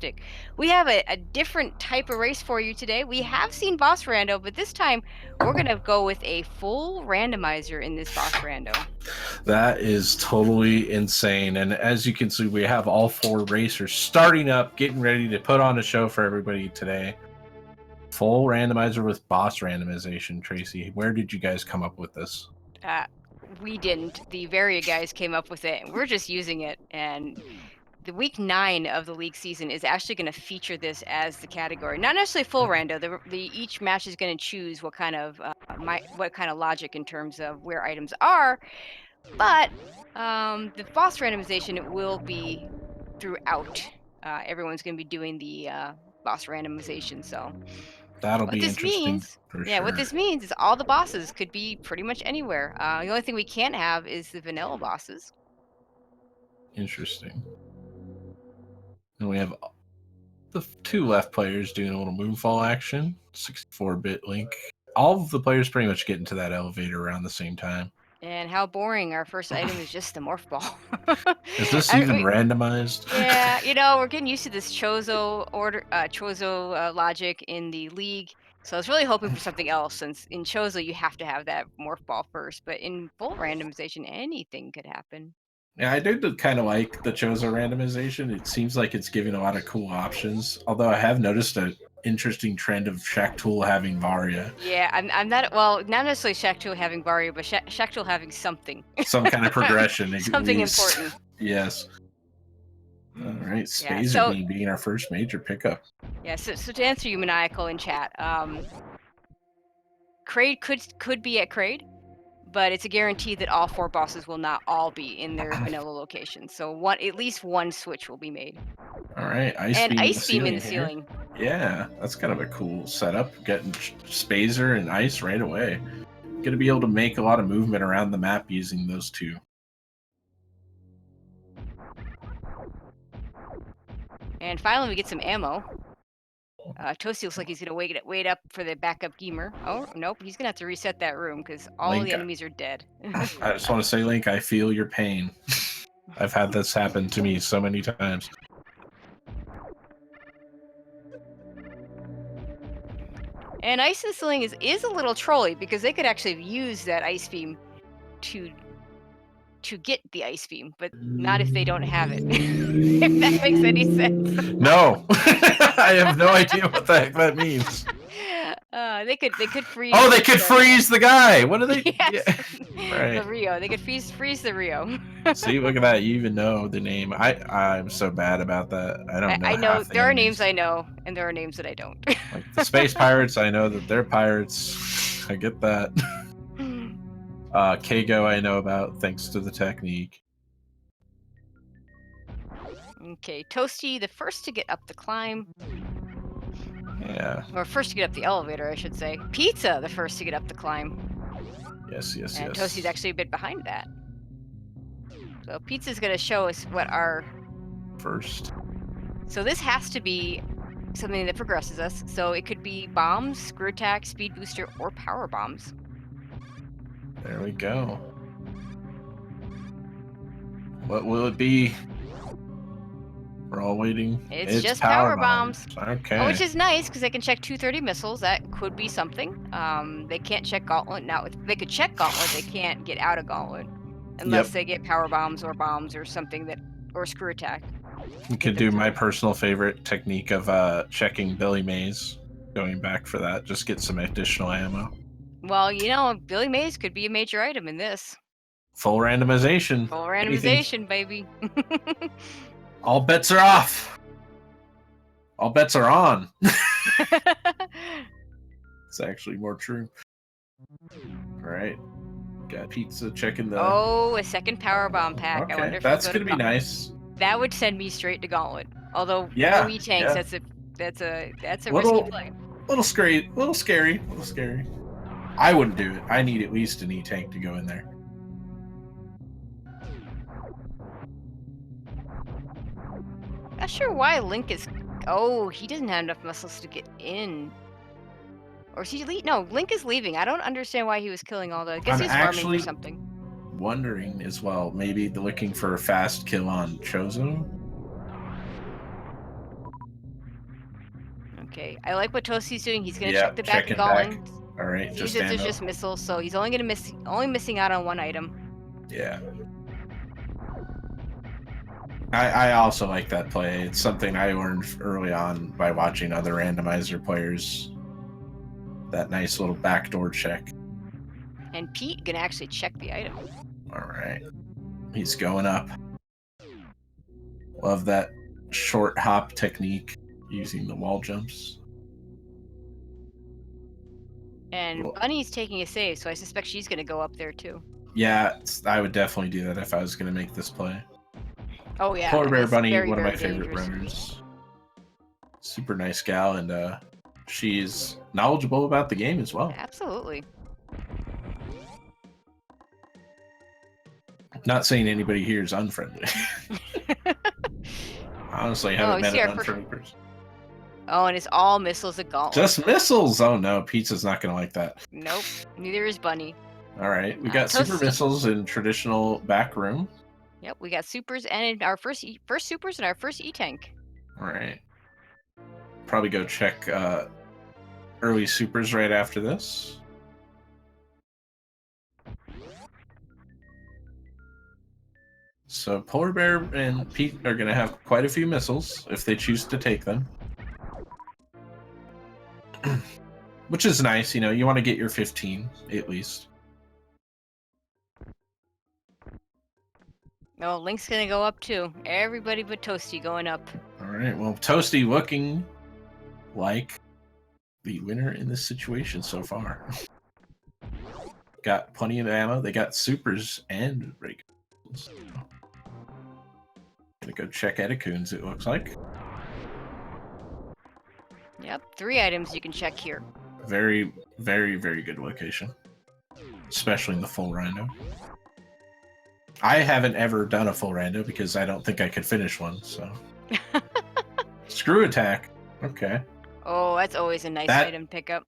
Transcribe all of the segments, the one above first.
fantastic. We have a different type of race for you today. We have seen Boss Rando, but this time we're going to go with a full randomizer in this Boss Rando. That is totally insane. And as you can see, we have all 4 racers starting up, getting ready to put on a show for everybody today. Full randomizer with boss randomization. Tracy, where did you guys come up with this? We didn't. The Varia guys came up with it, and we're just using it. And the week 9 of the league season is actually going to feature this as the category. Not necessarily full rando. Each match is going to choose what kind of logic in terms of where items are, but the boss randomization will be throughout. Everyone's going to be doing the boss randomization. So That'll what be this interesting means, for yeah, sure. what this means is all the bosses could be pretty much anywhere. The only thing we can't have is the vanilla bosses. Interesting. And we have the 2 left players doing a little moonfall action. 64-bit Link. All of the players pretty much get into that elevator around the same time. And how boring! Our first item is just the morph ball. Is this even randomized? Yeah, we're getting used to this Chozo logic in the league. So I was really hoping for something else, since in Chozo you have to have that morph ball first, but in full randomization, anything could happen. Yeah, I do kind of like the Chozo randomization. It seems like it's giving a lot of cool options. Although I have noticed an interesting trend of Shaktul having Varia. Yeah, I'm not, well, not necessarily Shaktul having Varia, but Shaktul having something. Some kind of progression. Something important. Yes. All right, Spazer being our first major pickup. Yeah, so to answer you, Maniacal, in chat, Kraid could be at Kraid, but it's a guarantee that all 4 bosses will not all be in their vanilla location. So at least one switch will be made. All right, Ice Beam in the ceiling. Yeah, that's kind of a cool setup. Getting Spazer and Ice right away. Going to be able to make a lot of movement around the map using those 2. And finally, we get some ammo. Toasty looks like he's going to wait up for the backup gamer. Oh, nope, he's going to have to reset that room because all the enemies are dead. I just want to say, Link, I feel your pain. I've had this happen to me so many times. And Ice in the Ceiling is a little trolly, because they could actually use that Ice Beam to get the Ice Beam, but not if they don't have it. If that makes any sense. No. I have no idea what the heck that means. They could freeze. Oh, they could freeze the guy. What are they? Yes. Yeah. Right. The Rio. They could freeze the Rio. See, look at that. You even know the name. I'm so bad about that. I don't know. I know there are names I know, and there are names that I don't. Like the Space Pirates, I know that they're pirates. I get that. Kago I know about, thanks to the technique. Okay, Toasty, the first to get up the climb. Yeah. Or first to get up the elevator, I should say. Pizza, the first to get up the climb. Yes. And Toasty's actually a bit behind that. So Pizza's going to show us what our first. So this has to be something that progresses us. So it could be bombs, screw attack, speed booster, or power bombs. There we go. What will it be? We're all waiting. It's just power bombs. Okay. Which is nice, because they can check 230 missiles. That could be something. They can't check Gauntlet. Now, they could check Gauntlet. They can't get out of Gauntlet. Unless they get power bombs or something that, or screw attack. You could do my personal favorite technique of checking Billy Mays. Going back for that. Just get some additional ammo. Well, Billy Mays could be a major item in this. Full randomization. Full randomization, baby. All bets are off. All bets are on. It's actually more true. All right. Got Pizza checking the... Oh, a second power bomb pack. Okay, I wonder if that's going to be nice. That would send me straight to Gauntlet. Although, OE tanks, that's a risky play. Little scary. I wouldn't do it. I need at least an E-tank to go in there. Not sure why Link is... Oh, he doesn't have enough muscles to get in. Or is he No, Link is leaving. I don't understand why he was killing all the... I guess he's farming or something. Wondering as well, maybe looking for a fast kill on Chozo. Okay, I like what Toasty's doing. He's gonna Yeah, check the back of checking back. Gauntlets. All right, Sees just that stand there's up. just missiles, so he's only missing out on one item. Yeah. I also like that play. It's something I learned early on by watching other randomizer players. That nice little backdoor check. And Pete gonna actually check the item. All right. He's going up. Love that short hop technique using the wall jumps. And Bunny's taking a save, so I suspect she's gonna go up there too. Yeah, I would definitely do that if I was going to make this play. Oh yeah, Polar Bear it's Bunny, very, one of my very favorite dangerous. runners. Super nice gal, and she's knowledgeable about the game as well. Absolutely. Not saying anybody here is unfriendly. Honestly, I haven't met an unfriendly person. Oh, and it's all missiles at Gauntlet. Just missiles? Oh no, Pizza's not going to like that. Nope, neither is Bunny. All right, we got super missiles in traditional back room. Yep, we got supers and our first supers and our first E-tank. All right. Probably go check early supers right after this. So Polar Bear and Pete are going to have quite a few missiles if they choose to take them. Which is nice, you know, you want to get your 15 at least. Oh, Link's gonna go up too. Everybody but Toasty going up. All right, well, Toasty looking like the winner in this situation so far. Got plenty of ammo. They got supers and regulars. Gonna go check Eticoons, it looks like. Yep, 3 items you can check here. Very, very, very good location. Especially in the full rando. I haven't ever done a full rando because I don't think I could finish one, so. Screw attack. Okay. Oh, that's always a nice item pickup.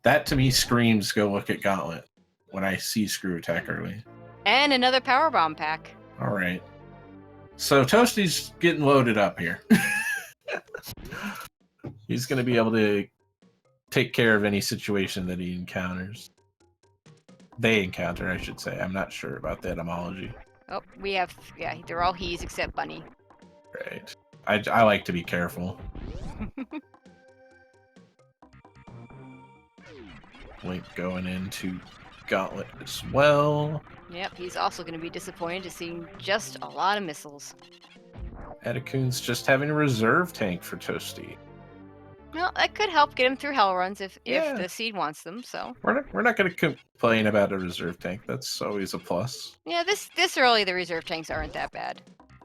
That to me screams go look at Gauntlet when I see screw attack early. And another power bomb pack. All right. So Toasty's getting loaded up here. He's going to be able to take care of any situation that he encounters. They encounter, I should say. I'm not sure about the etymology. Oh, we have, yeah, they're all he's except Bunny. Right. I like to be careful. Link going into Gauntlet as well. Yep, he's also going to be disappointed to see just a lot of missiles. Eticoon's just having a reserve tank for Toasty. Well, that could help get him through hell runs if the seed wants them. So we're not going to complain about a reserve tank. That's always a plus. Yeah, this early the reserve tanks aren't that bad.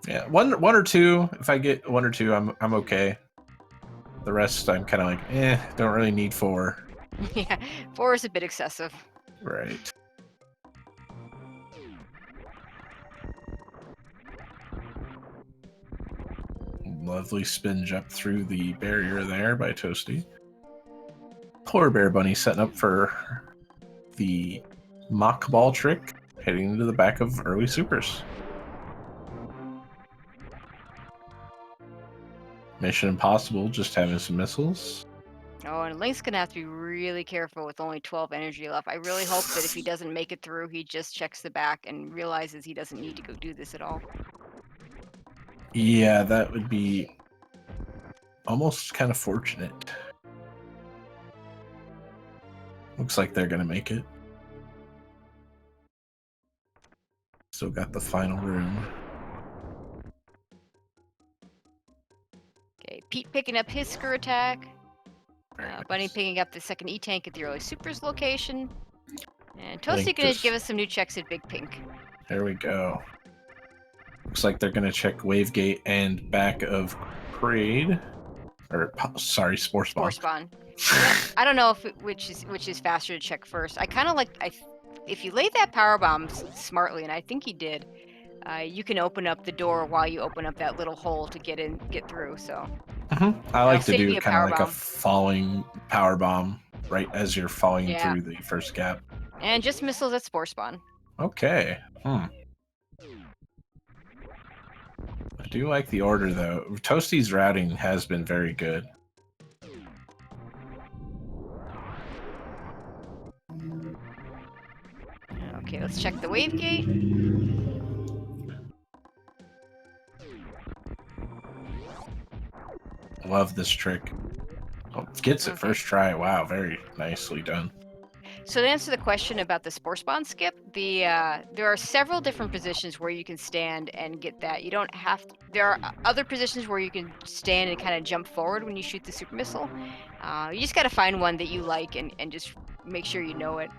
Yeah, one or two. If I get 1 or 2, I'm okay. The rest I'm kind of like, don't really need 4. Yeah, 4 is a bit excessive. Right. Lovely spin jump through the barrier there by Toasty. Polar Bear Bunny setting up for the mock ball trick, heading into the back of early supers. Mission Impossible just having some missiles. Oh, and Link's gonna have to be really careful with only 12 energy left. I really hope that if he doesn't make it through, he just checks the back and realizes he doesn't need to go do this at all. Yeah, that would be almost kind of fortunate. Looks like they're gonna make it. Still got the final room. Okay, Pete picking up his screw attack. Bunny picking up the second E-tank at the early supers location. And Toasty gonna give us some new checks at Big Pink. There we go. Looks like they're gonna check Wave Gate and back of Parade. Or sorry, Spore Spawn. Spore Spawn. I don't know which is faster to check first. I kind of like if you lay that power bomb smartly, and I think he did. You can open up the door while you open up that little hole to get through. So. I like to do kind of like a falling power bomb right as you're falling through the first gap. And just missiles at Spore Spawn. Okay. I do like the order though. Toasty's routing has been very good. Okay, let's check the wave gate. Love this trick. Oh, gets it Okay. first try. Wow, very nicely done. So to answer the question about the spore spawn skip, there are several different positions where you can stand and get that. You don't have to, there are other positions where you can stand and kind of jump forward when you shoot the super missile. You just got to find one that you like and just make sure you know it.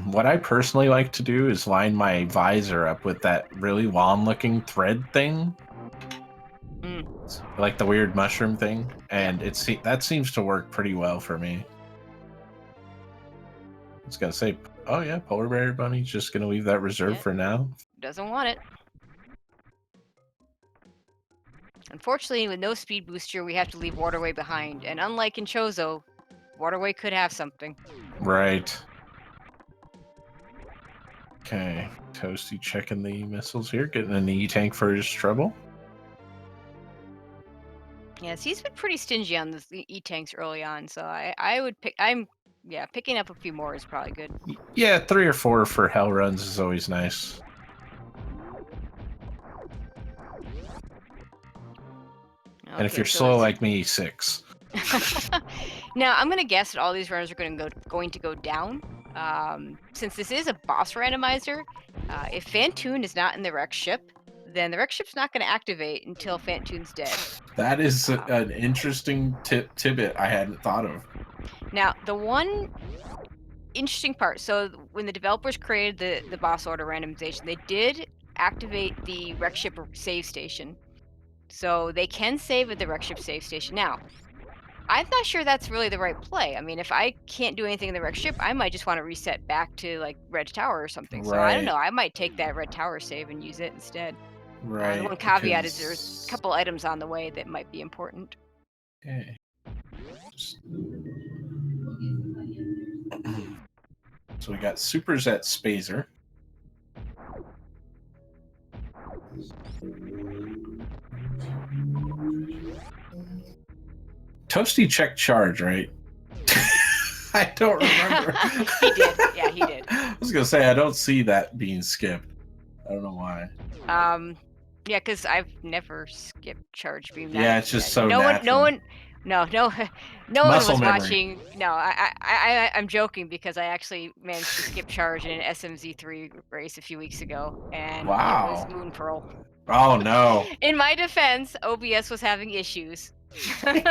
What I personally like to do is line my visor up with that really long-looking thread thing, like the weird mushroom thing, and that seems to work pretty well for me. I was gonna say, oh yeah, polar bear bunny's just gonna leave that reserve for now. Doesn't want it. Unfortunately, with no speed booster, we have to leave Waterway behind. And unlike in Chozo, Waterway could have something. Right. Okay, Toasty checking the missiles here, getting an E-tank for his trouble. Yes, he's been pretty stingy on the E-tanks early on, so I would pick. Picking up a few more is probably good. Yeah, 3 or 4 for hell runs is always nice. Okay, And if you're so slow like me, 6. Now I'm gonna guess that all these runners are going to go down. Since this is a boss randomizer, if Fantoon is not in the wreck ship, then the wreck ship's not going to activate until Fantoon's dead. That is an interesting tidbit I hadn't thought of. Now, the one interesting part, so when the developers created the boss order randomization, they did activate the wreck ship save station. So they can save at the wreck ship save station. Now, I'm not sure that's really the right play. I mean, if I can't do anything in the wreck ship, I might just want to reset back to like Red Tower or something. So I don't know. I might take that Red Tower save and use it instead. Right. The one caveat is there's a couple items on the way that might be important. Okay. So we got supers at Spazer. Toasty checked charge, right? I don't remember. He did. Yeah, he did. I was gonna say I don't see that being skipped. I don't know why. Yeah, because I've never skipped charge beam. Yeah, it's just so no natural. one was watching. No, I'm joking because I actually managed to skip charge in an SMZ3 race a few weeks ago, and it was Moon Pearl. Oh no! In my defense, OBS was having issues. That's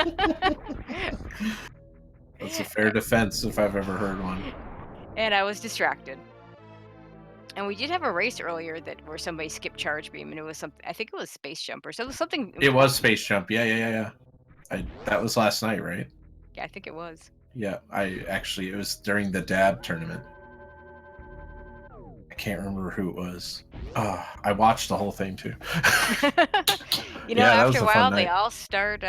a fair defense if I've ever heard one. And I was distracted. And we did have a race earlier where somebody skipped charge beam, and it was something. I think it was space jumper. So it was something. It was space jump. Yeah. That was last night, right? Yeah, I think it was. Yeah, it was during the dab tournament. I can't remember who it was. I watched the whole thing too. After a while, they all start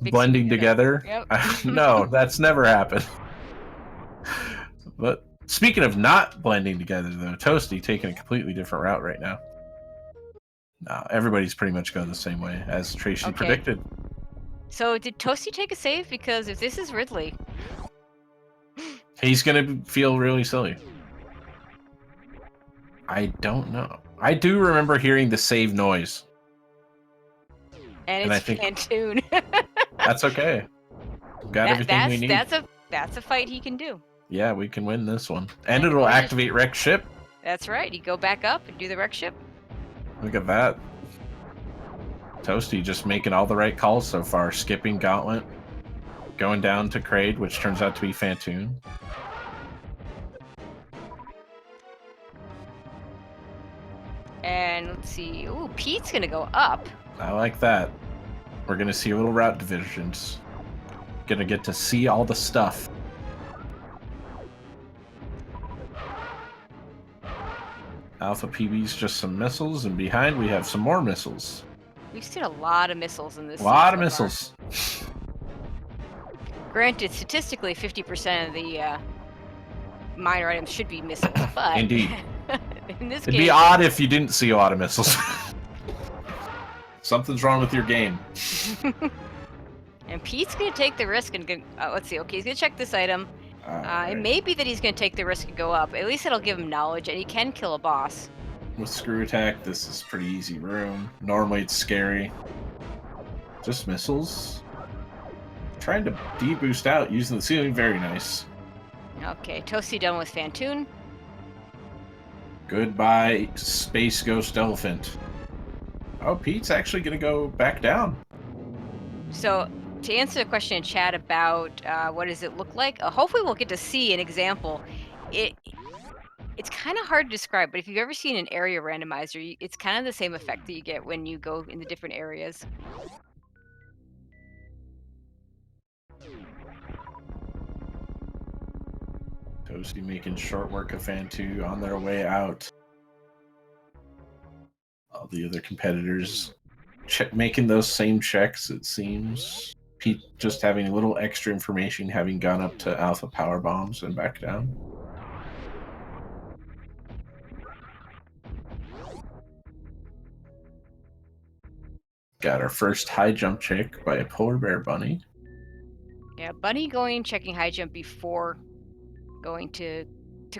blending together. Yep. No, that's never happened. But speaking of not blending together, though, Toasty taking a completely different route right now. No, everybody's pretty much going the same way as Tracy predicted. So did Toasty take a save? Because if this is Ridley, he's gonna feel really silly. I don't know. I do remember hearing the save noise. And it's Fantoon. That's okay. Got everything we need. That's a fight he can do. Yeah, we can win this one. And it'll activate wreck ship. That's right. You go back up and do the wreck ship. Look at that. Toasty just making all the right calls so far. Skipping Gauntlet. Going down to Kraid, which turns out to be Fantoon. And let's see. Ooh, Pete's going to go up. I like that. We're going to see little route divisions. Going to get to see all the stuff. Alpha PB's just some missiles, and behind we have some more missiles. We've seen a lot of missiles in this. A lot of missiles. Granted, statistically, 50% of the minor items should be missiles, but indeed, in this it'd be odd if you didn't see a lot of missiles. Something's wrong with your game. And Pete's gonna take the risk and let's see. Okay, he's gonna check this item. It Alright. may be that he's going to take the risk and go up. At least it'll give him knowledge, and he can kill a boss. With screw attack, this is pretty easy room. Normally it's scary. Just missiles. Trying to deboost out using the ceiling. Very nice. Okay, Toasty done with Fantoon. Goodbye, Space Ghost Elephant. Oh, Pete's actually going to go back down. So, to answer the question in chat about what does it look like, hopefully we'll get to see an example. It's kind of hard to describe, but if you've ever seen an area randomizer, it's kind of the same effect that you get when you go in the different areas. Toasty making short work of Fantu on their way out. All the other competitors making those same checks, it seems. Pete just having a little extra information, having gone up to Alpha Power Bombs and back down. Got our first high jump check by a polar bear bunny. Yeah, Bunny checking high jump before going to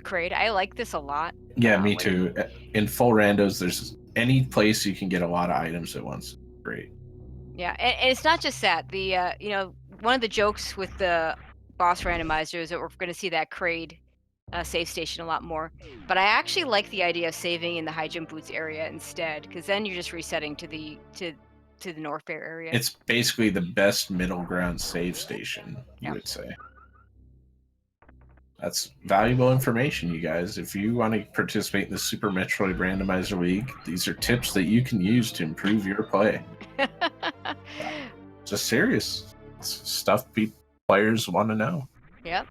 crate. I like this a lot. Yeah, me too. In full randos, there's any place you can get a lot of items at once. Great. Yeah, and it's not just that. The one of the jokes with the boss randomizer is that we're going to see that crate save station a lot more. But I actually like the idea of saving in the high jump boots area instead, because then you're just resetting to the North Bear area. It's basically the best middle ground save station, you would say. That's valuable information, you guys. If you want to participate in the Super Metroid Randomizer League, these are tips that you can use to improve your play. Just serious stuff players want to know. Yep.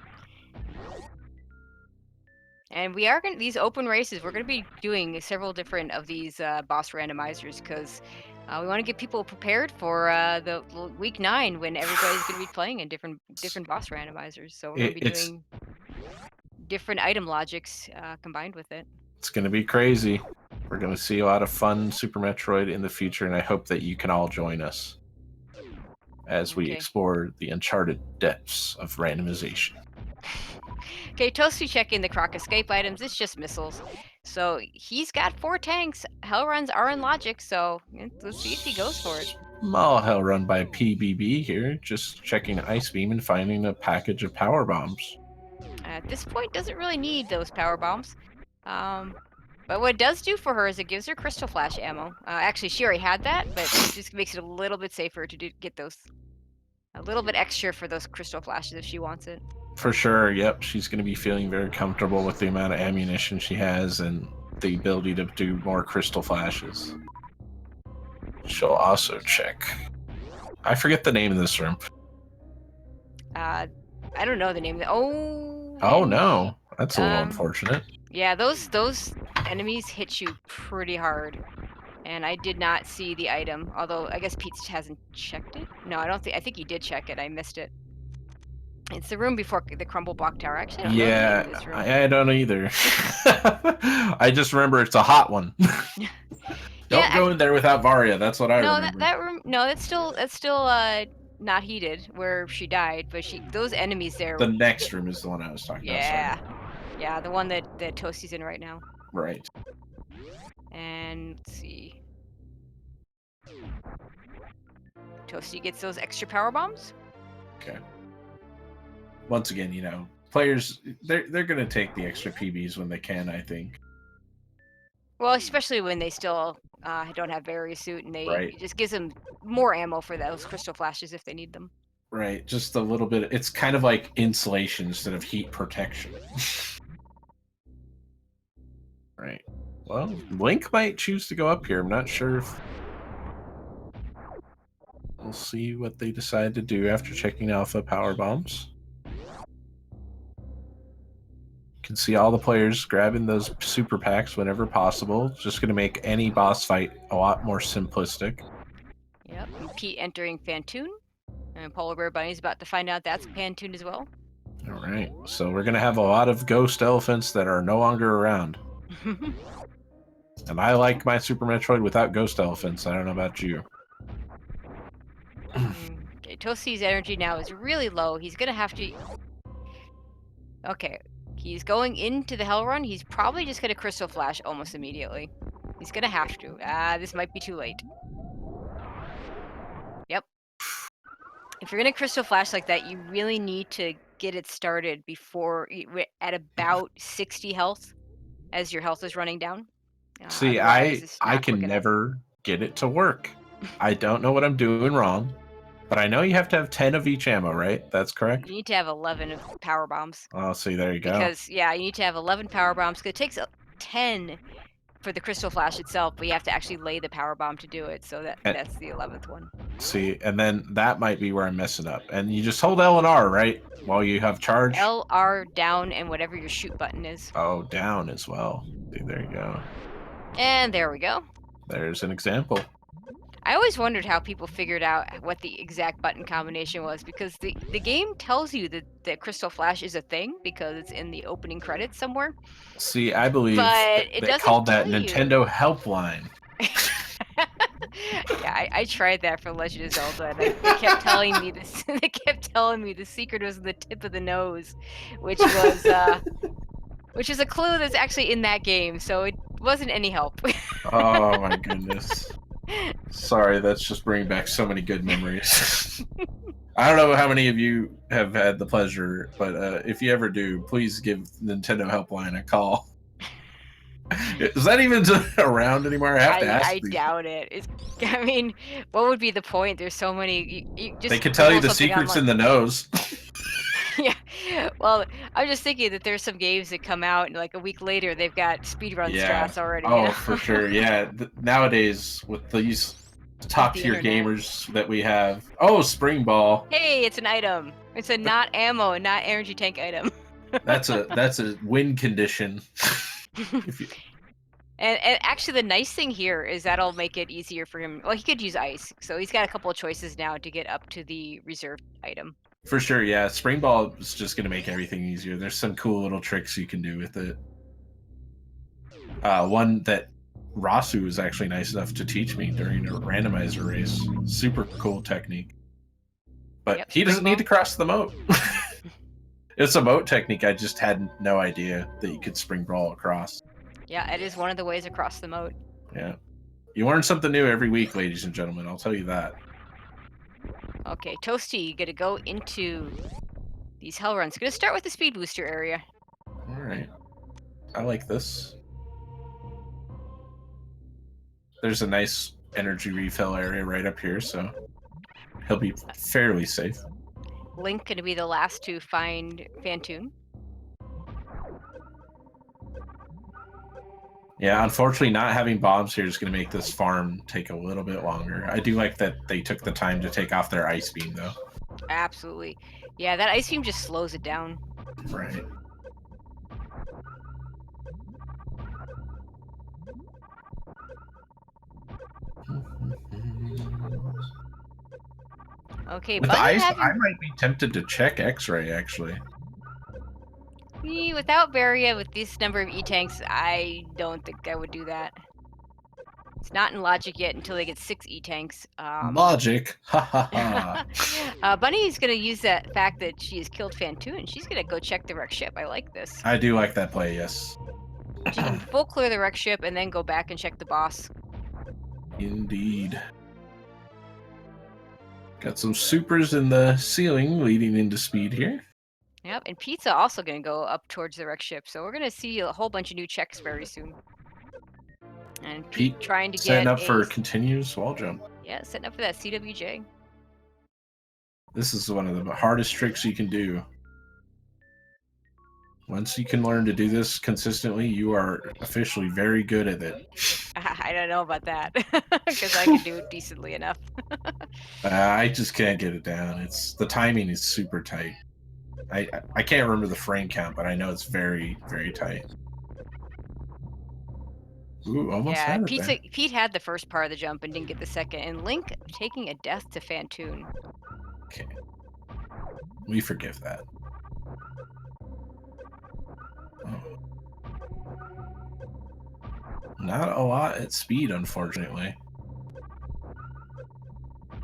And we are going these open races. We're going to be doing several different of these boss randomizers because we want to get people prepared for the week 9 when everybody's going to be playing in different boss randomizers. So we're going to be doing different item logics combined with it. It's going to be crazy. We're going to see a lot of fun Super Metroid in the future, and I hope that you can all join us as we explore the uncharted depths of randomization. Okay, Toasty checking the Croc escape items. It's just missiles. So he's got 4 tanks. Hell runs are in logic, so let's see if he goes for it. Small hell run by PBB here, just checking Ice Beam and finding a package of power bombs. At this point, doesn't really need those power bombs. But what it does do for her is it gives her Crystal Flash ammo. Actually, she already had that, but it just makes it a little bit safer to get those. A little bit extra for those Crystal Flashes if she wants it. For sure, yep. She's going to be feeling very comfortable with the amount of ammunition she has and the ability to do more Crystal Flashes. She'll also check. I forget the name of this room. I don't know the name of it. Oh no. That's a little unfortunate. Yeah, those enemies hit you pretty hard. And I did not see the item, although I guess Pete hasn't checked it. No, I think he did check it. I missed it. It's the room before the crumble block tower. Actually, I don't know the name of this room. I don't either. I just remember it's a hot one. Don't go in there without Varia. That's what I remember. That room. No, that's still not heated where she died. But those enemies there. The next room is the one I was talking about. Sorry. Yeah, the one that Toasty's in right now. Right. And let's see. Toasty gets those extra power bombs. Okay. Once again, players they're going to take the extra PBs when they can, I think. Well, especially when they still don't have Barrier Suit, and it just gives them more ammo for those Crystal Flashes if they need them. Right, just a little bit. It's kind of like insulation instead of heat protection. Right. Well, Link might choose to go up here. I'm not sure if... We'll see what they decide to do after checking Alpha Power Bombs. You can see all the players grabbing those super packs whenever possible. Just going to make any boss fight a lot more simplistic. Yep, and Pete entering Fantoon. And Polar Bear Bunny's about to find out that's Fantoon as well. All right, so we're going to have a lot of ghost elephants that are no longer around. And I like my Super Metroid without ghost elephants. I don't know about you. Okay, Toasty's energy now is really low. He's going to have to... Okay, he's going into the Hell Run. He's probably just gonna Crystal Flash almost immediately. He's gonna have to. This might be too late. Yep. If you're gonna Crystal Flash like that, you really need to get it started before at about 60 health, as your health is running down. See, Otherwise, it's I not quick can enough. never get it to work. I don't know what I'm doing wrong, but I know you have to have 10 of each ammo, right? That's You correct? need to have 11 of power bombs Oh, see, there you go. because yeah, you need to have 11 power bombs. 'Cause it takes 10 for the Crystal Flash itself, but you have to actually lay the power bomb to do it. So And, that's the 11th one. see, and then that might be where I'm messing up. And you just hold L and R, right? While you have charge. L, R, down, and whatever your shoot button is. Oh, down as well. See, there you go. And there we go. There's an example. I always wondered how people figured out what the exact button combination was because the game tells you that Crystal Flash is a thing because it's in the opening credits somewhere, See, I believe but it they doesn't called that tell you. Nintendo Helpline. Yeah, I tried that for Legend of Zelda, and they kept telling me this. They kept telling me the secret was the tip of the nose, which was which is a clue that's actually in that game, so it wasn't any help. Oh my goodness. Sorry, that's just bringing back so many good memories. I don't know how many of you have had the pleasure, but if you ever do, please give Nintendo Helpline a call. Is that even around anymore? I have to ask I these. doubt it. I mean, what would be the point? There's so many. You They just could tell you Google the something secrets online. in the nose. Yeah. Well, I'm just thinking that there's some games that come out and like a week later they've got speedrun Yeah. strats already. You Oh, for know, sure. Yeah. Nowadays, with these with top the tier internet. gamers that we have. Oh, Spring Ball. Hey, it's an item. It's a not ammo, not energy tank item. That's a win condition. If you, And actually, the nice thing here is that'll make it easier for him. Well, he could use ice, so he's got a couple of choices now to get up to the reserve item. for sure, yeah. Spring Ball is just going to make everything easier. There's some cool little tricks you can do with it. One that Rasu was actually nice enough to teach me during a randomizer race. Super cool technique. But Yep, he spring doesn't need ball. to cross the moat. It's a moat technique. I just had no idea that you could spring ball across. Yeah, it is one of the ways across the moat. Yeah. You learn something new every week, ladies and gentlemen. I'll tell you that. Okay, Toasty, you gotta go into these hell runs. Gonna start with the speed booster area. All right. I like this. There's a nice energy refill area right up here, so he'll be fairly safe. Link gonna be the last to find Phantoon. Yeah, unfortunately, not having bombs here is going to make this farm take a little bit longer. I do like that they took the time to take off their ice beam, though. Absolutely. Yeah, that ice beam just slows it down. Right. Okay, With Bunny ice, I having might be tempted to check X-ray, actually. without Varia with this number of E-tanks, I don't think I would do that. It's not in logic yet until they get 6 E-tanks. Logic. Ha ha ha. Bunny's gonna use that fact that she has killed Phantoon. She's gonna go check the wreck ship. I like this. I do like that play, yes. She can full clear the wreck ship and then go back and check the boss. Indeed. Got some supers in the ceiling leading into speed here. Yep, and Pizza also gonna go up towards the wreck ship. So we're gonna see a whole bunch of new checks very soon. And Pete trying to setting get up for a continuous wall jump. yeah, setting up for that CWJ. This is one of the hardest tricks you can do. Once you can learn to do this consistently, you are officially very good at it. I don't know about that because I can do it decently enough. I just can't get it down. The timing is super tight. I can't remember the frame count, but I know it's very, very tight. Ooh, almost Yeah, had it there. Pete had the first part of the jump and didn't get the second. And Link taking a death to Phantoon. Okay. We forgive that. Oh. Not a lot at speed, unfortunately.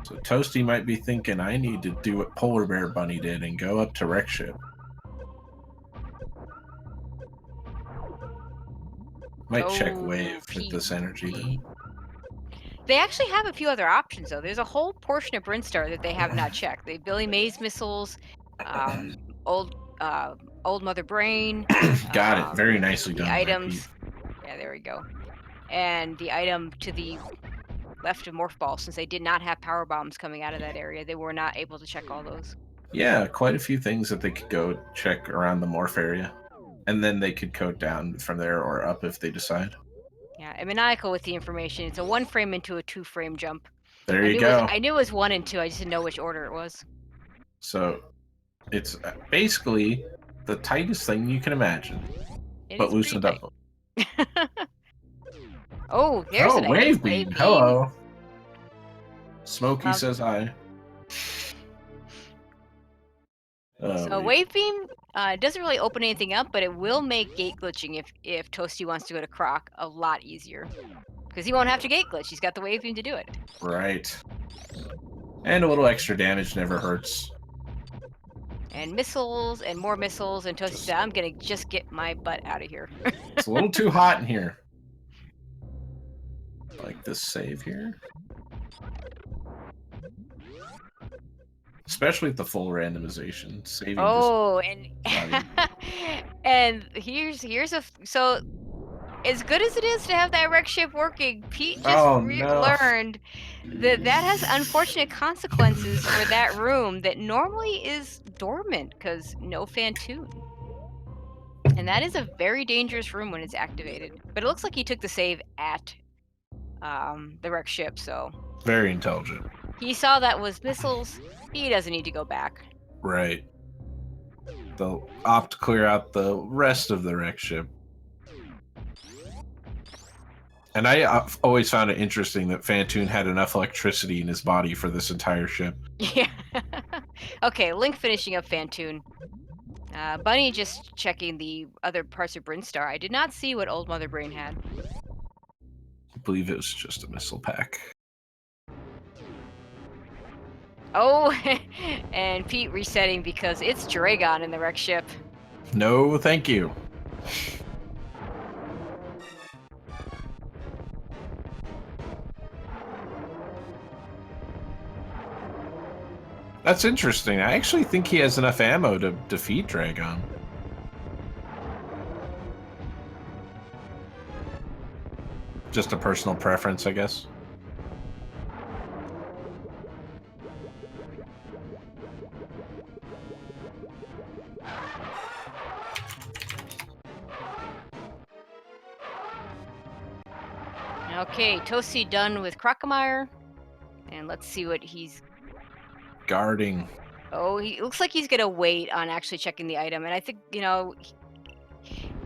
So Toasty might be thinking I need to do what Polar Bear Bunny did and go up to wreck ship. Might check Oh, wave with Pete. this energy though. Pete. They actually have a few other options though. There's a whole portion of Brinstar that they have not checked. They Billy Mays missiles, um, old old Mother Brain, Got it. Very um, nicely the done by Pete. items. Yeah, there we go. And the item to the left of Morph Ball, since they did not have power bombs coming out of that area, they were not able to check all those. Yeah, quite a few things that they could go check around the morph area. And then they could code down from there or up if they decide. Yeah, and maniacal with the information. It's a 1 frame into a 2 frame jump. There I you knew it was go. I knew it was 1 and 2. I just didn't know which order it was. So it's basically the tightest thing you can imagine, It but is pretty loosened tight. up. Oh, there's Oh, an item. wave beam. Hello. Smokey Um, says hi. So wave beam doesn't really open anything up, but it will make gate glitching if Toasty wants to go to Croc a lot easier, because he won't have to gate glitch. He's got the wave beam to do it. Right. And a little extra damage never hurts. And missiles and more missiles, and Toasty said, "I'm gonna just get my butt out of here." It's a little too hot in here. Like this save here. Especially with the full randomization. Saving Oh, just and here's so as good as it is to have that wreck ship working, Pete just learned that has unfortunate consequences for that room that normally is dormant because no Fantoon. And that is a very dangerous room when it's activated. But it looks like he took the save at the wreck ship, so very intelligent. he saw that was missiles. He doesn't need to go back. Right. They'll opt to clear out the rest of the wreck ship. And I've always found it interesting that Fantoon had enough electricity in his body for this entire ship. Yeah. Okay, Link finishing up Fantoon. Bunny just checking the other parts of Brinstar. I did not see what Old Mother Brain had. I believe it was just a missile pack. Oh, and Pete resetting because it's Dragon in the wreck ship. No, thank you. That's interesting. I actually think he has enough ammo to defeat Dragon. Just a personal preference, I guess. Okay, Toasty done with Crocomire. And let's see what he's guarding. Oh, he looks like he's gonna wait on actually checking the item, and I think, you know,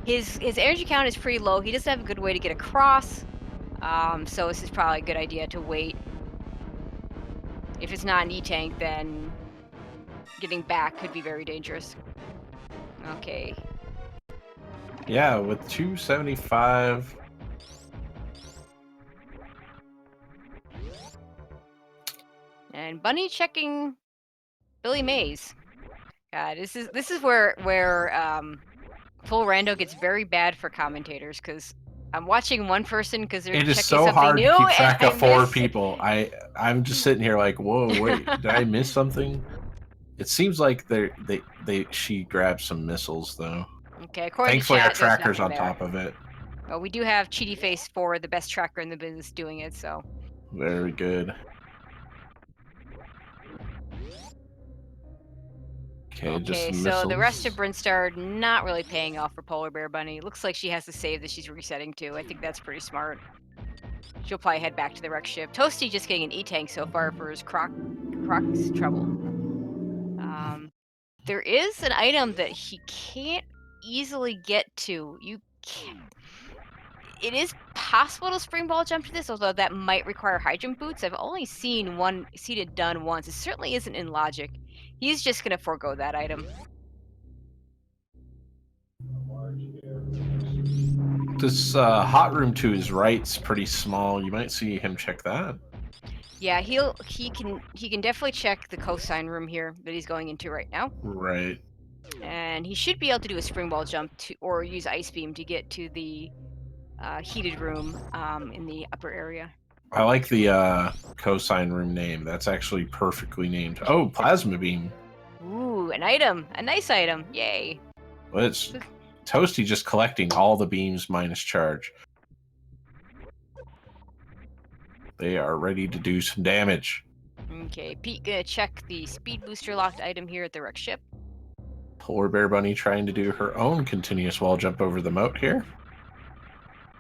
his energy count is pretty low. He doesn't have a good way to get across, so this is probably a good idea to wait. If it's not an E-tank, then getting back could be very dangerous. Okay. Yeah, with 275. And Bunny checking Billy Mays. God, this is where full rando gets very bad for commentators, because I'm watching one person because they're checking something new. It is so hard to keep track of 4 people. I'm just sitting here like, whoa, wait, did I miss something? It seems like she grabbed some missiles though. Okay, according Thankfully to chat, our tracker's on top of it. Well, we do have Cheaty Face 4, the best tracker in the business, doing it, so. Very good. Okay, so the rest of Brinstar not really paying off for Polar Bear Bunny. Looks like she has the save that she's resetting to. I think that's pretty smart. She'll probably head back to the wreck ship. Toasty just getting an E-tank so far for his Croc's trouble. There is an item that he can't easily get to. You can't. It is possible to spring ball jump to this, although that might require high jump boots. I've only seen it done once. It certainly isn't in logic. He's just gonna forego that item. This hot room to his right's pretty small. You might see him check that. Yeah, he can definitely check the cosine room here that he's going into right now. Right. And he should be able to do a spring ball jump or use ice beam to get to the heated room in the upper area. I like the cosine room name. That's actually perfectly named. Oh, plasma beam. Ooh, an item, a nice item. Yay. Well, it's Toasty just collecting all the beams minus charge. They are ready to do some damage. Okay, Pete gonna check the speed booster locked item here at the wreck ship. Polar Bear Bunny trying to do her own continuous wall jump over the moat here.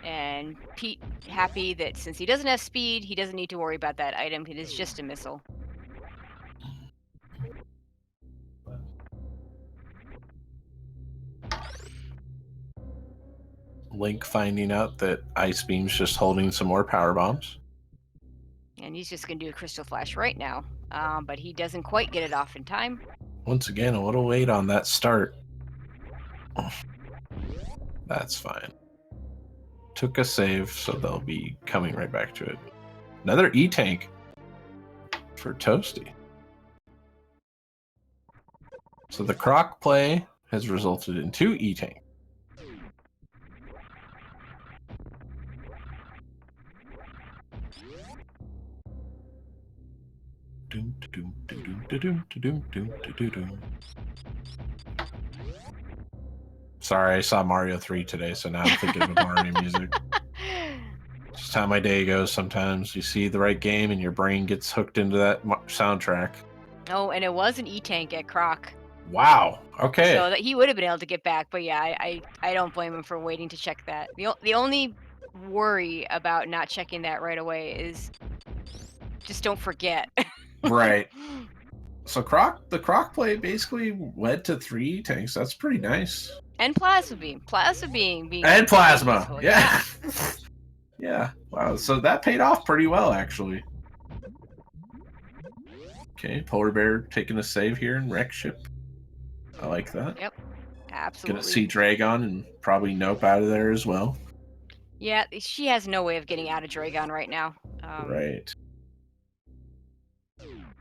And Pete happy that since he doesn't have speed, he doesn't need to worry about that item. It is just a missile. Link finding out that Ice Beam's just holding some more power bombs. And he's just gonna do a crystal flash right now. But he doesn't quite get it off in time. Once again, a little late on that start. That's fine. Took a save, so they'll be coming right back to it. Another E-Tank for Toasty. So the Croc play has resulted in 2 E-Tanks. Sorry, I saw Mario 3 today, so now I'm thinking of Mario music. Just how my day goes sometimes. You see the right game and your brain gets hooked into that soundtrack. Oh, and it was an E-Tank at Croc. Wow. Okay. So that he would have been able to get back, but yeah, I don't blame him for waiting to check that. The only worry about not checking that right away is just don't forget. Right. So the Croc play basically led to 3 tanks. That's pretty nice. And plasma beam being And plasma. useful, Yeah. Yeah. Wow. So that paid off pretty well, actually. Okay, Polar Bear taking a save here in Wreck Ship. I like that. Yep. Absolutely. Gonna see Dragon and probably Nope out of there as well. Yeah, she has no way of getting out of Dragon right now. Right.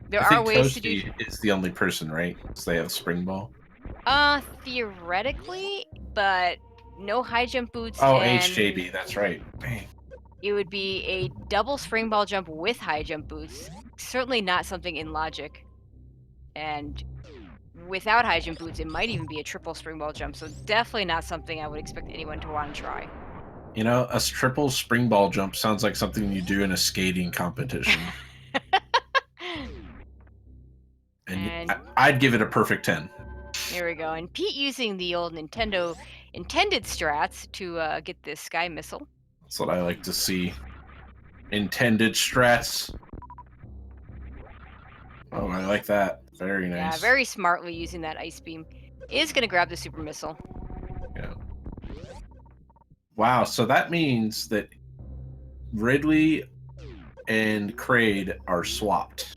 There I are think ways to do. Toasty is the only person, right? Because they have Spring Ball. Theoretically, but no high jump boots. Oh, and HJB, that's right. Dang. It would be a double spring ball jump with high jump boots. Certainly not something in logic. And without high jump boots, it might even be a triple spring ball jump. So definitely not something I would expect anyone to want to try. You know, a triple spring ball jump sounds like something you do in a skating competition. And I'd give it a perfect 10. There we go. And Pete using the old Nintendo intended strats to get this sky missile. That's what I like to see. Intended strats. Oh, I like that. Very nice. Yeah, very smartly using that ice beam. Is going to grab the super missile. Yeah. Wow, so that means that Ridley and Kraid are swapped.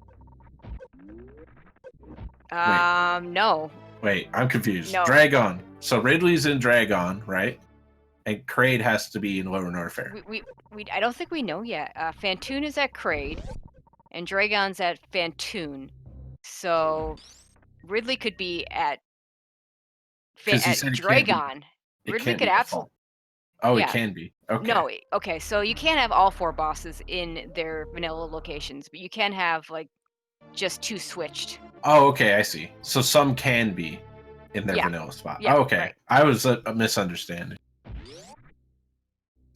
No. Wait, I'm confused. No. Dragon. So Ridley's in Dragon, right? And Kraid has to be in Lower Norfair. I don't think we know yet. Fantoon is at Kraid, and Dragon's at Fantoon. So Ridley could be at Dragon. Ridley could absolutely. Oh, yeah. It can be. Okay. No, okay. So you can't have all 4 bosses in their vanilla locations, but you can have like just 2 switched. Oh, okay. I see. So some can be in their vanilla spot. Yeah, okay. Right. I was a misunderstanding.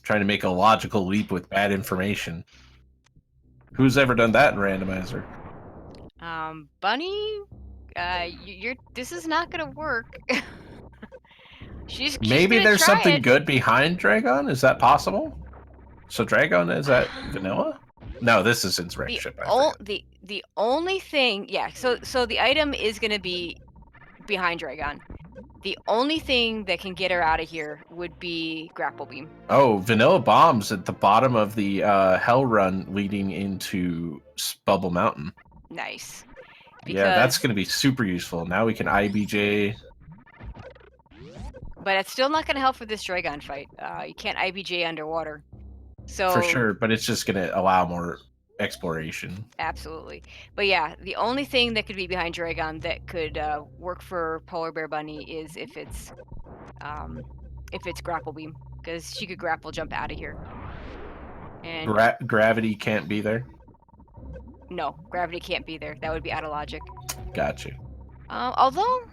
Trying to make a logical leap with bad information. Who's ever done that in Randomizer? Bunny, this is not gonna work. she's Maybe there's something it. good behind Dragon. Is that possible? So Dragon is at vanilla? No, this is in Wreck Ship. The only thing, yeah. So the item is gonna be behind Dragon. The only thing that can get her out of here would be grapple beam. Oh, vanilla bombs at the bottom of the hell run leading into Bubble Mountain. Nice. Yeah, that's going to be super useful. Now we can IBJ. But it's still not going to help for this Dragon fight. You can't IBJ underwater. So for sure, but it's just going to allow more exploration. Absolutely. But yeah, the only thing that could be behind Dragon that could work for Polar Bear Bunny is if it's grapple beam, because she could grapple jump out of here. And Gravity can't be there. no, gravity can't be there. That would be out of logic. Got you. Although,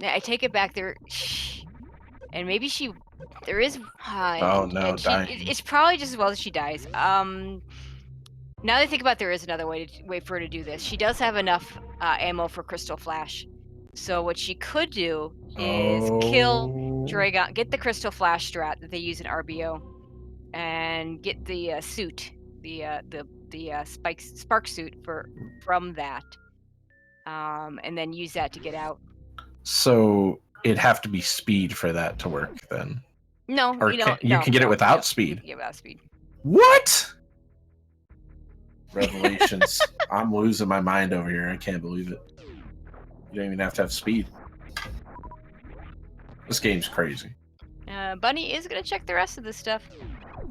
I take it back. There, and maybe there is. Oh no, and dying. it's probably just as well that she dies. Now that I think about it, there is another way for her to do this. She does have enough ammo for Crystal Flash. So what she could do is kill Dragon, get the Crystal Flash strat that they use in RBO, and get the suit, the spark suit from that, and then use that to get out. So it'd have to be speed for that to work then. No, or you can get it without speed. You can get it without speed. What? Revelations. I'm losing my mind over here. I can't believe it. You don't even have to have speed. This game's crazy. Bunny is gonna check the rest of this stuff.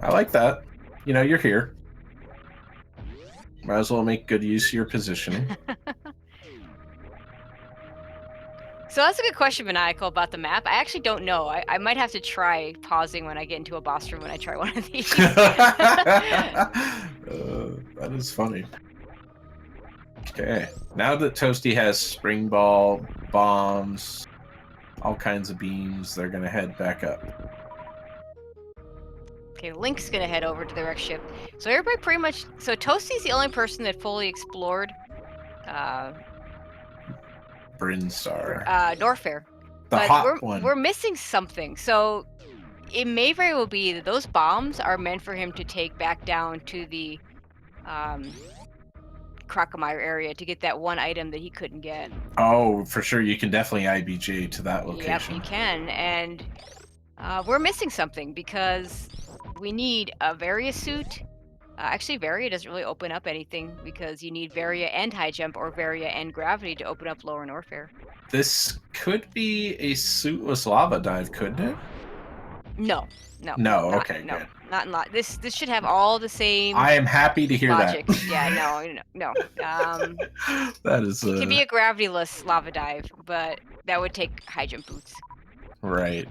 I like that. You know, you're here. Might as well make good use of your positioning. So that's a good question, Maniacal, about the map. I actually don't know. I might have to try pausing when I get into a boss room when I try one of these. That is funny. Okay, now that Toasty has spring ball, bombs, all kinds of beams, they're gonna head back up. Okay, Link's gonna head over to the wreck ship. So everybody pretty much. So Toasty's the only person that fully explored Brinstar. Norfair. The but hot one. We're missing something. So it may very well be that those bombs are meant for him to take back down to the Ranomizer area to get that one item that he couldn't get. Oh, for sure. You can definitely IBJ to that location. Yep, you can. And we're missing something because we need a Varia suit. Actually, Varia doesn't really open up anything because you need Varia and high jump or Varia and gravity to open up lower Norfair. This could be a suitless lava dive, couldn't it? No. Okay, no, good. Not in lot. This should have all the same. I am happy to hear logic. that. Yeah, no. That is. It could be a gravityless lava dive, but that would take high jump boots. Right.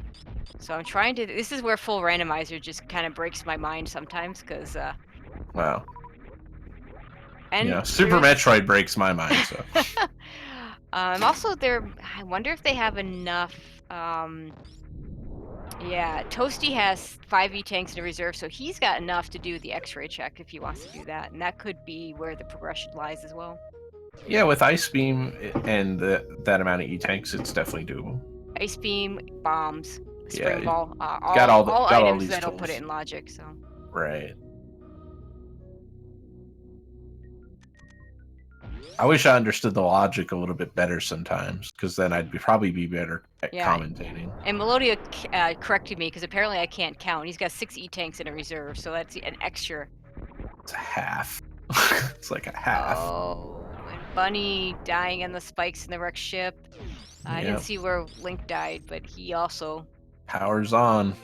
So I'm trying to. This is where full randomizer just kind of breaks my mind sometimes because. Wow. And yeah, Super Metroid breaks my mind. So. Also, I wonder if they have enough. Yeah, Toasty has 5 tanks in reserve, so he's got enough to do the X-ray check if he wants to do that, and that could be where the progression lies as well. Yeah, with Ice Beam and that amount of E-tanks, it's definitely doable. Ice Beam, bombs, Spring Ball, all items these that'll tools. put it in logic. So. Right. I wish I understood the logic a little bit better sometimes, because then I'd probably be better at commentating. And Melodia corrected me, because apparently I can't count. He's got 6 E-tanks in a reserve, so that's an extra. It's a half. It's like a half. Oh, and Bunny dying in the spikes in the wreck ship. I didn't see where Link died, but he also... Power's on.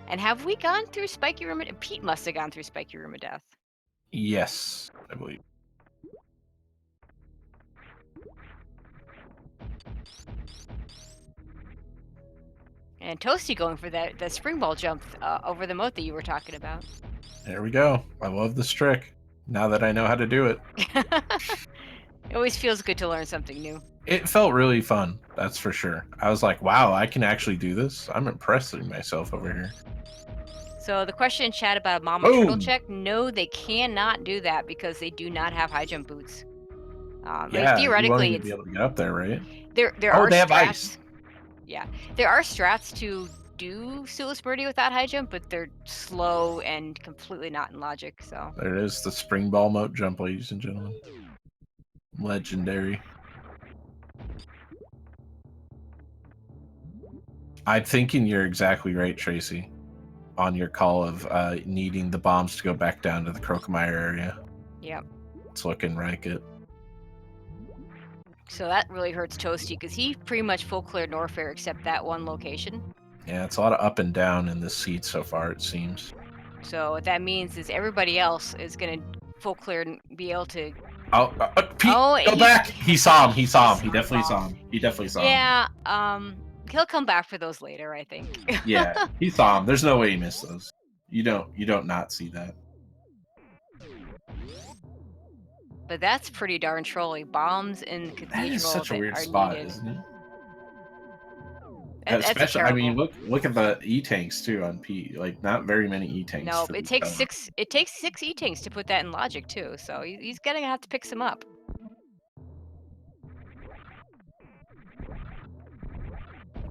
And have we gone through Spiky Room of... Pete must have gone through Spiky Room of Death. Yes, I believe. And Toasty going for that spring ball jump over the moat that you were talking about. There we go. I love this trick. Now that I know how to do it. It always feels good to learn something new. It felt really fun, that's for sure. I was like, wow, I can actually do this? I'm impressing myself over here. So the question in chat about a Mama Turtle check, no, they cannot do that because they do not have high jump boots. Yeah, theoretically, you won't be able to get up there, right? There are they strats. have ice. Yeah, there are strats to do Sueless Birdie without high jump, but they're slow and completely not in logic. So there it is, the spring ball moat jump, ladies and gentlemen. Legendary. I'm thinking you're exactly right, Tracy, on your call of needing the bombs to go back down to the Ranomizer area. Yep. It's looking like it. So that really hurts Toasty because he pretty much full cleared Norfair except that one location. Yeah, it's a lot of up and down in this seed so far, it seems. So what that means is everybody else is going to full clear and be able to... Pete, go back! He saw him. He definitely saw him. Yeah, he'll come back for those later, I think. Yeah, he saw him. There's no way he missed those. You don't not see that. But that's pretty darn trolly. Bombs in the That is cathedral such a that weird are spot, needed. isn't it? That's a Especially, I mean, terrible. look at the E tanks too on P. Like, not very many E tanks No, for it the takes tower. 6. It takes 6 E-tanks to put that in logic too. So he's gonna have to pick some up.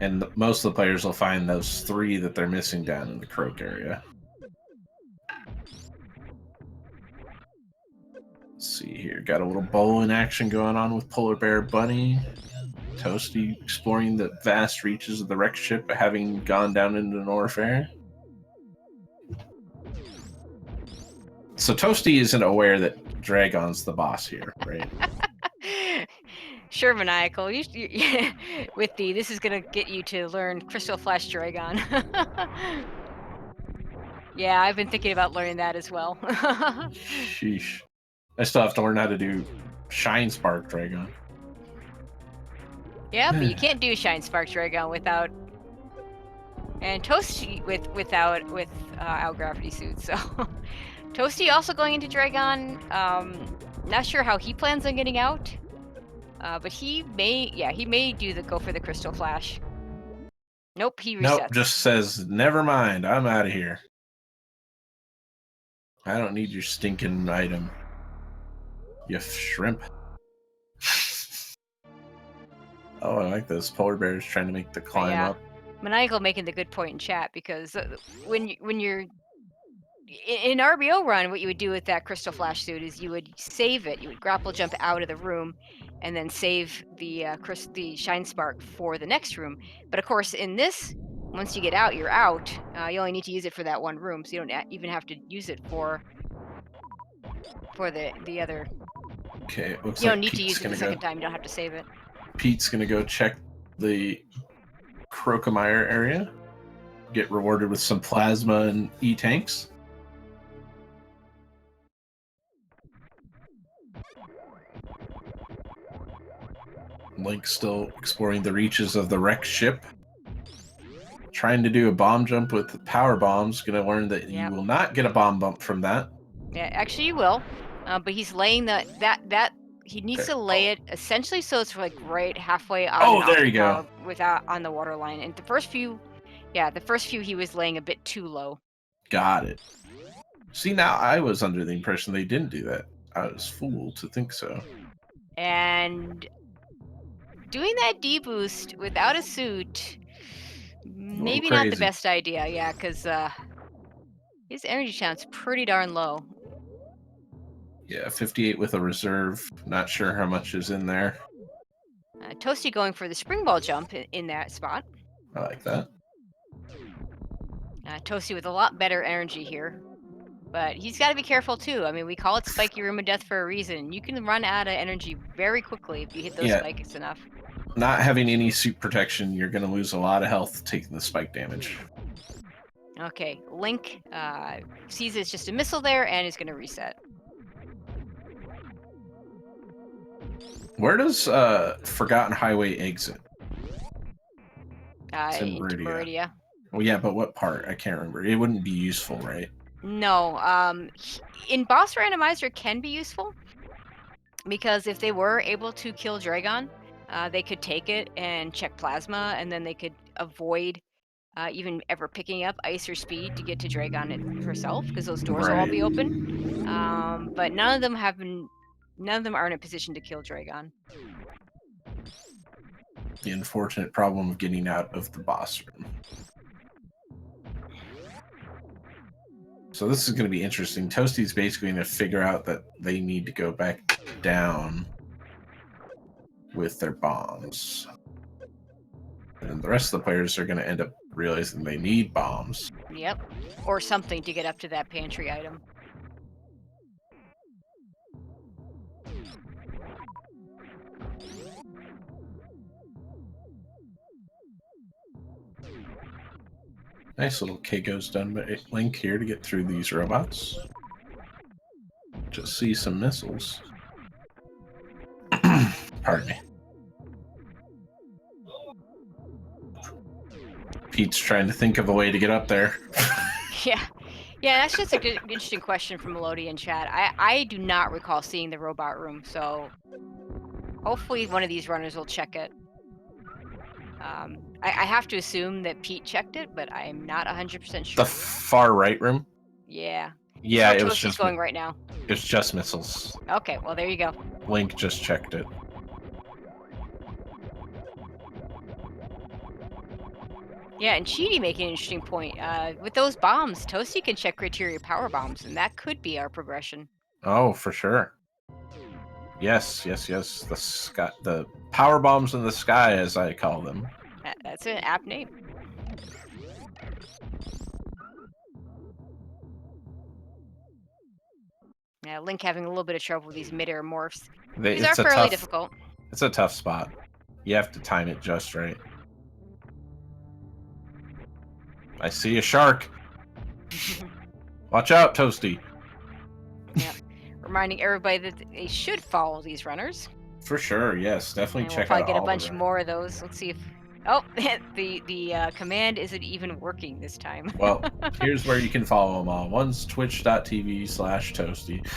And most of the players will find those 3 that they're missing down in the croak area. Let's see here. Got a little bowling action going on with Polar Bear Bunny. Toasty exploring the vast reaches of the wreck ship, having gone down into Norfair. So Toasty isn't aware that Dragon's the boss here, right? Sure, maniacal. With the this is gonna get you to learn Crystal Flash Dragon. Yeah, I've been thinking about learning that as well. Sheesh. I still have to learn how to do Shine Spark Dragon. Yeah, but you can't do Shine Spark Dragon without and Toasty without out gravity suit. So Toasty also going into Dragon. Not sure how he plans on getting out. But he may go for the Crystal Flash. Nope, he resets. Nope, just says, never mind, I'm out of here. I don't need your stinking item. You shrimp. Oh, I like this. Polar bears trying to make the climb up. Maniacal making the good point in chat because when you're in RBO run, what you would do with that Crystal Flash suit is you would save it. You would grapple jump out of the room, and then save the Shine Spark for the next room. But of course, in this, once you get out, you're out. You only need to use it for that one room, so you don't even have to use it for the other. Okay, it looks you like don't need Pete's to use it the gonna second time. You don't have to save it. Pete's gonna go check the Ranomizer area, get rewarded with some plasma and E-tanks. Link still exploring the reaches of the wrecked ship. Trying to do a bomb jump with power bombs. Gonna learn that you will not get a bomb bump from that. Yeah, actually you will. But he's laying that he needs to lay it essentially so it's like right halfway on. Oh, there you go. Without on the water line. And the first few he was laying a bit too low. Got it. See, now I was under the impression they didn't do that. I was fooled to think so. And doing that D-boost without a suit, maybe not the best idea. Yeah, because his energy count's pretty darn low. Yeah, 58 with a reserve. Not sure how much is in there. Toasty going for the spring ball jump in that spot. I like that. Toasty with a lot better energy here. But he's got to be careful too. I mean, we call it spiky room of death for a reason. You can run out of energy very quickly if you hit those spikes enough. Not having any suit protection, you're going to lose a lot of health taking the spike damage. Okay, Link sees it's just a missile there and is going to reset. Where does Forgotten Highway exit? Into Meridia. Well, yeah, but what part? I can't remember. It wouldn't be useful, right? No. In boss Ranomizer can be useful because if they were able to kill Dragon, they could take it and check plasma, and then they could avoid even ever picking up ice or speed to get to Dragon herself because those doors will all be open. But none of them are in a position to kill Dragon. The unfortunate problem of getting out of the boss room. So this is going to be interesting. Toasty's basically going to figure out that they need to go back down with their bombs. And the rest of the players are going to end up realizing they need bombs. Yep. Or something to get up to that pantry item. Nice little Keiko's done by Link here to get through these robots. Just see some missiles. Pardon me. Pete's trying to think of a way to get up there. Yeah. Yeah, that's just a good, interesting question from Melody in chat. I do not recall seeing the robot room, so hopefully one of these runners will check it. I have to assume that Pete checked it, but I am not 100% sure. The far right room? Yeah. This Yeah, is it where was Toasty's just going right now. It's just missiles. Okay, well, there you go. Link just checked it. Yeah, and Cheaty making an interesting point. With those bombs, Toasty can check criteria power bombs, and that could be our progression. Oh, for sure. Yes. The power bombs in the sky, as I call them. That's an apt name. Yeah, Link having a little bit of trouble with these mid-air morphs. These are fairly difficult. It's a tough spot. You have to time it just right. I see a shark. Watch out, Toasty. Yep. Reminding everybody that they should follow these runners. For sure, yes. Definitely And check we'll out probably get a all bunch the more of those. Let's see if... Oh, the command isn't even working this time. Well, here's where you can follow them all. One's twitch.tv/Toasty.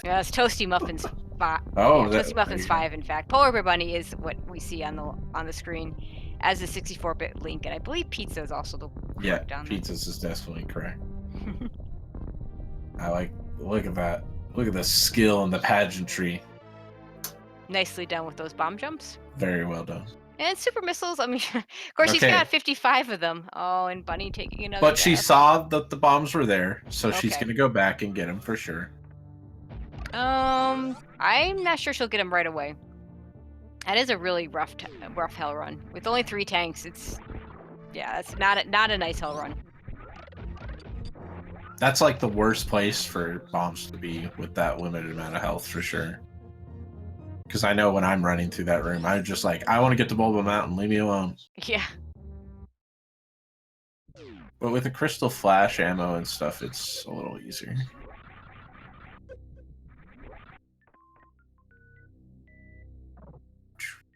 Yeah, it's Toasty Muffins 5. Oh, yeah, Toasty Muffins 5, in fact. Polar Bear Bunny is what we see on the screen as the 64-bit Link, and I believe Pizza is also the correct on there. Pizzas is definitely correct. Look at that. Look at the skill and the pageantry. Nicely done with those bomb jumps. Very well done. And super missiles, I mean, of course, he's got 55 of them. Oh, and Bunny taking another But she death. saw that the bombs were there, so she's going to go back and get them for sure. I'm not sure she'll get them right away. That is a really rough hell run. With only 3 tanks, that's not a nice hell run. That's like the worst place for bombs to be with that limited amount of health for sure. Because I know when I'm running through that room, I'm just like, I want to get to Bulba Mountain, leave me alone. Yeah. But with the crystal flash ammo and stuff, it's a little easier.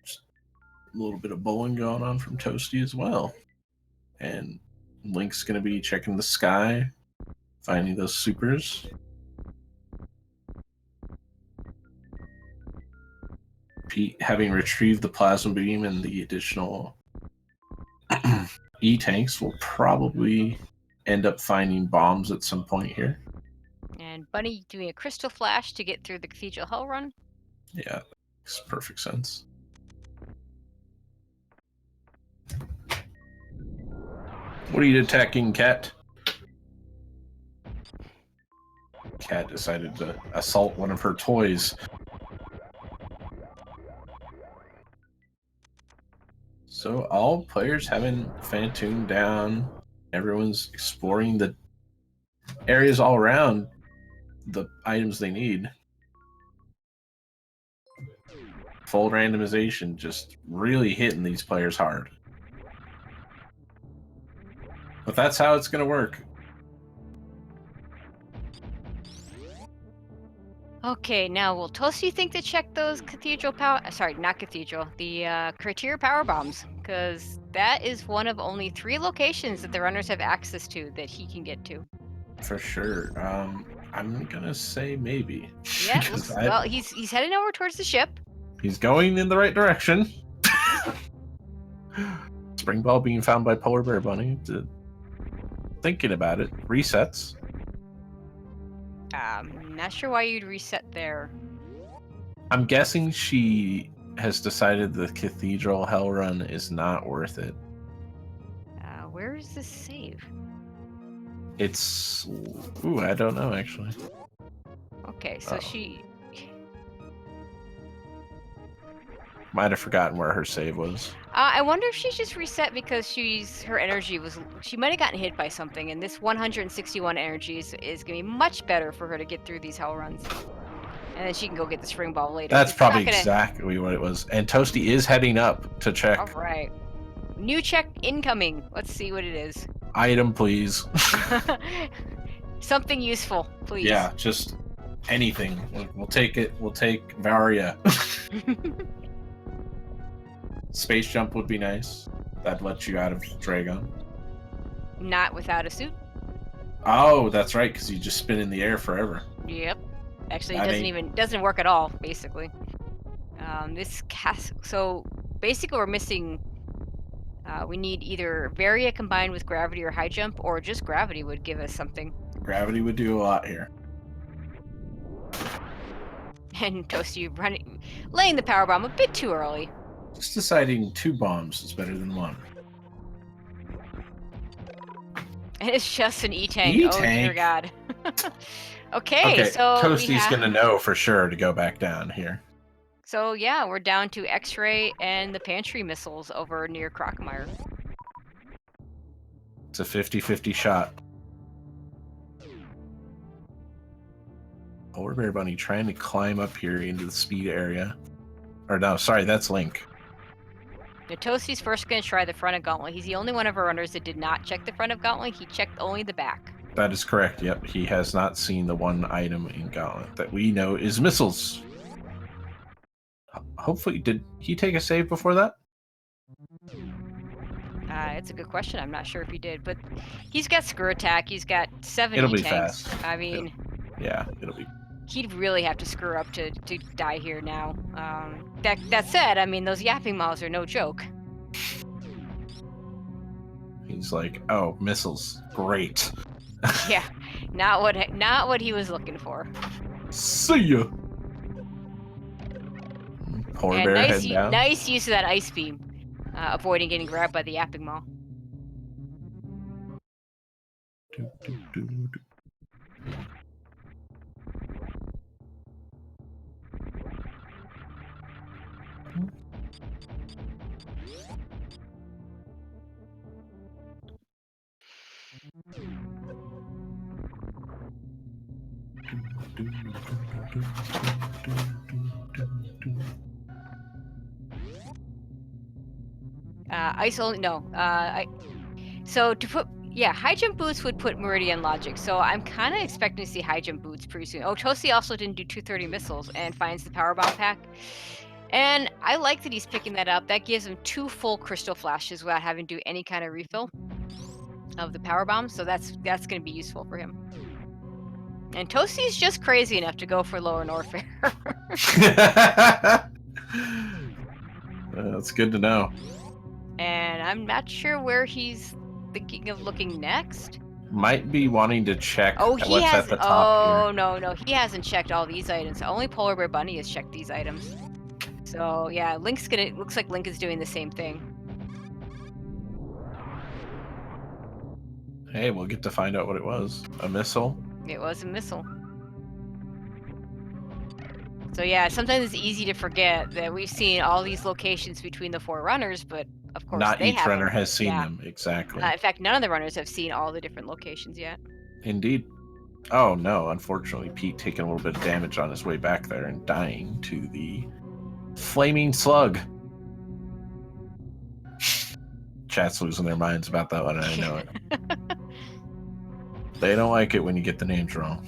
Just a little bit of bowling going on from Toasty as well. And Link's going to be checking the sky, finding those supers. Pete, having retrieved the plasma beam and the additional E-tanks, will probably end up finding bombs at some point here. And Bunny doing a crystal flash to get through the Cathedral Hell run. Yeah, makes perfect sense. What are you attacking, Cat? Cat decided to assault one of her toys. So all players having Phantoon down, everyone's exploring the areas all around the items they need. Full randomization, just really hitting these players hard. But that's how it's going to work. Okay, now will Toasty think to check those Cathedral power... Sorry, not Cathedral. The Criteria power bombs. Because that is one of only 3 locations that the runners have access to that he can get to. For sure. I'm going to say maybe. Yeah, well, he's heading over towards the ship. He's going in the right direction. Spring ball being found by Polar Bear Bunny. Thinking about it. Resets. Not sure why you'd reset there. I'm guessing she has decided the Cathedral Hell Run is not worth it. Where is this save? It's... Ooh, I don't know, actually. Okay, so she... Might have forgotten where her save was. I wonder if she's just reset because her energy was... She might have gotten hit by something, and this 161 energy is going to be much better for her to get through these hell runs. And then she can go get the spring ball later. That's probably exactly what it was. And Toasty is heading up to check. All right. New check incoming. Let's see what it is. Item, please. Something useful, please. Yeah, just anything. We'll take it. We'll take Varia. Space jump would be nice. That'd let you out of Dragon. Not without a suit. Oh, that's right, because you just spin in the air forever. Yep. Actually, That it ain't doesn't work at all. Basically, so basically we're missing. We need either Varia combined with gravity or high jump, or just gravity would give us something. gravity would do a lot here. And Toasty laying the power bomb a bit too early. Just deciding 2 bombs is better than 1. And it's just an E-tank. Oh dear E-tank? God. Okay, Okay, so we Toasty's have. gonna know for sure to go back down here. So yeah, we're down to X-ray and the pantry missiles over near Crocomire. It's a 50-50 shot. Polar Bear Bunny trying to climb up here into the speed area. Or no, sorry, that's Link. Now, Toasty's first going to try the front of Gauntlet. He's the only one of our runners that did not check the front of Gauntlet. He checked only the back. That is correct, yep. He has not seen the one item in Gauntlet that we know is missiles. Hopefully, did he take a save before that? It's a good question. I'm not sure if he did, but he's got Screw Attack. He's got 7 It'll be E-tanks. fast. I mean, It'll be. he'd really have to screw up to die here now. That said, I mean, those yapping mouths are no joke. He's like, oh, missiles, great. Yeah, not what he was looking for. See ya. Polar And Bear heading down. nice use of that ice beam, avoiding getting grabbed by the yapping maw. Ice only no. So to put high jump boots would put Meridian Logic. So I'm kind of expecting to see high jump boots pretty soon. Oh, Toasty also didn't do 230 missiles and finds the power bomb pack. And I like that he's picking that up. That gives him 2 full crystal flashes without having to do any kind of refill of the power bomb. So that's going to be useful for him. And Toasty's just crazy enough to go for lower Norfair. That's good to know. And I'm not sure where he's thinking of looking next. Might be wanting to check what's at the top here. No, he hasn't checked all these items. Only Polar Bear Bunny has checked these items. So yeah, looks like Link is doing the same thing. Hey, we'll get to find out what it was. A missile? It was a missile. So yeah, sometimes it's easy to forget that we've seen all these locations between the 4 runners, but of course Not they each haven't. runner has seen them, exactly. In fact, none of the runners have seen all the different locations yet. Indeed. Oh no, unfortunately, Pete taking a little bit of damage on his way back there and dying to the flaming slug. Chat's losing their minds about that one, and I know it. They don't like it when you get the names wrong.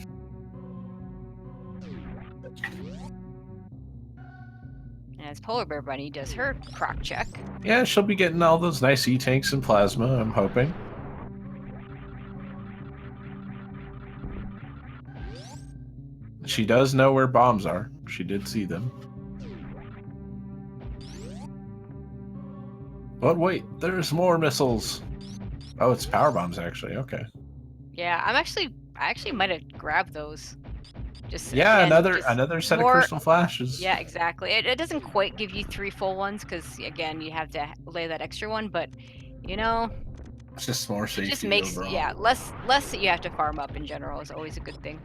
As Polar Bear Bunny does her croc check. Yeah, she'll be getting all those nice E-tanks and plasma, I'm hoping. She does know where bombs are. She did see them. But wait, there's more missiles. Oh, it's power bombs, actually. Okay. Yeah, I actually might have grabbed those. Just yeah, again, another set of crystal flashes. Yeah, exactly. It doesn't quite give you 3 full ones because again, you have to lay that extra one. But you know, it's just more safety. It just makes overall. less that you have to farm up in general is always a good thing.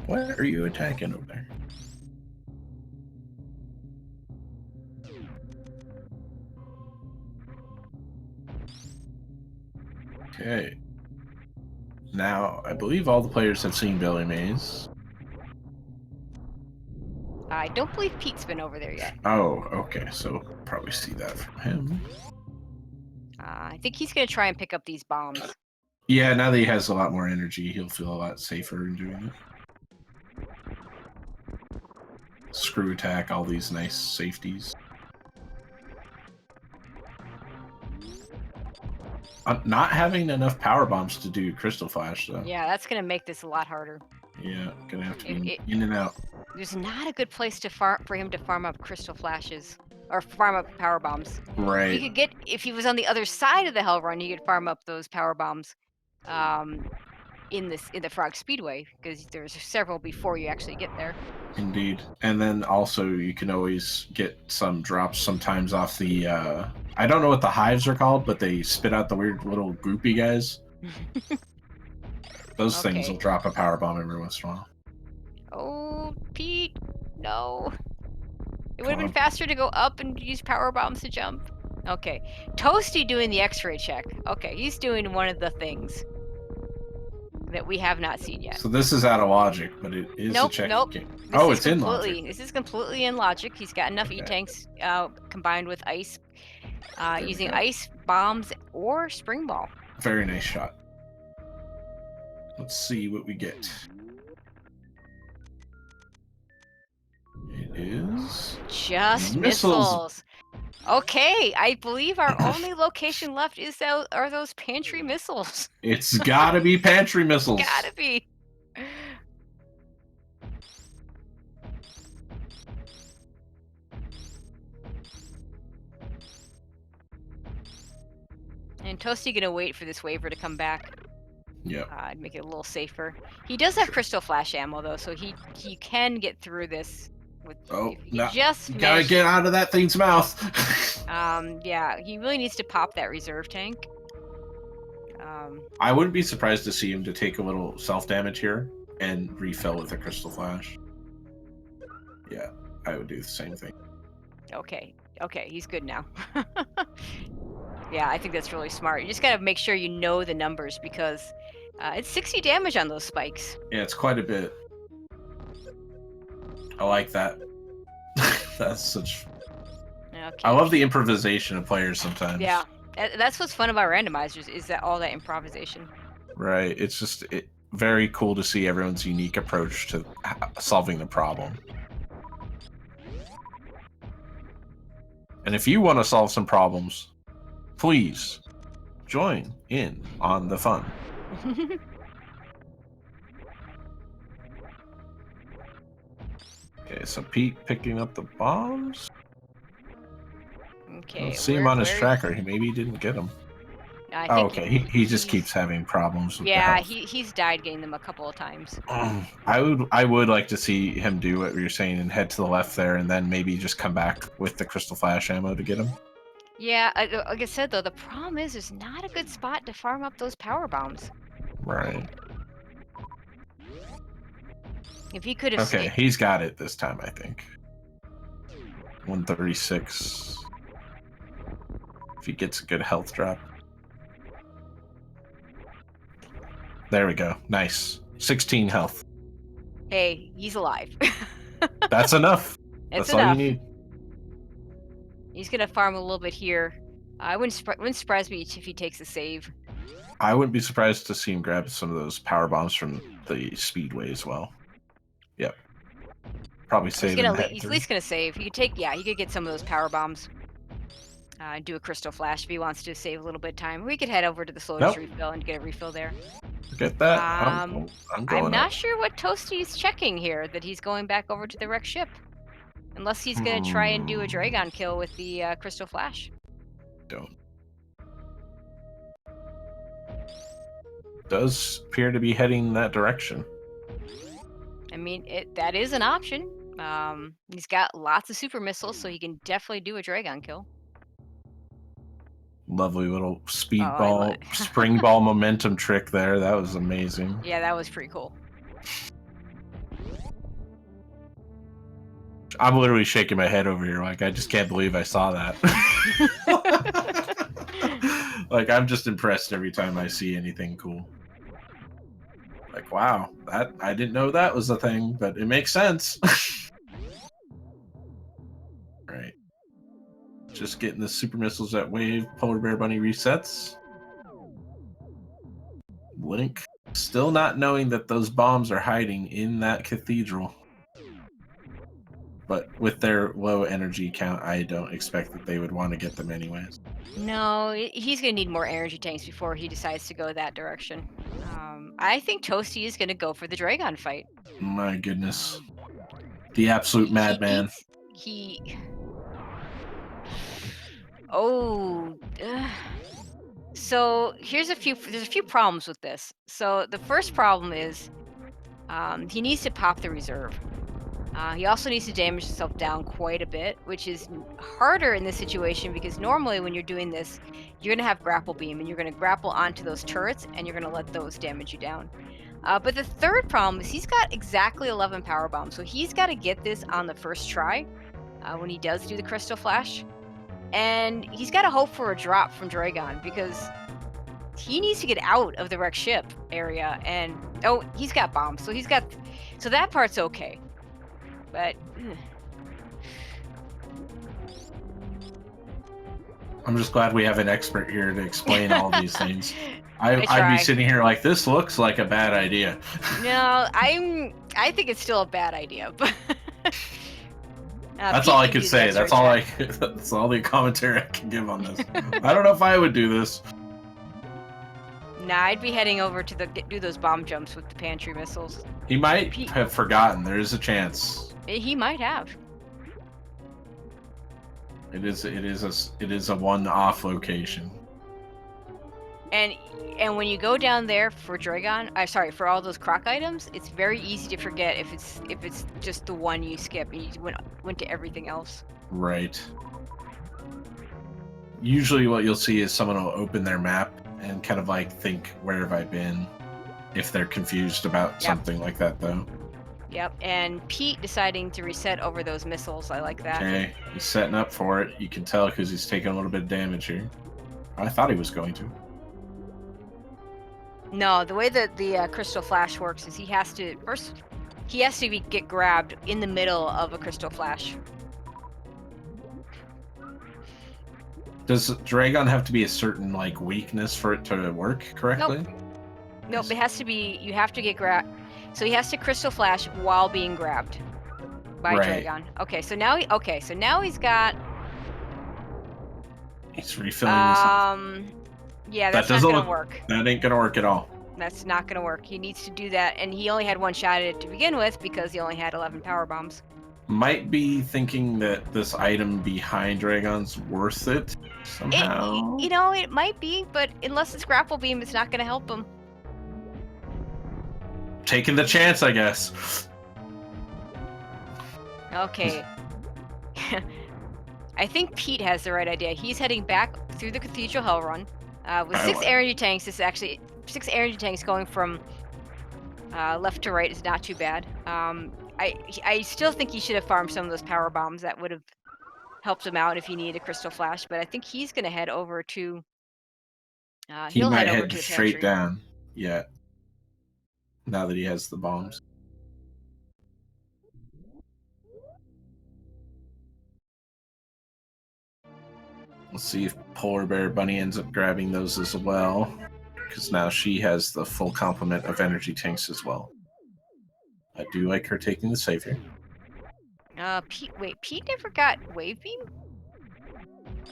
What are you attacking over there? Okay. Now, I believe all the players have seen Billy Mays. I don't believe Pete's been over there yet. Oh, okay. So probably see that from him. I think he's going to try and pick up these bombs. Yeah, now that he has a lot more energy, he'll feel a lot safer in doing it. Screw attack, all these nice safeties. Not having enough power bombs to do Crystal Flash, though. Yeah, that's gonna make this a lot harder. Yeah, gonna have to It, be it, in and out. there's not a good place to for him to farm up crystal flashes or farm up power bombs. He Right, could get if he was on the other side of the Hell Run, he could farm up those power bombs um, in the Frog Speedway because there's several before you actually get there. indeed. And then also you can always get some drops sometimes off the. I don't know what the hives are called, but they spit out the weird little goopy guys. Those things will Okay. drop a power bomb every once in a while. Oh, Pete, no. It would have Come been on. faster to go up and use power bombs to jump. Okay. Toasty doing the X-ray check. Okay, he's doing one of the things that we have not seen yet. So this is out of logic, but it is a Nope, check nope. game. This Oh, is it's in logic. completely in logic. He's got enough Okay, E-tanks combined with ice, there we using go. ice bombs or spring ball. Very nice shot. Let's see what we get. It is Just missiles. missiles. Okay, I believe our only location left are those pantry missiles. It's gotta be pantry missiles. Gotta be. And Toasty gonna wait for this waiver to come back. Yep. And make it a little safer. He does have crystal flash ammo though, so he can get through this with Oh, if he no. just You gotta miss. get out of that thing's mouth. Yeah, he really needs to pop that reserve tank. I wouldn't be surprised to see him to take a little self damage here and refill with a crystal flash. Yeah, I would do the same thing. Okay, he's good now. Yeah, I think that's really smart. You just gotta make sure you know the numbers because it's 60 damage on those spikes. Yeah, it's quite a bit. I like that. That's such. Okay. I love the improvisation of players sometimes. Yeah, that's what's fun about randomizers is that all that improvisation. Right. It's just very cool to see everyone's unique approach to solving the problem. And if you want to solve some problems, please join in on the fun. Okay, so Pete picking up the bombs. Okay, Let's see him on his tracker. Maybe he didn't get them. I Oh, think okay. He just keeps having problems with the yeah, health. he's died getting them a couple of times. I would like to see him do what you're saying and head to the left there, and then maybe just come back with the crystal flash ammo to get him. Yeah, like I said though, the problem is there's not a good spot to farm up those power bombs. Right. If he could have. Okay, he's got it this time, I think. 136. If he gets a good health drop. There we go. Nice. 16 health. Hey, he's alive. That's enough. That's all you need. He's gonna farm a little bit here. I wouldn't surprise me if he takes a save. I wouldn't be surprised to see him grab some of those power bombs from the speedway as well. Yep. Probably save him. He's at least gonna save. He could get some of those power bombs. Do a crystal flash if he wants to save a little bit of time. We could head over to the Slotus refill and get a refill there. Get that? I'm going not sure what Toasty's checking here, that he's going back over to the wrecked ship. Unless he's going to try and do a Dragon kill with the Crystal Flash. Don't. Does appear to be heading that direction. I mean, that is an option. He's got lots of super missiles, so he can definitely do a Dragon kill. Lovely little speedball, spring ball momentum trick there. That was amazing. Yeah, that was pretty cool. I'm literally shaking my head over here. Like, I just can't believe I saw that. Like, I'm just impressed every time I see anything cool. Like, wow, I didn't know that was a thing, but it makes sense. Right. Just getting the super missiles at wave. Polar Bear Bunny resets. Link still not knowing that those bombs are hiding in that cathedral. but with their low energy count, I don't expect that they would want to get them anyways. No, he's gonna need more energy tanks before he decides to go that direction. I think Toasty is gonna go for the Dragon fight. My goodness. The absolute He madman. needs he. Oh. So there's a few problems with this. So the first problem is he needs to pop the reserve. He also needs to damage himself down quite a bit, which is harder in this situation because normally when you're doing this, you're going to have grapple beam and you're going to grapple onto those turrets and you're going to let those damage you down. But the third problem is he's got exactly 11 power bombs, so he's got to get this on the first try when he does do the crystal flash, and he's got to hope for a drop from Dragon because he needs to get out of the wrecked ship area. And oh, he's got bombs, so that part's okay. But I'm just glad we have an expert here to explain all these things. I'd try. be sitting here like, this looks like a bad idea. No, I think it's still a bad idea. But that's all I can say. That's all the commentary I can give on this. I don't know if I would do this. Nah, I'd be heading over to do those bomb jumps with the pantry missiles. He might have forgotten. There is a chance. He might have. It is a one-off location. And when you go down there for Dragon, for all those croc items, it's very easy to forget if it's just the one you skip and you went to everything else. Right. Usually what you'll see is someone will open their map and kind of like think, where have I been? If they're confused about something like that, though. Yep, and Pete deciding to reset over those missiles. I like that. Okay, he's setting up for it. You can tell because he's taking a little bit of damage here. I thought he was going to. No, the way that the crystal flash works is he has to get grabbed in the middle of a crystal flash. Does Dragon have to be a certain like weakness for it to work correctly? Nope, it has to be. You have to get grabbed. So he has to crystal flash while being grabbed by Dragon. Okay, so now he's got. He's refilling this. Yeah, that's not gonna work. That ain't gonna work at all. That's not gonna work. He needs to do that, and he only had one shot at it to begin with because he only had 11 power bombs. Might be thinking that this item behind Dragon's worth it somehow. It might be, but unless it's grapple beam, it's not gonna help him. Taking the chance, I guess. Okay. I think Pete has the right idea. He's heading back through the Cathedral Hell Run with 6 energy tanks. This is actually 6 energy tanks going from left to right is not too bad. I still think he should have farmed some of those power bombs. That would have helped him out if he needed a crystal flash. But I think he's going to head over to. He might head straight down. Yeah. Now that he has the bombs. Let's see if Polar Bear Bunny ends up grabbing those as well, because now she has the full complement of energy tanks as well. I do like her taking the save here. Pete never got wave beam?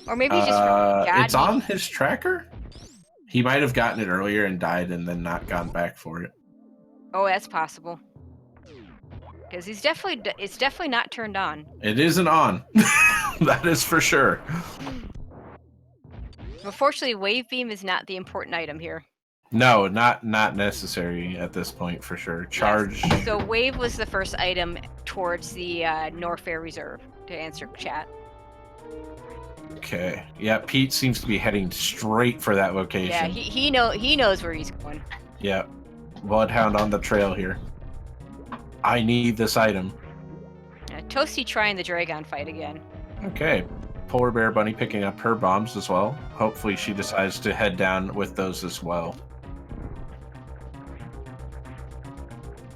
Or maybe he just forgot. It's on his tracker? He might have gotten it earlier and died and then not gone back for it. Oh, that's possible. Because it's definitely not turned on. It isn't on. That is for sure. Unfortunately, wave beam is not the important item here. No, not necessary at this point for sure. Charge. Yes. So wave was the first item towards the Norfair Reserve, to answer chat. Okay. Yeah, Pete seems to be heading straight for that location. Yeah, he knows where he's going. Yeah. Bloodhound on the trail here. I need this item. Toasty trying the Dragon fight again. Okay. Polar Bear Bunny picking up her bombs as well. Hopefully she decides to head down with those as well.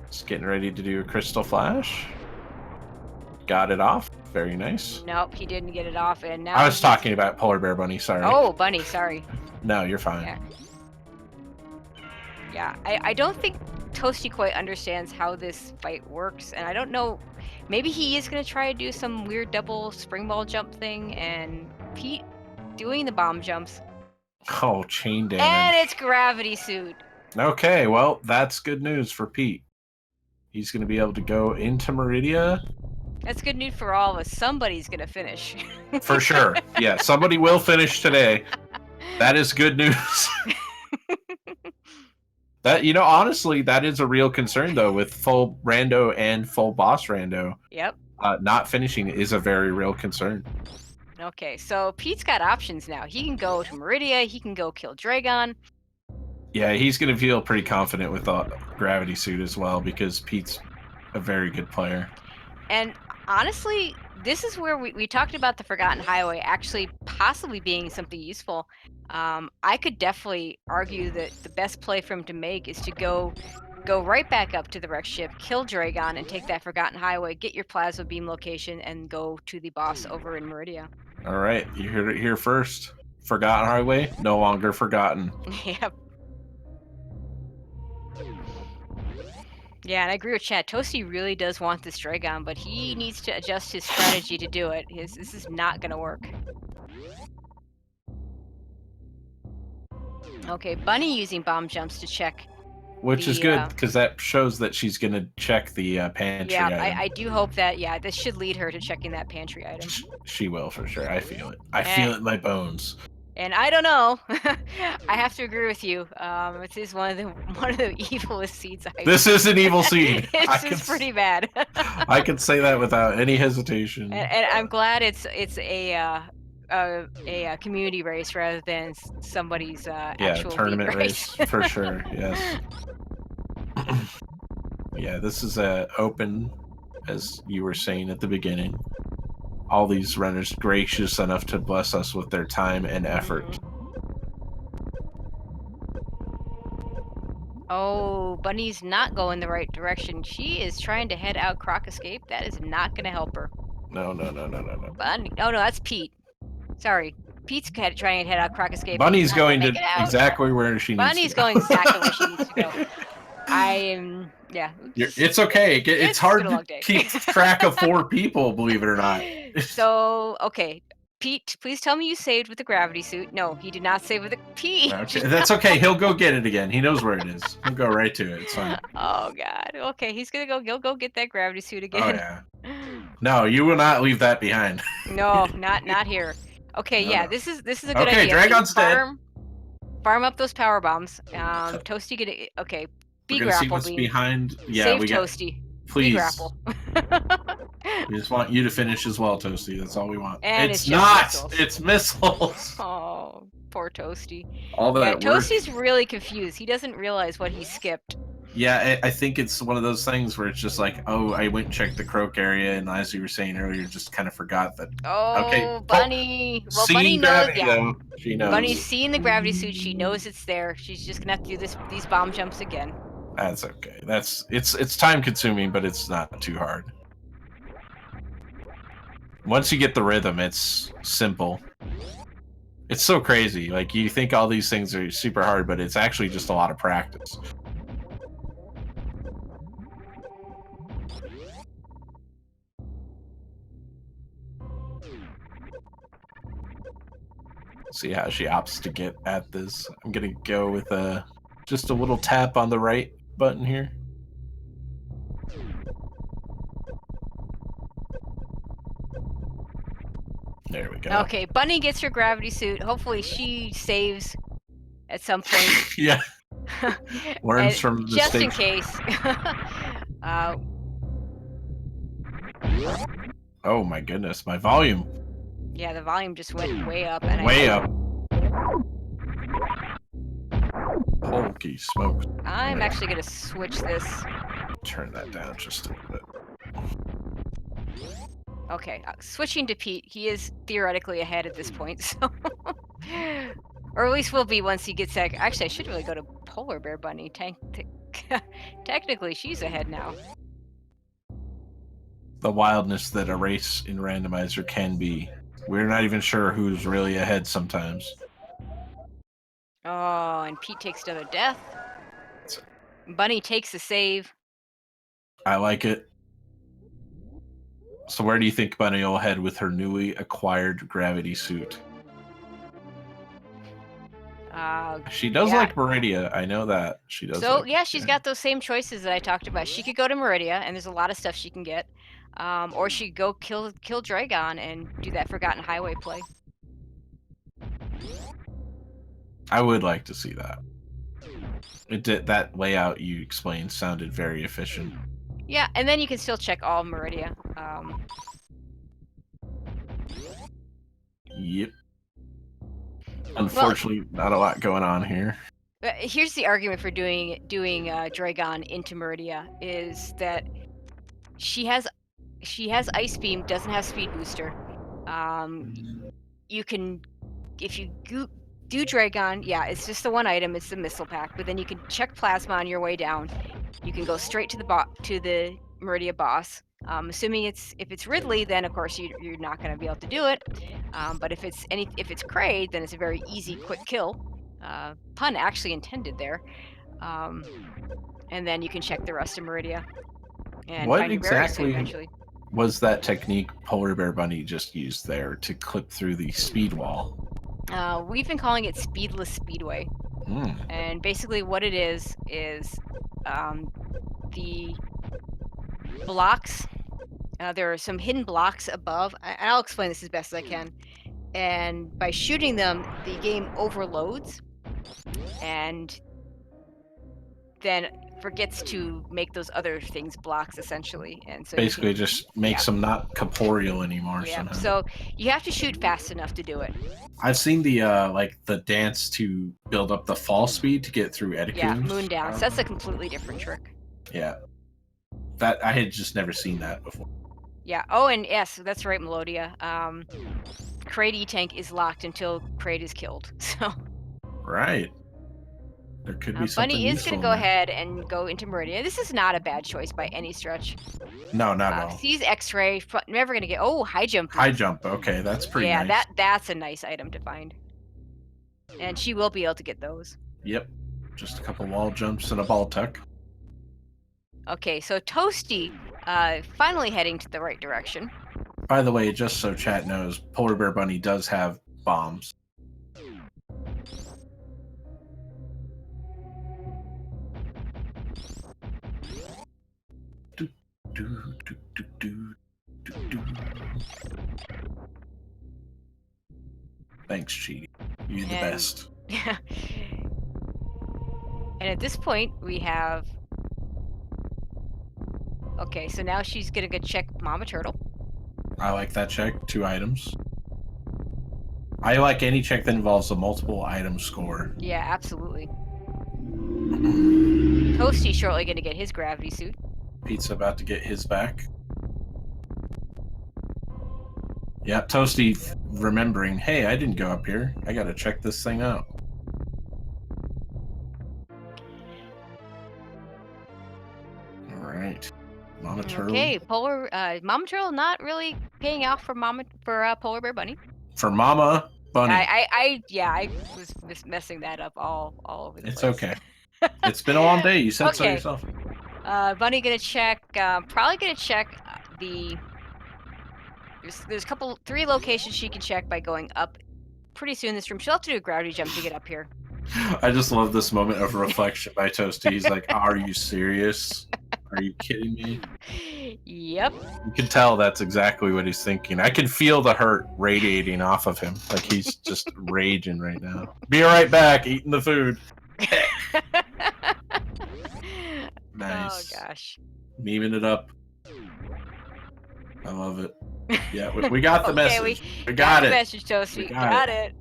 Just getting ready to do a crystal flash. Got it off. Very nice. Nope, he didn't get it off, and now I was talking about Polar Bear Bunny, sorry. Oh, Bunny, sorry. No, you're fine. Yeah, I don't think Toasty quite understands how this fight works, and I don't know. Maybe he is gonna try to do some weird double spring ball jump thing, and Pete doing the bomb jumps, Oh, chain and damage. it's gravity suit. Okay, well, that's good news for Pete. He's going to be able to go into Meridia That's good news for all of us. Somebody's gonna finish. for sure. Yeah, somebody will finish today. That is good news. That, honestly, that is a real concern though with full rando and full boss rando. Yep. Not finishing is a very real concern. Okay, so Pete's got options now. He can go to Meridia. He can go kill Dragon. Yeah, he's going to feel pretty confident with the gravity suit as well because Pete's a very good player. And honestly, this is where we talked about the Forgotten Highway actually possibly being something useful. I could definitely argue that the best play for him to make is to go right back up to the wreck ship, kill Dragon, and take that Forgotten Highway, get your plasma beam location, and go to the boss over in Meridia. All right, you heard it here first. Forgotten Highway, no longer forgotten. Yep. Yeah, and I agree with Chad. Toasty really does want this Dragon, but he needs to adjust his strategy to do it. This is not going to work. Okay, Bunny using bomb jumps to check. Which is good, because that shows that she's going to check the pantry yeah, item. I do hope that, this should lead her to checking that pantry item. She will, for sure. I feel it. I feel it in my bones. And I don't know. I have to agree with you. It is one of the evilest seeds. This is an evil seed. This is pretty bad. I can say that without any hesitation. And I'm glad it's a community race rather than somebody's actual tournament race for sure. Yes. Yeah, this is open, as you were saying at the beginning. All these runners gracious enough to bless us with their time and effort. Oh, Bunny's not going the right direction. She is trying to head out Croc Escape. That is not going to help her. No. Bunny. Oh, no, that's Pete. Sorry. Pete's trying to head out Croc Escape. Bunny's going to exactly where she needs to go. Bunny's going exactly where she needs to go. I am, It's okay. It's hard to keep track of 4 people, believe it or not. So, okay. Pete, please tell me you saved with the gravity suit. No, he did not save with the Pete. Okay, that's okay. He'll go get it again. He knows where it is. He'll go right to it. It's fine. Oh God. Okay, he'll go get that gravity suit again. Oh yeah. No, you will not leave that behind. No, not here. Okay, No. This is a good idea. Okay, Dragon's dead. Farm up those power bombs. Toasty okay. We're gonna see what's behind. Yeah, Save Toasty. Please. Grapple. We just want you to finish as well, Toasty. That's all we want. And it's not. Missiles. It's missiles. Oh, poor Toasty. All that. Toasty's really confused. He doesn't realize what he skipped. Yeah, I think it's one of those things where it's just like, oh, I went and checked the croak area, and as you were saying earlier, just kind of forgot that. Oh, okay. Bunny. Well, Bunny knows. Though, she knows. Bunny's seeing the gravity suit. She knows it's there. She's just gonna have to do these bomb jumps again. That's okay. It's time consuming, but it's not too hard. Once you get the rhythm, it's simple. It's so crazy. Like, you think all these things are super hard, but it's actually just a lot of practice. See how she opts to get at this. I'm gonna go with just a little tap on the right button here. There we go. Okay, Bunny gets her gravity suit. Hopefully she saves at some point. Yeah. Learns from the just in case. Oh my goodness, my volume. Yeah, the volume just went way up. And way up. Holy smokes. I'm actually going to switch this. Turn that down just a little bit. Okay, switching to Pete. He is theoretically ahead at this point, so... or at least will be once he gets that... Actually, I should really go to Polar Bear Bunny. Technically, she's ahead now. The wildness that a race in Randomizer can be. We're not even sure who's really ahead sometimes. Oh, and Pete takes another death. Bunny takes the save. I like it. So where do you think Bunny will head with her newly acquired gravity suit? She does Yeah. like Meridia. I know that. She does So like yeah, she's Meridia. got those same choices that I talked about. She could go to Meridia, and there's a lot of stuff she can get, or she could go kill Dragon and do that Forgotten Highway play. I would like to see that. That layout you explained sounded very efficient. Yeah, and then you can still check all of Meridia. Yep. Unfortunately, not a lot going on here. Here's the argument for doing Dragon into Meridia is that she has Ice Beam, doesn't have Speed Booster. You can, if you do Dragon, yeah, it's just the one item, it's the missile pack, but then you can check Plasma on your way down. You can go straight to the Meridia boss. Assuming if it's Ridley, then of course you're not going to be able to do it. But if it's Kraid, then it's a very easy, quick kill. Pun actually intended there. And then you can check the rest of Meridia and What find your berries exactly eventually. was that technique Polar Bear Bunny just used there to clip through the speed wall? We've been calling it Speedless Speedway. And basically what it is the blocks. There are some hidden blocks above. I'll explain this as best as I can. And by shooting them, the game overloads and then forgets to make those other things blocks essentially. And so Basically, you can, just makes them not corporeal anymore somehow. So you have to shoot fast enough to do it. I've seen the the dance to build up the fall speed to get through etiquette. Yeah, moon dance. That's a completely different trick. Yeah, that I had just never seen that before. Yeah. Oh, and yes, that's right, Melodia. Kraid E-Tank is locked until Kraid is killed. So right. There could be something Bunny is going to go there. ahead and go into Meridia. This is not a bad choice by any stretch. No, not at all. Sees X-ray. Never going to get. Oh, high jump. High jump. Okay, that's pretty nice. Yeah, that's a nice item to find. And she will be able to get those. Yep. Just a couple wall jumps and a ball tuck. Okay, so Toasty finally heading to the right direction. By the way, just so chat knows, Polar Bear Bunny does have bombs. Thanks, Cheaty. You're the best. Yeah. And at this point, we have... Okay, so now she's going to go check Mama Turtle. I like that check. 2 items. I like any check that involves a multiple item score. Yeah, absolutely. Toasty's shortly going to get his gravity suit. Pizza about to get his back. Yeah, Toasty remembering, hey, I didn't go up here. I gotta check this thing out. Alright. Mama Turtle. Okay, Mama Turtle not really paying off for Polar Bear Bunny. For Mama Bunny. I was messing that up all over the place. It's okay. It's been a long day. You said so yourself. Bunny gonna check. Probably gonna check the. There's 3 locations she can check by going up. Pretty soon in this room, she'll have to do a gravity jump to get up here. I just love this moment of reflection by Toasty. He's like, "Are you serious? Are you kidding me?" Yep. You can tell that's exactly what he's thinking. I can feel the hurt radiating off of him. Like he's just raging right now. Be right back, eating the food. Nice. Oh gosh. Memeing it up. I love it. Yeah, we got the message. We got it. The message, Toasty. We got it.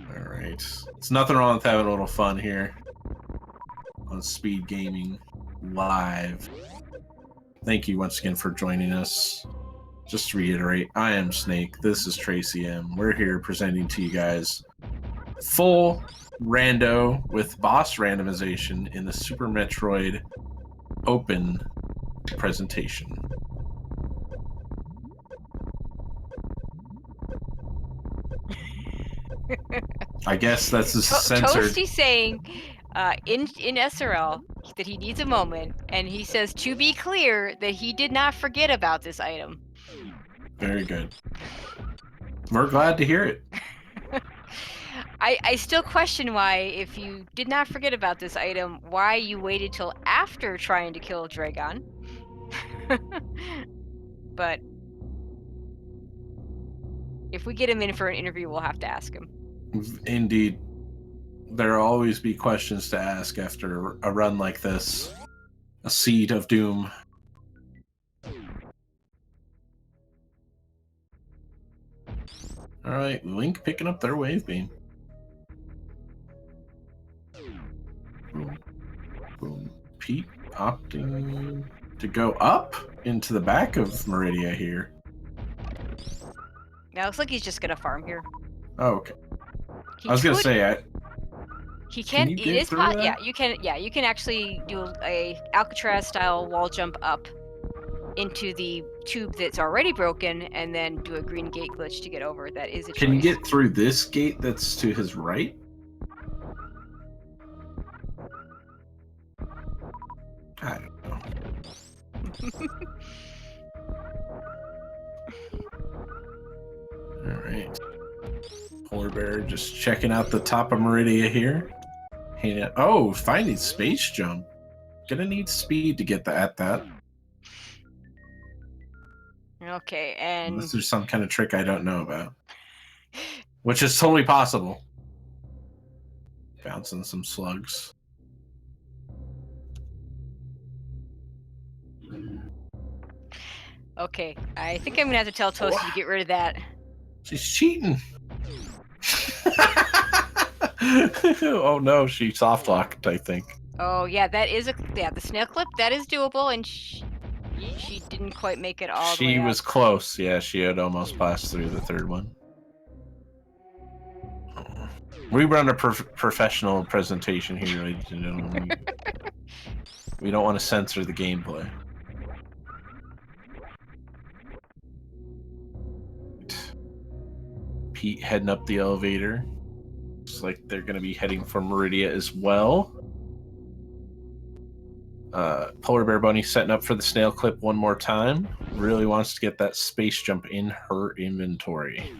All right. It's nothing wrong with having a little fun here on Speed Gaming Live. Thank you once again for joining us. Just to reiterate, I am Snake. This is Tracy M. We're here presenting to you guys full rando with boss randomization in the Super Metroid Open presentation. I guess that's the censored. Toasty saying, in SRL that he needs a moment, and he says to be clear that he did not forget about this item. Very good. We're glad to hear it. I still question why, if you did not forget about this item, why you waited till after trying to kill Dragon. But if we get him in for an interview, we'll have to ask him. Indeed. There'll always be questions to ask after a run like this. A seed of doom. Alright, Link picking up their wave beam. Boom. Boom. Pete opting to go up into the back of Meridia here. Now, it looks like he's just gonna farm here. Oh, okay. He I was gonna could- say, He Can can. you It get is through possible. that? Yeah, you can. Yeah, you can actually do a Alcatraz style wall jump up into the tube that's already broken, and then do a green gate glitch to get over. That is a can you choice. get through this gate that's to his right? I don't know. Alright. Polar Bear just checking out the top of Meridia here. Oh, finding space jump. Gonna need speed to get at that. Okay, and Unless there's some kind of trick I don't know about. Which is totally possible. Bouncing some slugs. okay, I think I'm gonna have to tell Toasty to get rid of that. She's cheating. Oh no, she soft locked, I think. Oh yeah, that is the snail clip that is doable, and she didn't quite make it all the way She up. was close. Yeah, she had almost passed through the third one. We run a professional presentation here, ladies and gentlemen. We don't want to censor the gameplay. Pete heading up the elevator. Looks like they're going to be heading for Meridia as well. Polar Bear Bunny setting up for the snail clip one more time. Really wants to get that space jump in her inventory.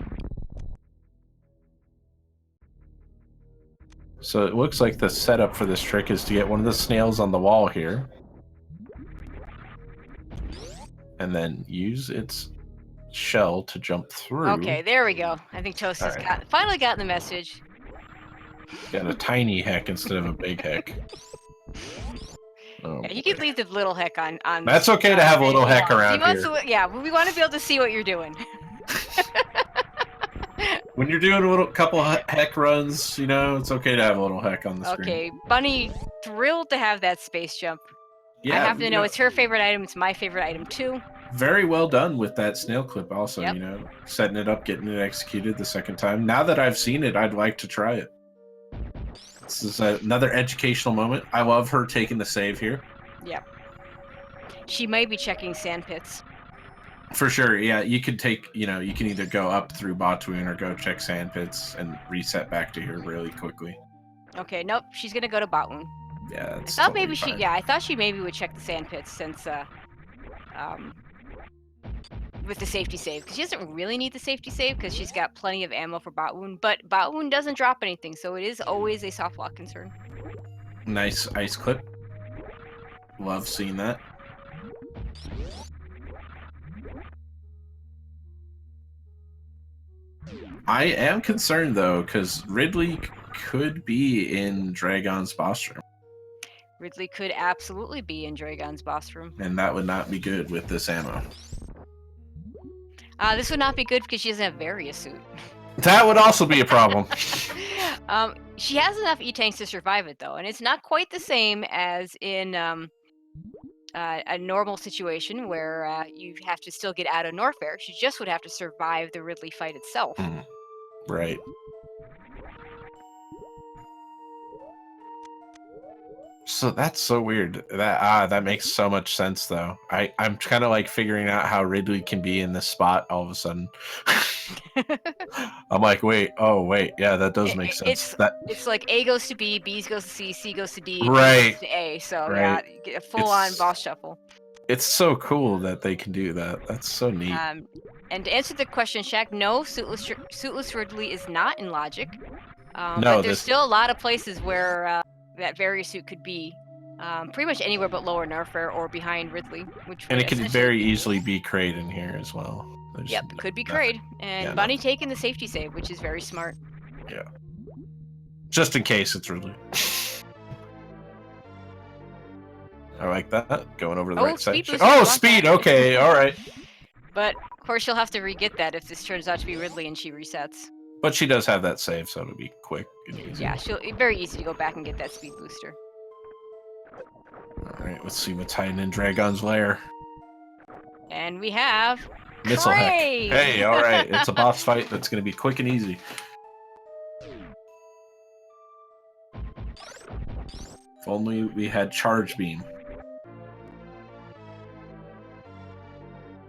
So it looks like the setup for this trick is to get one of the snails on the wall here. And then use its shell to jump through. Okay, there we go. I think Toasty's finally gotten the message. Got a tiny heck instead of a big heck. Oh, Yeah, you could leave the little heck on. That's okay to have a little heck around here. Yeah, we want to be able to see what you're doing. When you're doing a couple heck runs, you know, it's okay to have a little heck on the screen. Okay, Bunny thrilled to have that space jump. Yeah, I happen to know it's her favorite item. It's my favorite item too. Very well done with that snail clip also, Yep. You know, setting it up, getting it executed the second time. Now that I've seen it, I'd like to try it. This is another educational moment. I love her taking the save here. Yep. She might be checking sand pits. For sure, yeah. You could take, you know, you can either go up through Botwoon or go check sand pits and reset back to here really quickly. Okay, nope. She's gonna go to Botwoon. Yeah, that's I thought totally maybe fine. I thought she maybe would check the sand pits since with the safety save, because she doesn't really need the safety save because she's got plenty of ammo for Botwoon, but Botwoon doesn't drop anything, so it is always a soft lock concern. Nice ice clip. Love seeing that. I am concerned though, because Ridley could be in Dragon's boss room. Ridley could absolutely be in Dragon's boss room. And that would not be good with this ammo. This would not be good because she doesn't have Varia suit. That would also be a problem. She has enough E-tanks to survive it though, and it's not quite the same as in a normal situation where you have to still get out of Norfair. She just would have to survive the Ridley fight itself. Right. So that's so weird. That makes so much sense though. I'm kind of like figuring out how Ridley can be in this spot all of a sudden. I'm like, wait, oh wait, yeah, that does make sense. It's like A goes to B, B goes to C, C goes to D, D goes Right, to A. So yeah, right. you get a full-on boss shuffle. It's so cool that they can do that. That's so neat. And to answer the question, Shaq, no, Suitless Ridley is not in Logic. No, But there's still a lot of places where that various suit could be. Pretty much anywhere but lower Nerfair or behind Ridley, which and would it could essentially very be. easily be Kraid in here as well. Yep, could be nothing. Kraid. And Yeah, Bunny taking the safety save, which is very smart. Yeah. Just in case it's Ridley. I like that. Going over the right side. Oh, speed! Okay, alright. But, of course, she'll have to re-get that if this turns out to be Ridley and she resets. But she does have that save, so it'll be quick and easy. Yeah, very easy to go back and get that speed booster. Alright, let's see what's hiding in Dragon's Lair. And we have Missile Heck. Hey, alright, it's a boss fight that's going to be quick and easy. If only we had Charge Beam.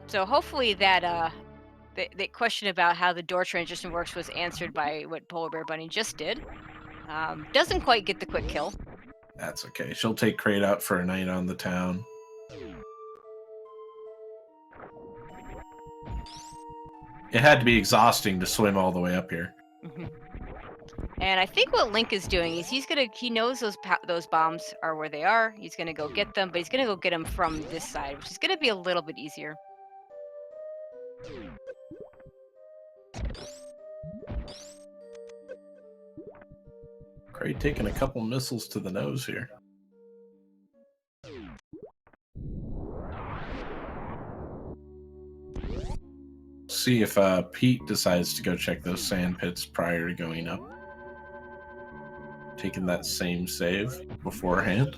So hopefully that the question about how the door transition works was answered by what Polar Bear Bunny just did. Doesn't quite get the quick kill. That's okay. She'll take Kraid out for a night on the town. It had to be exhausting to swim all the way up here. Mm-hmm. And I think what Link is doing is he knows those bombs are where they are. He's gonna go get them, but he's gonna go get them from this side, which is gonna be a little bit easier. Kraid taking a couple missiles to the nose here. See if Pete decides to go check those sand pits prior to going up. Taking that same save beforehand.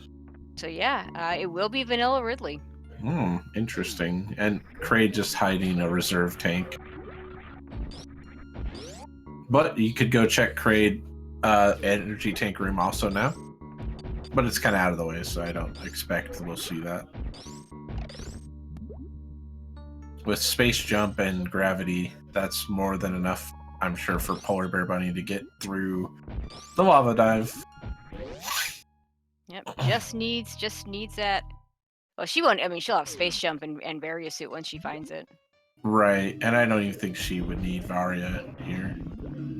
So yeah, it will be Vanilla Ridley. Interesting. And Kraid just hiding a reserve tank. But you could go check Kraid energy tank room also now. But it's kind of out of the way, so I don't expect we'll see that. With space jump and gravity, that's more than enough, I'm sure, for Polar Bear Bunny to get through the lava dive. Yep, just needs that. Well, she won't. I mean, she'll have space jump and various suit once she finds it. Right, and I don't even think she would need Varia here.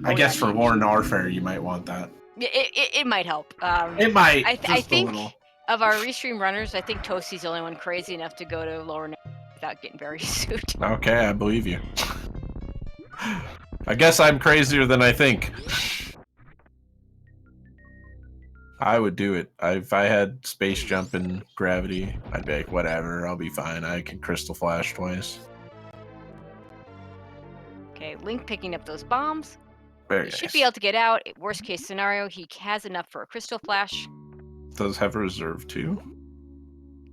I guess for War Warfare, you might want that. It might help. It might. I think of our restream runners, I think Toasty's the only one crazy enough to go to lower without getting various suit. Okay, I believe you. I guess I'm crazier than I think. I would do it. If I had space jump and gravity, I'd be like, whatever, I'll be fine. I can crystal flash twice. Okay, Link picking up those bombs. Very He nice. should be able to get out. Worst case scenario, he has enough for a crystal flash. Does have a reserve too.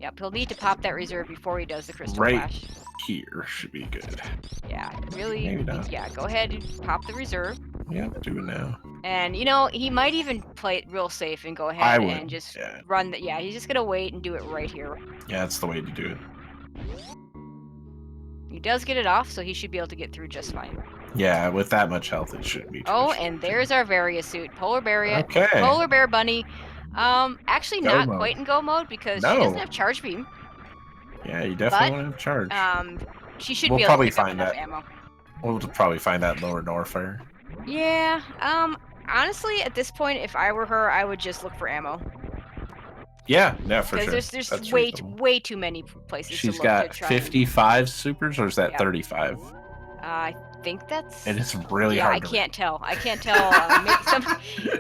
Yep, he'll need to pop that reserve before he does the crystal flash. Here should be good. Yeah, really. Maybe not. Yeah, go ahead and pop the reserve. Yeah, do it now. And you know, he might even play it real safe and go ahead and just run the. Yeah, he's just gonna wait and do it right here. Yeah, that's the way to do it. He does get it off, so he should be able to get through just fine. Yeah, with that much health, it shouldn't be. Oh, and there's our Varia suit, Polar Bear. Okay. Polar Bear Bunny. Actually not quite in go mode because she doesn't have charge beam. Yeah, you definitely want to have charge. She should be able to pick up enough ammo. We'll probably find that lower Norfair. Yeah. Honestly, at this point, if I were her, I would just look for ammo. Yeah, for sure. Because there's way too many places. She's got 55 supers, or is that 35? I think that's. And it's really hard. I can't tell.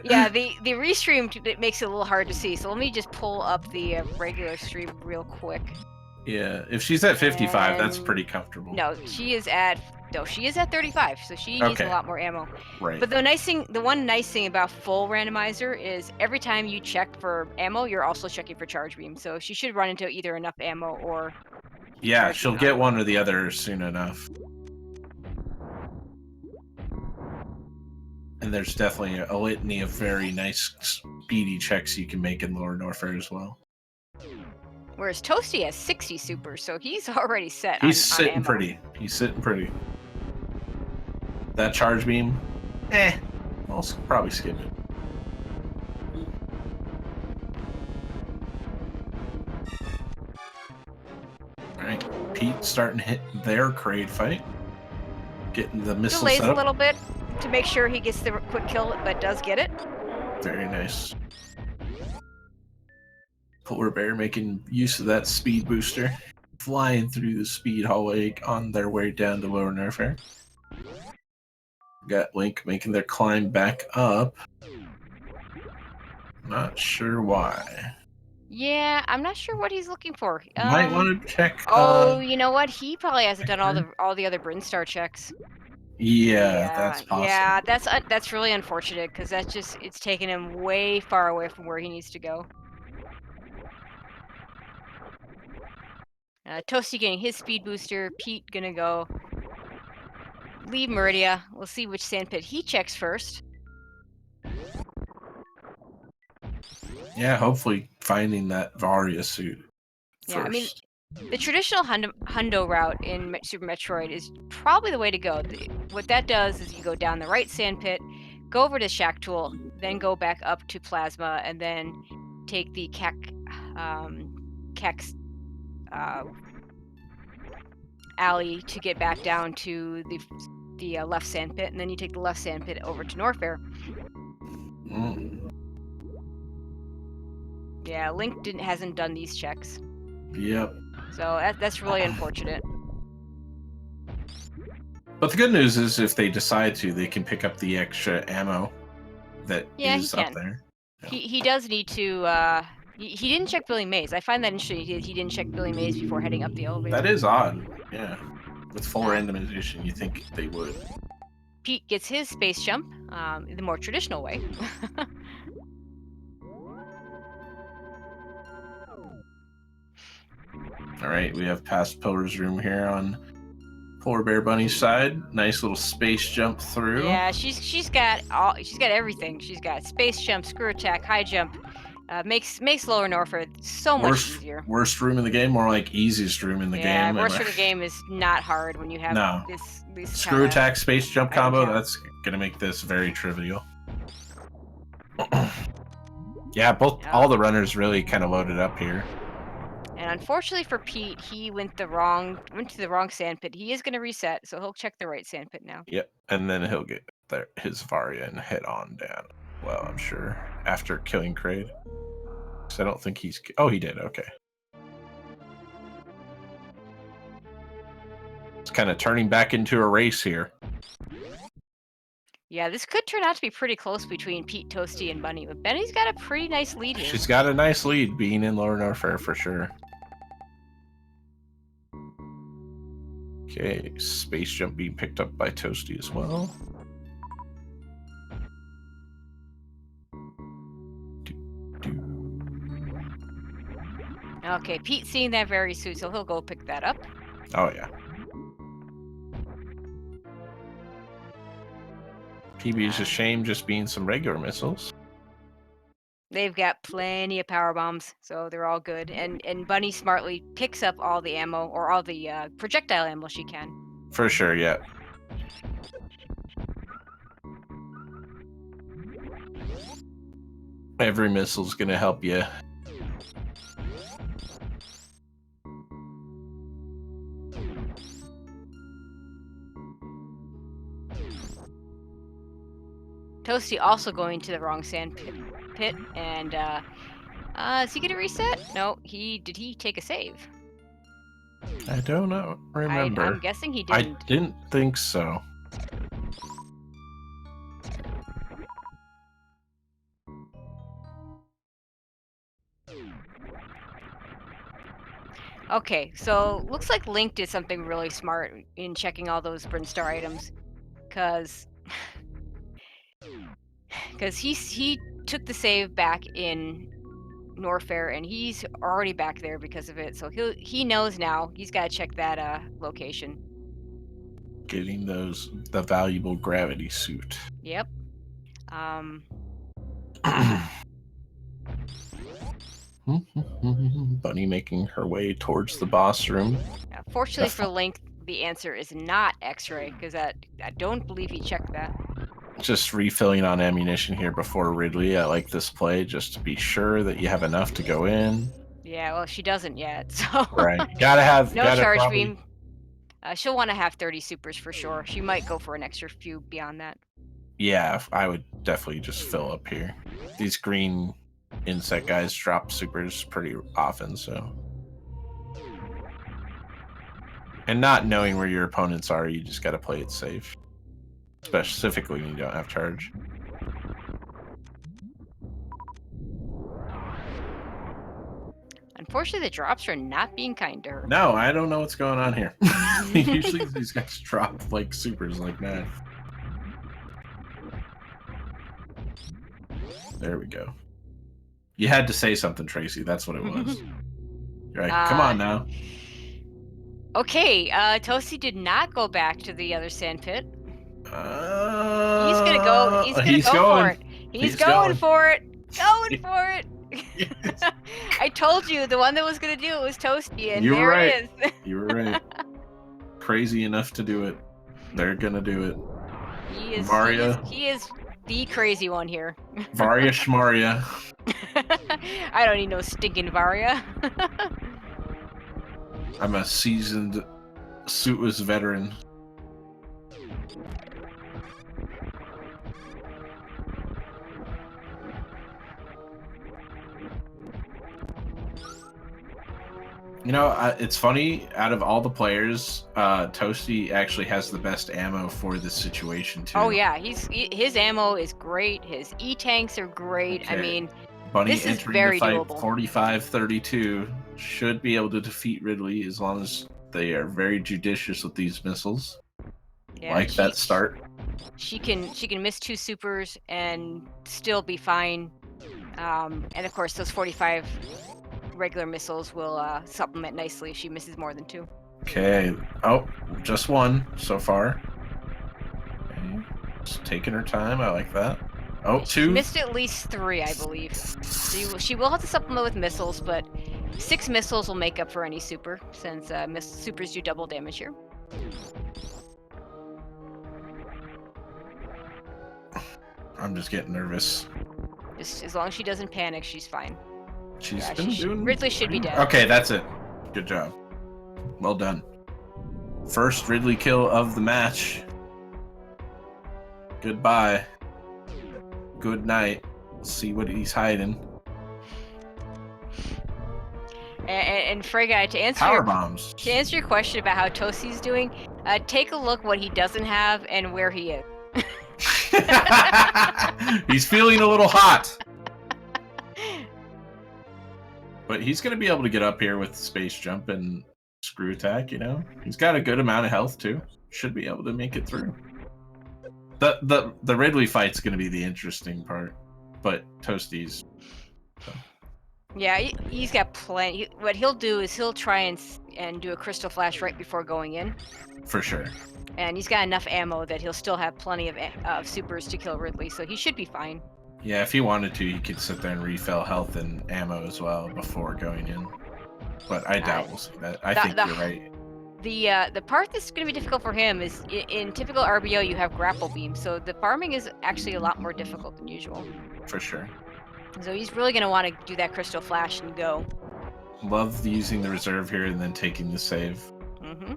Yeah, the restream it makes it a little hard to see. So let me just pull up the regular stream real quick. Yeah, if she's at 55, that's pretty comfortable. No, she is at 35, so she needs a lot more ammo. Right. But the one nice thing about full randomizer is every time you check for ammo, you're also checking for charge beam. So she should run into either enough ammo or. Yeah, she'll get one or the other soon enough. And And there's definitely a litany of very nice speedy checks you can make in Lower Norfair as well. Whereas Toasty has 60 super, so he's already set He's on sitting ammo. pretty. He's sitting pretty. That charge beam, I'll probably skip it. Alright, Pete starting to hit their Kraid fight. Getting the missile Delays set a up. little bit to make sure he gets the quick kill, but does get it. Very nice. Polar Bear making use of that speed booster. Flying through the speed hallway on their way down to Lower Norfair. Got Link making their climb back up. Not sure why. Yeah, I'm not sure what he's looking for. Might want to check. Oh, you know what? He probably hasn't done all the other Brinstar checks. Yeah, that's possible. Yeah, that's really unfortunate because it's taken him way far away from where he needs to go. Toasty getting his speed booster. Pete gonna go leave Meridia. We'll see which sandpit he checks first. Yeah, hopefully finding that Varia suit first. Yeah, I mean, the traditional hundo route in Super Metroid is probably the way to go. What that does is you go down the right sandpit, go over to Shack Tool, then go back up to Plasma, and then take the Kex alley to get back down to the left sandpit, and then you take the left sandpit over to Norfair. Yeah, Link hasn't done these checks. Yep. So that's really unfortunate. But the good news is if they decide to, they can pick up the extra ammo that is up there. Yeah. He does need to... He didn't check Billy Mays. I find that interesting. He didn't check Billy Mays before heading up the elevator. That is odd. Yeah. With full randomization, you think they would. Pete gets his space jump the more traditional way. All right, we have past Pillar's room here on Polar Bear Bunny's side. Nice little space jump through. Yeah, she's got everything. She's got space jump, screw attack, high jump. Makes Lower Norfair so much easier. Worst room in the game, more like easiest room in the game. Yeah, worst room in the game is not hard when you have this screw attack space jump combo. That's gonna make this very trivial. Yeah, all the runners really kind of loaded up here. And unfortunately for Pete, he went to the wrong sandpit. He is going to reset, so he'll check the right sandpit now. Yep, and then he'll get his Varia and head on down. Well, I'm sure after killing Kraid. I don't think he's... Oh, he did. Okay. It's kind of turning back into a race here. Yeah, this could turn out to be pretty close between Pete, Toasty, and Bunny. But Bunny's got a pretty nice lead here. She's got a nice lead being in Lower Norfair for sure. Okay, space jump being picked up by Toasty as well. Okay, Pete's seeing that very soon, so he'll go pick that up. Oh, yeah. PB is a shame just being some regular missiles. They've got plenty of power bombs, so they're all good. And Bunny smartly picks up all the ammo, or all the projectile ammo she can. For sure, yeah. Every missile's gonna help you. Toasty also going to the wrong sand pit, and is he gonna reset? No, did he take a save? I don't remember. I'm guessing he didn't. I didn't think so. Okay, so looks like Link did something really smart in checking all those Brinstar items, because he took the save back in Norfair, and he's already back there because of it. So he knows now. He's got to check that location. Getting the valuable gravity suit. Yep. Um, Bunny making her way towards the boss room. Fortunately for Link, the answer is not X-ray, because I don't believe he checked that. Just refilling on ammunition here before Ridley. I like this play just to be sure that you have enough to go in. Yeah, well, she doesn't yet, so Right. Gotta charge probably. beam. She'll want to have 30 supers for sure. She might go for an extra few beyond that. Yeah, I would definitely just fill up here. These green insect guys drop supers pretty often, so. And not knowing where your opponents are, you just gotta play it safe. Specifically when you don't have charge. Unfortunately, the drops are not being kind to her. No, I don't know what's going on here. Usually these guys drop like supers like mad. There we go. You had to say something, Tracy. That's what it was. Right. Come on now. Okay, Toasty did not go back to the other sand pit. He's gonna go for it. He's going for it. Going for it. I told you the one that was gonna do it was Toasty, and there it is. You were right. Crazy enough to do it. They're gonna do it. He is the crazy one here. Varia Schmaria. I don't need no stinking Varia. I'm a seasoned suitless veteran. You know, it's funny. Out of all the players, Toasty actually has the best ammo for this situation too. Oh yeah, his ammo is great. His E-tanks are great. Okay. I mean, Bunny this is entering very the fight doable. 45-32 should be able to defeat Ridley as long as they are very judicious with these missiles. Yeah, like that start. She can miss 2 supers and still be fine. And of course, those 45 regular missiles will supplement nicely if she misses more than 2. Okay. Oh, just 1 so far. Okay. Just taking her time. I like that. Oh, 2. She missed at least 3, I believe. She will have to supplement with missiles, but 6 missiles will make up for any super, since supers do double damage here. I'm just getting nervous. Just as long as she doesn't panic, she's fine. She's been doing. Ridley should be dead. Okay, that's it. Good job. Well done. First Ridley kill of the match. Goodbye. Good night. See what he's hiding. And Frega, to answer your question about how Toasty's doing, take a look what he doesn't have and where he is. He's feeling a little hot. But he's going to be able to get up here with space jump and screw attack, you know? He's got a good amount of health, too. Should be able to make it through. The Ridley fight's going to be the interesting part. But Toasty's... So. Yeah, he's got plenty. What he'll do is he'll try and do a crystal flash right before going in. For sure. And he's got enough ammo that he'll still have plenty of supers to kill Ridley, so he should be fine. Yeah, if he wanted to, he could sit there and refill health and ammo as well before going in. But I doubt we'll see that. I think you're right. The part that's going to be difficult for him is, in typical RBO, you have grapple beam, so the farming is actually a lot more difficult than usual. For sure. So he's really going to want to do that crystal flash and go. Love using the reserve here and then taking the save. Mm-hmm.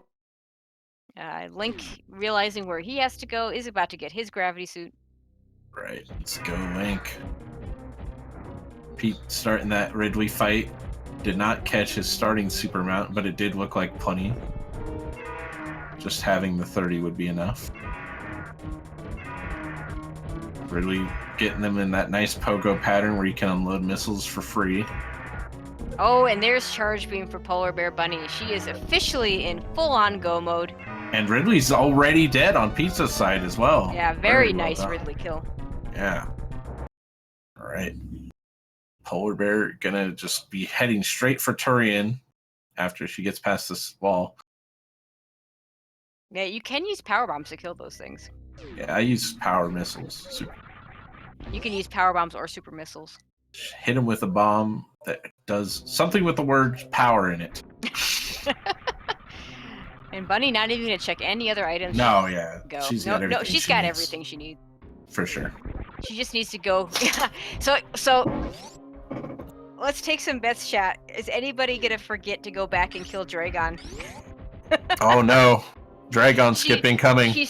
Link, realizing where he has to go, is about to get his gravity suit. Right, let's go Link. Pete starting that Ridley fight. Did not catch his starting super mount, but it did look like plenty. Just having the 30 would be enough. Ridley getting them in that nice pogo pattern where you can unload missiles for free. Oh, and there's Charge Beam for Polar Bear Bunny. She is officially in full-on go mode. And Ridley's already dead on Pizza's side as well. Yeah, very nice well Ridley kill. Yeah. All right. Polar Bear gonna just be heading straight for Turian after she gets past this wall. Yeah, you can use power bombs to kill those things. Yeah, I use power missiles. Super. You can use power bombs or super missiles. Hit him with a bomb that does something with the word power in it. And Bunny not even gonna check any other items. No, yeah. Go. She's No, got everything no, she's she got needs. everything she needs. For sure. She just needs to go. So let's take some bets, chat. Is anybody gonna forget to go back and kill Dragon? Oh no. Dragon skip incoming. She's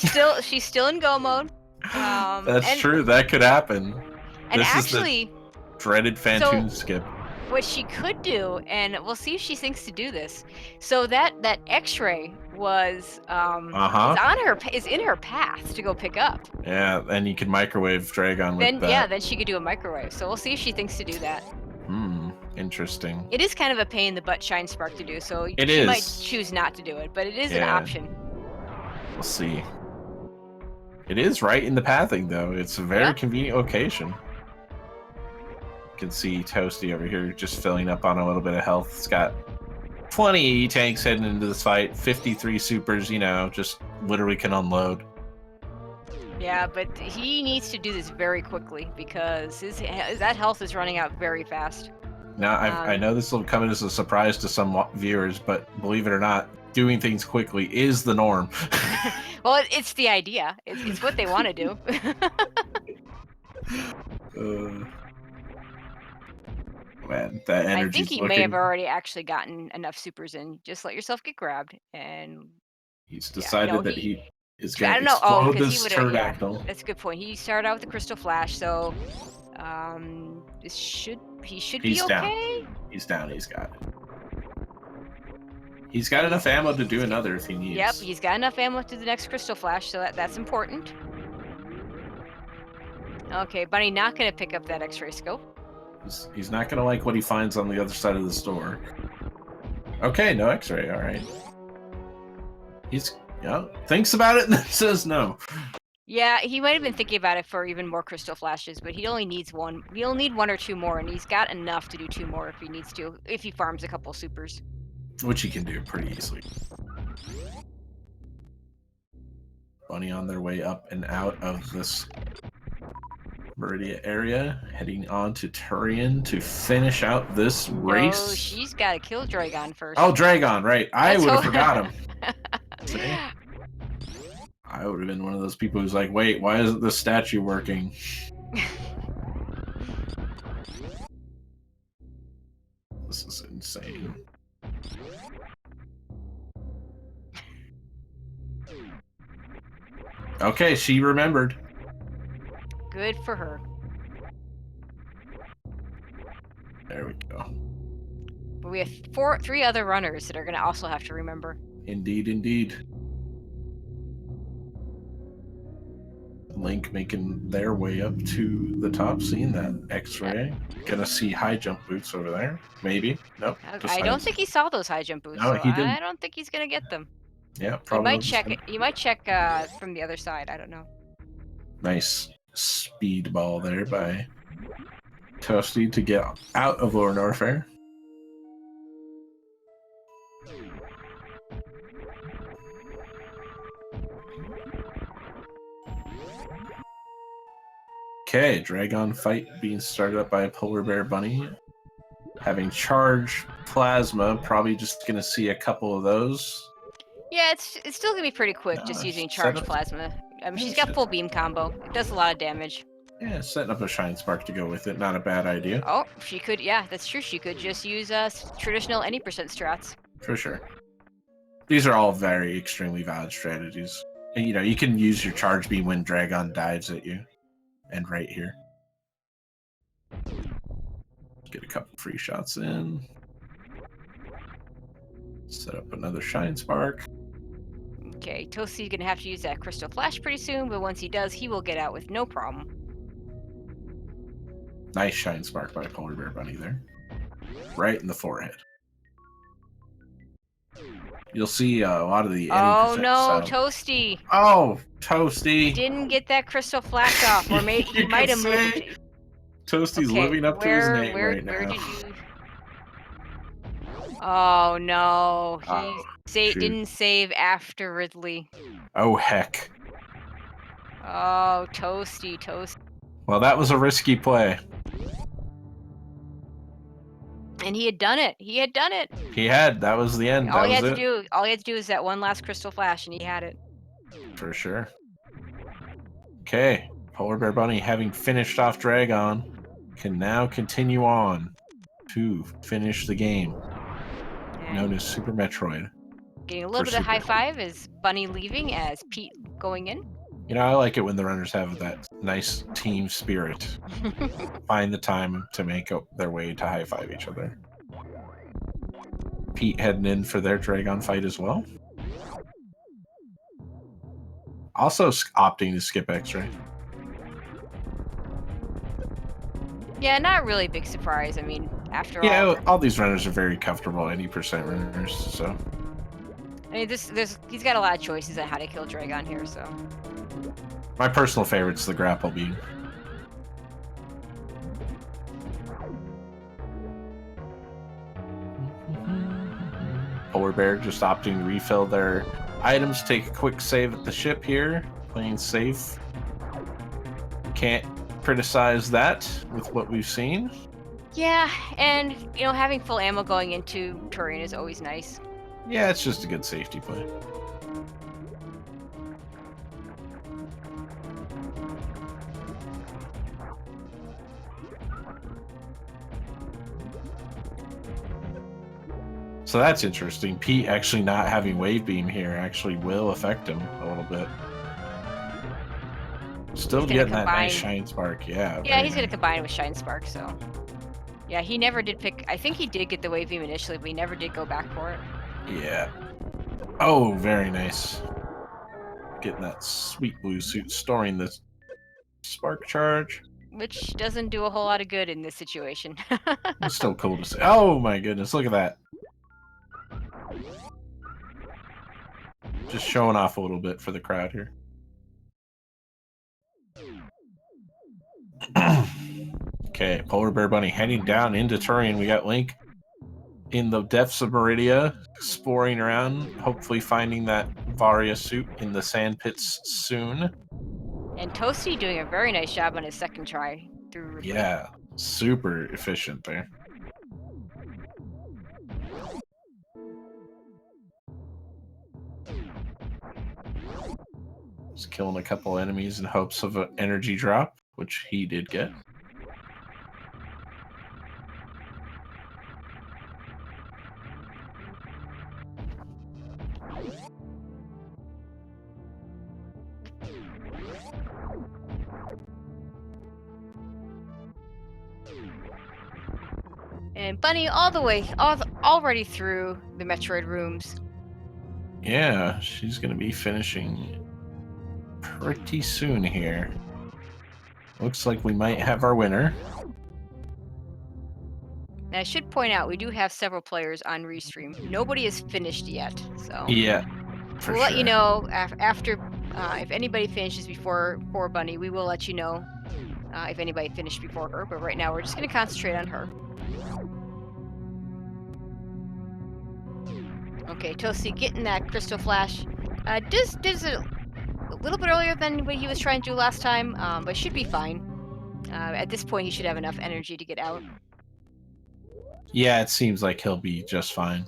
still in go mode. That's true. That could happen. And This actually, is the dreaded Phantom skip. What she could do, and we'll see if she thinks to do this. So that X-ray was is in her path to go pick up. Yeah, and you can microwave Dragon with that. Yeah, then she could do a microwave. So we'll see if she thinks to do that. Interesting. It is kind of a pain in the butt Shine Spark to do, so she might choose not to do it, but it is an option. We'll see. It is right in the pathing, though. It's a very convenient location. You can see Toasty over here just filling up on a little bit of health. It's got 20 E-tanks heading into this fight. 53 supers, you know, just literally can unload. Yeah, but he needs to do this very quickly because that health is running out very fast. Now, I know this will come as a surprise to some viewers, but believe it or not, doing things quickly is the norm. Well, it's the idea. It's what they want to do. Man, that energy. I think he may have already actually gotten enough supers in. Just let yourself get grabbed, and he's decided that he is going to explode this pterodactyl. Yeah, that's a good point. He started out with the crystal flash, so he should be okay. He's down. He's got enough ammo to do another if he needs. Yep, he's got enough ammo to the next crystal flash, so that's important. Okay, Bunny not gonna pick up that X-ray scope. He's not gonna like what he finds on the other side of the store. Okay, no X-ray. All right. He's thinks about it and then says no. Yeah, he might have been thinking about it for even more crystal flashes, but he only needs one. He'll need one or two more, and he's got enough to do two more if he needs to, if he farms a couple supers. Which he can do pretty easily. Bunny on their way up and out of this Meridia area, heading on to Turian to finish out this race. Oh, she's got to kill Dragon first. Oh, Dragon, right. I would have forgot him. I would have been one of those people who's like, wait, why isn't the statue working? This is insane. Okay, she remembered. Good for her. There we go. But we have three other runners that are going to also have to remember. Indeed, indeed. Link making their way up to the top, seeing that X-ray. Gonna see high jump boots over there. Maybe. Nope. I don't think he saw those high jump boots. No, so he didn't. I don't think he's gonna get them. Yeah, probably. You might check from the other side. I don't know. Nice speed ball there by Toasty to get out of Lower Norfair. Okay, Dragon fight being started up by a Polar Bear Bunny. Having charge plasma, probably just gonna see a couple of those. Yeah, it's still gonna be pretty quick, just using charge plasma. I mean, she's got full beam combo. It does a lot of damage. Yeah, setting up a Shine Spark to go with it, not a bad idea. Oh, she could, yeah, that's true. She could just use traditional any % strats. For sure. These are all very extremely valid strategies. And, you know, you can use your charge beam when Dragon dives at you. And right here. Get a couple free shots in. Set up another Shine Spark. Okay, Toasty's gonna have to use that Crystal Flash pretty soon, but once he does, he will get out with no problem. Nice Shine Spark by Polar Bear Bunny there. Right in the forehead. You'll see a lot of the. Oh no, Toasty! Oh, Toasty! Didn't get that Crystal Flash off, or maybe he might have moved. Toasty's living up to his name right now. Where did you? Oh no, he didn't save after Ridley. Oh heck! Oh, Toasty. Well, that was a risky play. And he had done it. He had done it. He had. That was the end. All That he was had to it. do, all he had to do is that one last crystal flash, and he had it. For sure. Okay. Polar Bear Bunny, having finished off Dragon, can now continue on to finish the game, known And as Super Metroid. getting a for little bit of high Super. five is Bunny leaving as Pete going in. You know, I like it when the runners have that nice team spirit. Find the time to make their way to high five each other. Pete heading in for their Dragon fight as well. Also opting to skip X-Ray. Yeah, not really big surprise. I mean, after Yeah, all, all these runners are very comfortable 80% runners, so. I mean, he's got a lot of choices on how to kill Dragon here, so. My personal favorite's the grapple beam. Polar Bear just opting to refill their items, take a quick save at the ship here, playing safe. Can't criticize that with what we've seen. Yeah, and you know, having full ammo going into Turian is always nice. Yeah, it's just a good safety play. So that's interesting. Pete actually not having Wave Beam here actually will affect him a little bit. Still getting that nice Shine Spark, yeah. Yeah, he's nice. going to combine it with Shine Spark, so. Yeah, he never did pick. I think he did get the Wave Beam initially, but he never did go back for it. Yeah. Oh, very nice. Getting that sweet blue suit, storing the Spark Charge. Which doesn't do a whole lot of good in this situation. It's still cool to see. Oh my goodness, look at that. Just showing off a little bit for the crowd here. Okay, Polar Bear Bunny heading down into Turian. We got Link in the depths of Meridia, exploring around, hopefully finding that Varia suit in the sand pits soon. And Toasty doing a very nice job on his second try through Ridley. Yeah, super efficient there. Just killing a couple enemies in hopes of an energy drop, which he did get. And Bunny all the way, already through the Metroid rooms. Yeah, she's going to be finishing pretty soon here. Looks like we might have our winner. And I should point out, we do have several players on Restream. Nobody is finished yet, so. Yeah, we'll let you know after, if anybody finishes before Bunny, we will let you know if anybody finished before her. But right now, we're just going to concentrate on her. Okay, Toasty getting that Crystal Flash. Does it a little bit earlier than what he was trying to do last time, but should be fine. At this point, he should have enough energy to get out. Yeah, it seems like he'll be just fine.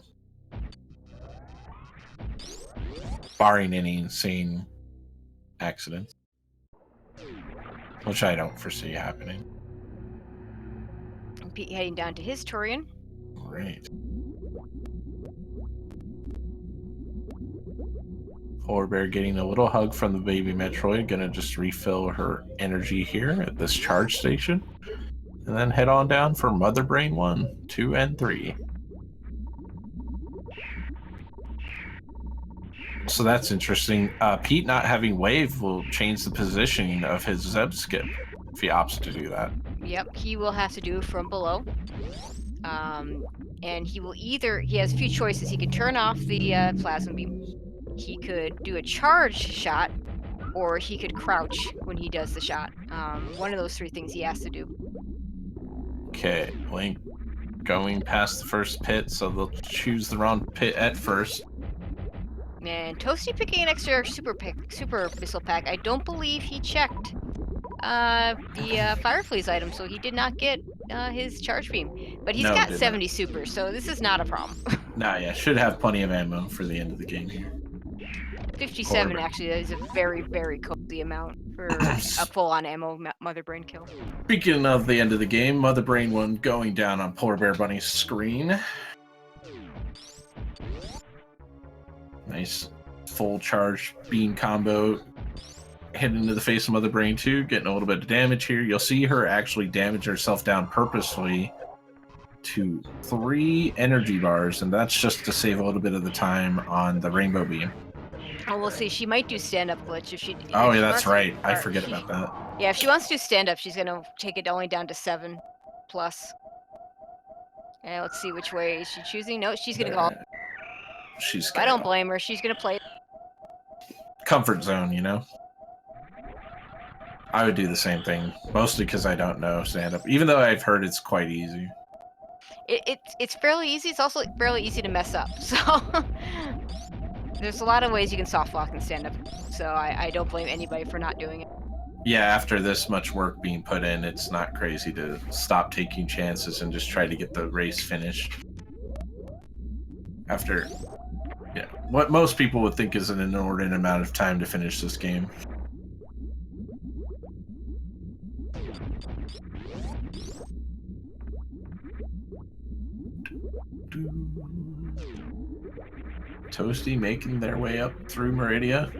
Barring any insane accidents. Which I don't foresee happening. And Pete heading down to his Turian. Great. Polar Bear getting a little hug from the baby Metroid. Gonna just refill her energy here at this charge station. And then head on down for Mother Brain 1, 2, and 3. So that's interesting. Pete not having Wave will change the positioning of his Zeb skip if he opts to do that. Yep, he will have to do from below. And he will he has a few choices. He can turn off the plasma beam. He could do a charge shot, or he could crouch when he does the shot. One of those three things he has to do. Okay, Link going past the first pit, so they'll choose the wrong pit at first. And Toasty picking an extra super missile pack. I don't believe he checked the Fire Fleas item, so he did not get his charge beam. But he's No, got did 70 not. super, so this is not a problem. Nah, yeah, should have plenty of ammo for the end of the game here. 57 actually is a very, very cozy amount for a full-on ammo Mother Brain kill. Speaking of the end of the game, Mother Brain 1 going down on Polar Bear Bunny's screen. Nice full charge beam combo. Hitting into the face of Mother Brain 2, getting a little bit of damage here. You'll see her actually damage herself down purposefully to 3 energy bars, and that's just to save a little bit of the time on the Rainbow Beam. Oh, we'll see. She might do stand-up glitch if she. Oh, if yeah, she that's wants right. To, I forget about that. Yeah, if she wants to do stand-up, she's gonna take it only down to 7+. And let's see which way is she choosing. No, she's gonna go. She's. I don't blame her. She's gonna play. Comfort zone, you know. I would do the same thing, mostly because I don't know stand-up, even though I've heard it's quite easy. It's fairly easy. It's also fairly easy to mess up. So there's a lot of ways you can soft lock and stand up. So I don't blame anybody for not doing it. Yeah, after this much work being put in, it's not crazy to stop taking chances and just try to get the race finished. After, yeah, what most people would think is an inordinate amount of time to finish this game. Toasty making their way up through Meridia.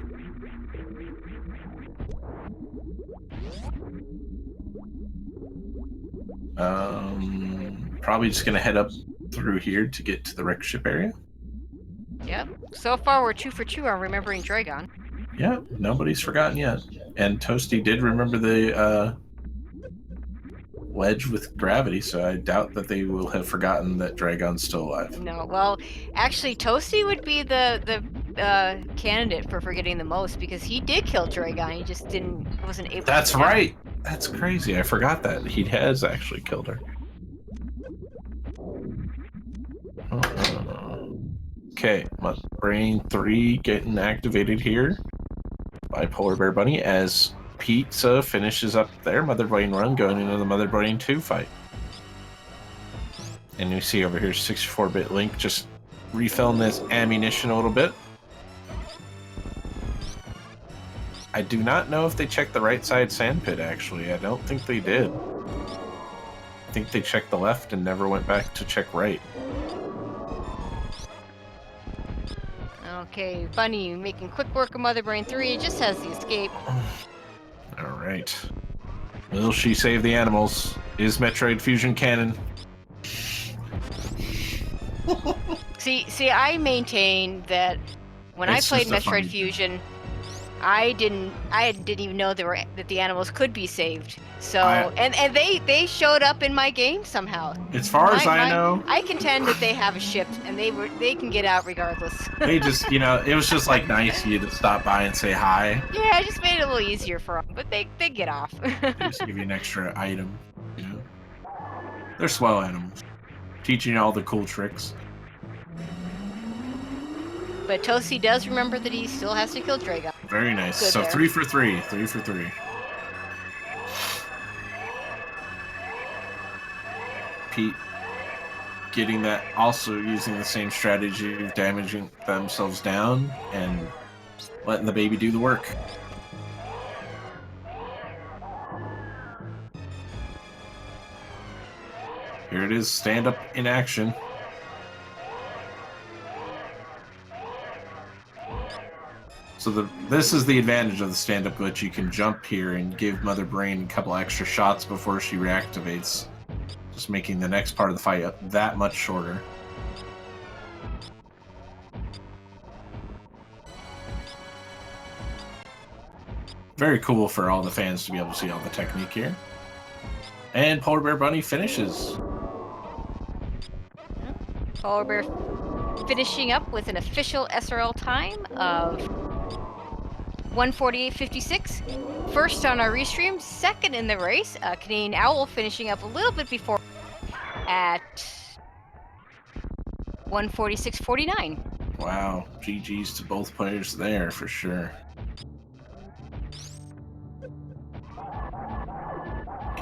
Probably just gonna head up through here to get to the wreck ship area. Yep. So far we're 2 for 2 on remembering Dragon. Yeah, nobody's forgotten yet. And Toasty did remember the wedge with gravity, so I doubt that they will have forgotten that Dragon's still alive. No, well, actually, Toasty would be the candidate for forgetting the most because he did kill Dragon. He just wasn't able. That's to right. That's crazy. I forgot that he has actually killed her. Okay, Brain 3 getting activated here by Polar Bear Bunny as Pizza finishes up their Mother Brain run, going into the Mother Brain 2 fight. And you see over here 64-bit Link just refilling this ammunition a little bit. I do not know if they checked the right side sandpit, actually. I don't think they did. I think they checked the left and never went back to check right. Okay, Bunny making quick work of Mother Brain 3. It just has the escape. Alright. Will she save the animals? Is Metroid Fusion canon? See, I maintain that when I played Metroid Fusion, I didn't even know that the animals could be saved. So and they showed up in my game somehow. As far as I know, I contend that they have a ship and they can get out regardless. They just, it was just like nice of you to stop by and say hi. Yeah, I just made it a little easier for them, but they get off. They just give you an extra item, They're swell animals, teaching you all the cool tricks. But Toasty does remember that he still has to kill Dragon. Very nice. Good so there. 3 for 3. 3 for 3. Pete getting that, also using the same strategy of damaging themselves down and letting the baby do the work. Here it is, stand up in action. So this is the advantage of the stand-up glitch. You can jump here and give Mother Brain a couple extra shots before she reactivates, just making the next part of the fight that much shorter. Very cool for all the fans to be able to see all the technique here. And Polar Bear Bunny finishes. Polar Bear finishing up with an official SRL time of 1:48.56. First on our restream, second in the race. Canadian Owl finishing up a little bit before at 1:46.49. Wow, GG's to both players there for sure.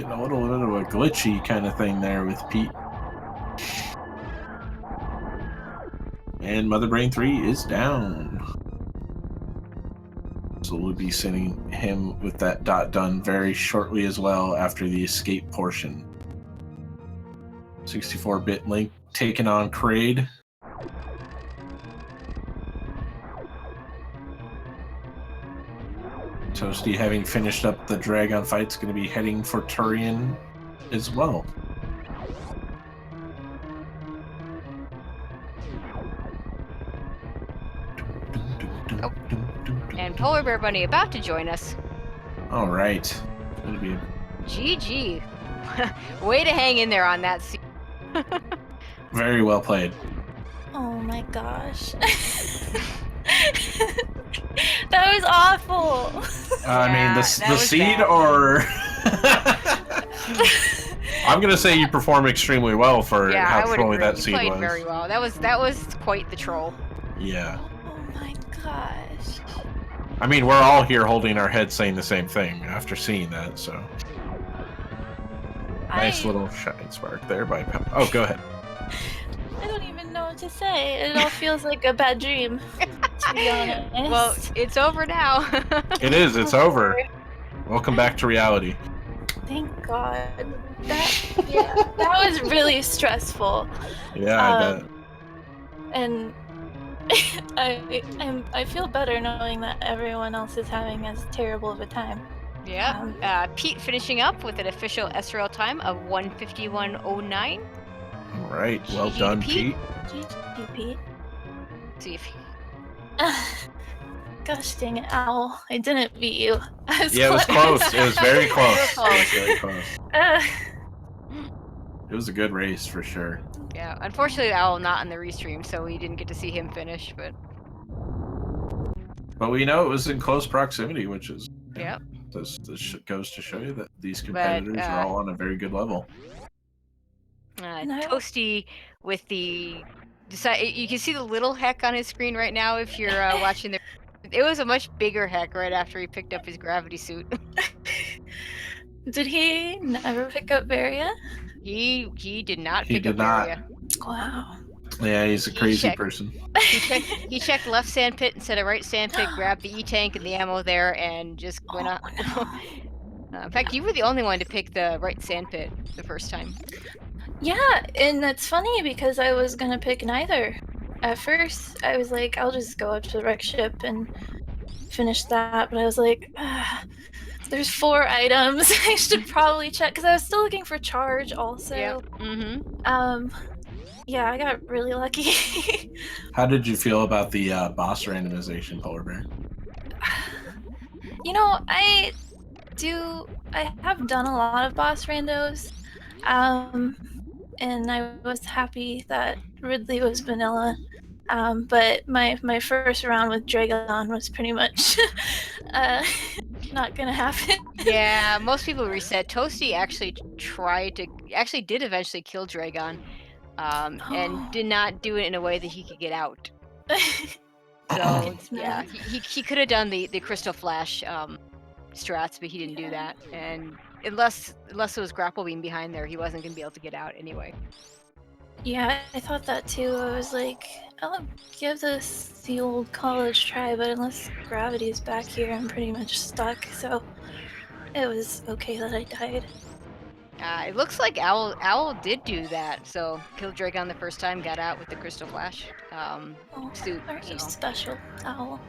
Getting a little bit of a glitchy kind of thing there with Pete. And Mother Brain 3 is down. So we'll be sending him with that dot done very shortly as well after the escape portion. 64-bit Link taking on Kraid. Toasty, having finished up the Dragon fight, is going to be heading for Turian as well. Oh. And Polar Bear Bunny about to join us. All right. It'll be GG. Way to hang in there on that scene. very well played. Oh my gosh. That was awful. I mean, the seed bad. or... I'm going to say you performed extremely well for how trolly that seed played was. very well. That was quite the troll. Yeah. Oh my gosh. I mean, we're all here holding our heads saying the same thing after seeing that, so... Nice little shine spark there by Oh, go ahead. I don't even know what to say. It all feels like a bad dream, to be honest. Well, it's over now. It is. It's over. Welcome back to reality. Thank God. That was really stressful. Yeah, I bet. And I feel better knowing that everyone else is having as terrible of a time. Yeah. Pete finishing up with an official SRL time of 1:51:09. All right. Well GG done, to Pete. Pete. GG, Pete. See if Gosh dang it, Owl. I didn't beat you. It was close. It was very close. Real close. It was very close. Uh, It was a good race for sure. Yeah, unfortunately, Owl not in the restream, so we didn't get to see him finish. But we know it was in close proximity, which is Yeah. This goes to show you that these competitors are all on a very good level. Toasty with the you can see the little heck on his screen right now if you're watching the. It was a much bigger heck right after he picked up his gravity suit. Did he never pick up Varia? He did not He pick did up not. Varia. Wow. Yeah, he's a crazy person. He checked left sandpit instead of right sandpit, grabbed the E-tank and the ammo there, and just went up. No. In fact, you were the only one to pick the right sandpit the first time. Yeah, and that's funny because I was gonna pick neither. At first, I was like, I'll just go up to the wreck ship and finish that, but I was like, there's 4 items. I should probably check because I was still looking for charge also. Yeah. Yeah, I got really lucky. How did you feel about the boss randomization, Polar Bear? You know, I have done a lot of boss randos, and I was happy that Ridley was vanilla. But my first round with Dragon was pretty much not gonna happen. Yeah, most people reset. Toasty actually did eventually kill Dragon, and did not do it in a way that he could get out. So yeah, he could have done the Crystal Flash strats, but he didn't do that. And unless it was grapple beam behind there, he wasn't gonna be able to get out anyway. Yeah, I thought that too. I was like, I'll give this the old college try, but unless gravity is back here, I'm pretty much stuck. So it was okay that I died. It looks like Owl did do that. So killed Dragon the first time, got out with the Crystal Flash suit. Aren't you special, Owl?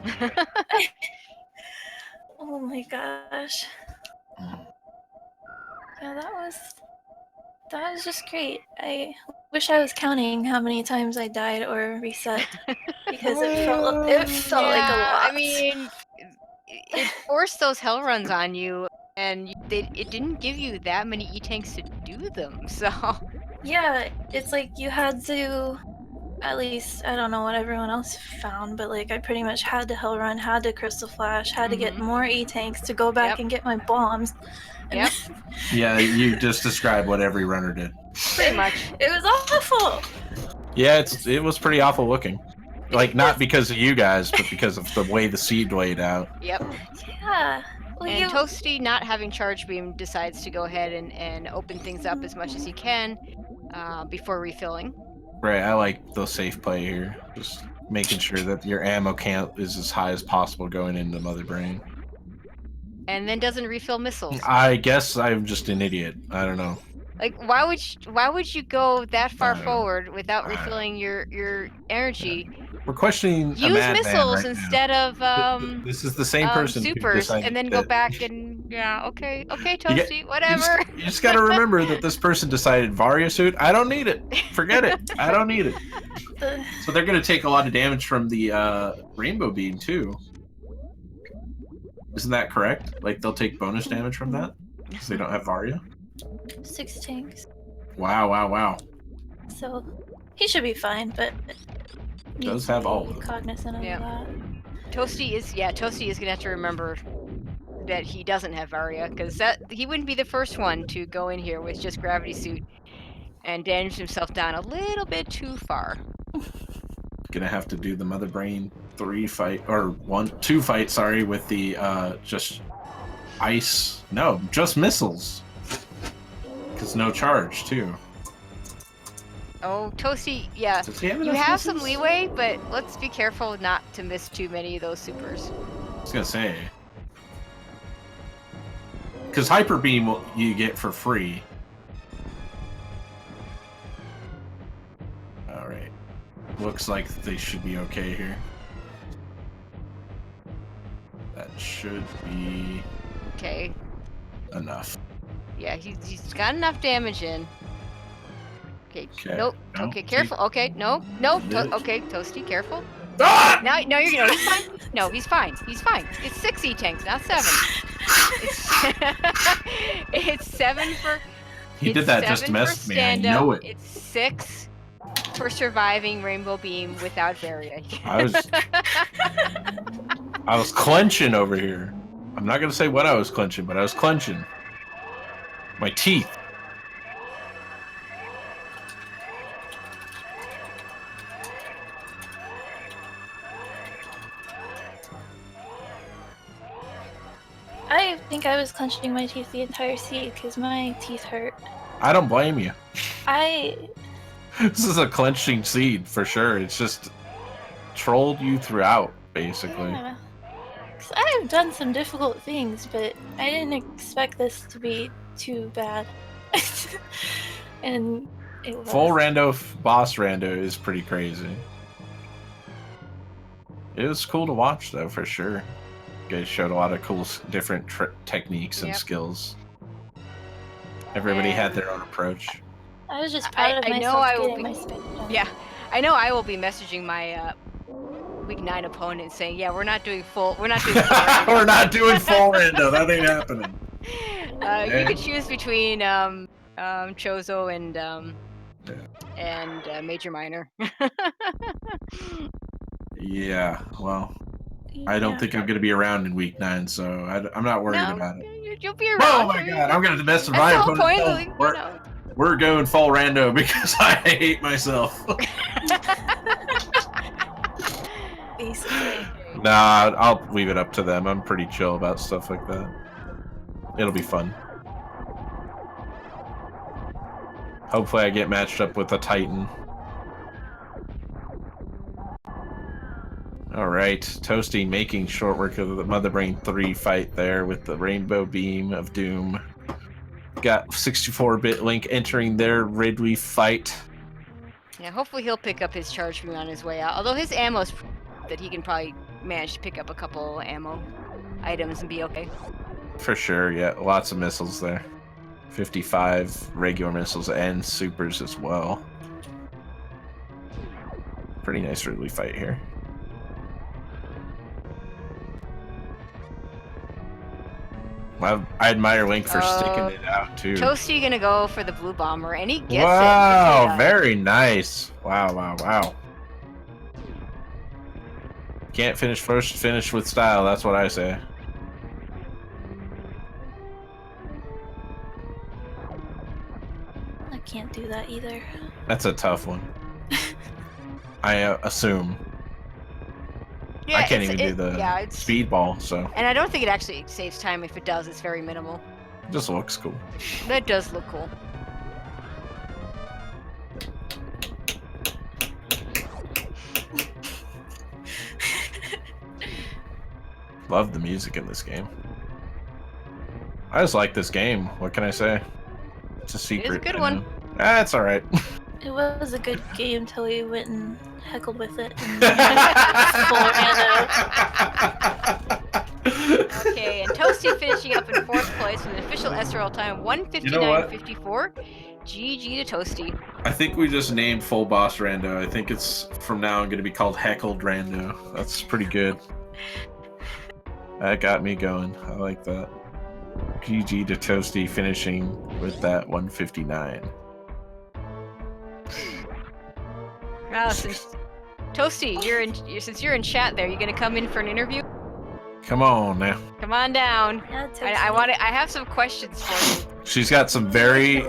Oh my gosh. Yeah, that was just great. I wish I was counting how many times I died or reset because it felt like a lot. I mean, it forced those hell runs on you, and it didn't give you that many E-tanks to do them. So yeah, it's like you had to. At least, I don't know what everyone else found, but like I pretty much had to hell run, had to crystal flash, had to get more E-tanks to go back and get my bombs. And Yeah, you just described what every runner did. Pretty much. It was awful. Yeah, it was pretty awful looking. Like, not because of you guys, but because of the way the seed laid out. Yep. Yeah. Well, And Toasty, not having Charge Beam, decides to go ahead and open things up as much as he can before refilling. Right, I like the safe play here. Just making sure that your ammo count is as high as possible going into Mother Brain. And then doesn't refill missiles. I guess I'm just an idiot. I don't know. Like, why would you go that far I don't know. forward without I don't know. refilling your energy? We're questioning a Use madman missiles right instead of This is the same person who supers, decided and then go that- back and okay, You Toasty, get- whatever. You just got to remember that this person decided Varia suit. I don't need it. Forget it. I don't need it. So they're going to take a lot of damage from the rainbow beam too. Isn't that correct? Like they'll take bonus damage from that because they don't have Varia. 6 tanks. Wow! Wow! Wow! So he should be fine, but Does have all of them. cognizant of Yeah. that. Toasty is gonna have to remember that he doesn't have Varia, because he wouldn't be the first one to go in here with just gravity suit and damage himself down a little bit too far. Gonna have to do the Mother Brain 3 fight or 2 fight. Sorry, with the just ice. No, just missiles. Because no charge too. Oh, Toasty, yeah. Does he have You enough have some missiles? leeway, but let's be careful not to miss too many of those supers. I was gonna say. Because Hyper Beam you get for free. Alright. Looks like they should be okay here. That should be Okay. enough. Yeah, he's got enough damage in. Okay. Okay. Nope. No, Okay, careful. Okay, no. Okay, Toasty, careful. Ah! No, he's fine. No, he's fine. He's fine. It's 6 E-tanks, not 7. It's 7 for... He it's did that just to 7 mess for with me. I stand-up, know it. It's 6 for surviving Rainbow Beam without Varia. I was clenching over here. I'm not gonna say what I was clenching, but I was clenching. My teeth. I think I was clenching my teeth the entire seat because my teeth hurt. I don't blame you. I This is a clenching seed for sure. It's just trolled you throughout, basically. yeah. 'Cause I've done some difficult things, but I didn't expect this to be too bad. And it was. Full rando boss rando is pretty crazy. It was cool to watch though, for sure. You guys showed a lot of cool different techniques and Yep. skills. Everybody had their own approach. I was just proud of I know myself I will getting be- my spin done. Yeah, I know I will be messaging my week 9 opponent saying, yeah, we're not doing full We're not doing full rando. That ain't happening. You could choose between Chozo and Major Minor. Yeah, well, I don't think I'm going to be around in week 9, so I'm not worried about it. You'll be around. Oh my god, I'm going to mess with my That's the whole opponent. point. No, Like, you we're, know. we're going full rando because I hate myself. Basically. Nah, I'll leave it up to them. I'm pretty chill about stuff like that. It'll be fun. Hopefully I get matched up with a Titan. Alright, Toasty making short work of the Mother Brain 3 fight there with the Rainbow Beam of Doom. Got 64-bit Link entering their Ridley fight. Yeah, hopefully he'll pick up his charge beam on his way out. Although his ammo's that he can probably manage to pick up a couple ammo items and be okay. For sure, yeah. Lots of missiles there. 55 regular missiles and supers as well. Pretty nice Ridley fight here. I admire Link for sticking it out too. Toasty gonna go for the blue bomber, and he gets Wow, it. Yeah. very nice. Wow, wow, wow. Can't finish first, finish with style. That's what I say. I can't do that either. That's a tough one. I assume. Yeah, I can't even do the it's speedball, so and I don't think it actually saves time. If it does, it's very minimal. it just looks cool. That does look cool. Love the music in this game. I just like this game. What can I say? It's a secret. good I one. know. Ah, it's all right. It was a good game till we went and heckled with it. Okay, and Toasty finishing up in 4th place with an official SRL time 1:59.54. GG to Toasty. I think we just named full boss Rando. I think it's from now on going to be called Heckled Rando. That's pretty good. That got me going. I like that. GG to Toasty finishing with that 159. Wow, Toasty, since you're in chat there, you gonna come in for an interview? Come on now. Come on down. Yeah, I have some questions for you. She's got some very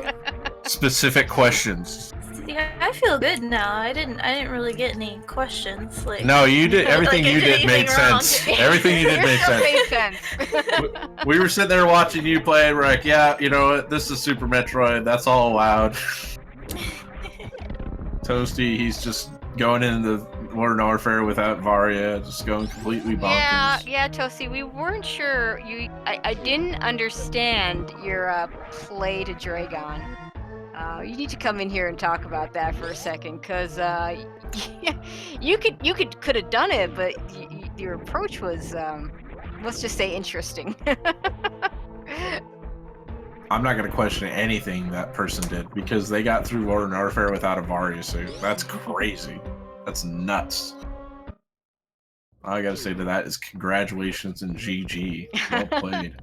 specific questions. Yeah, I feel good now. I didn't really get any questions. Like No, you did everything like I you did did made anything wrong. sense. Everything you did made sense. Made sense. We were sitting there watching you play, and we're like, yeah, you know what? This is Super Metroid. That's all allowed. Toasty, he's just going into Modern Warfare without Varia, just going completely bonkers. Yeah, Toasty, we weren't sure. I didn't understand your play to Dragon. You need to come in here and talk about that for a second, cause you could have done it, but your approach was, let's just say, interesting. I'm not going to question anything that person did because they got through Modern Warfare without a Varia suit. That's crazy. That's nuts. All I got to say to that is congratulations and GG. Well played.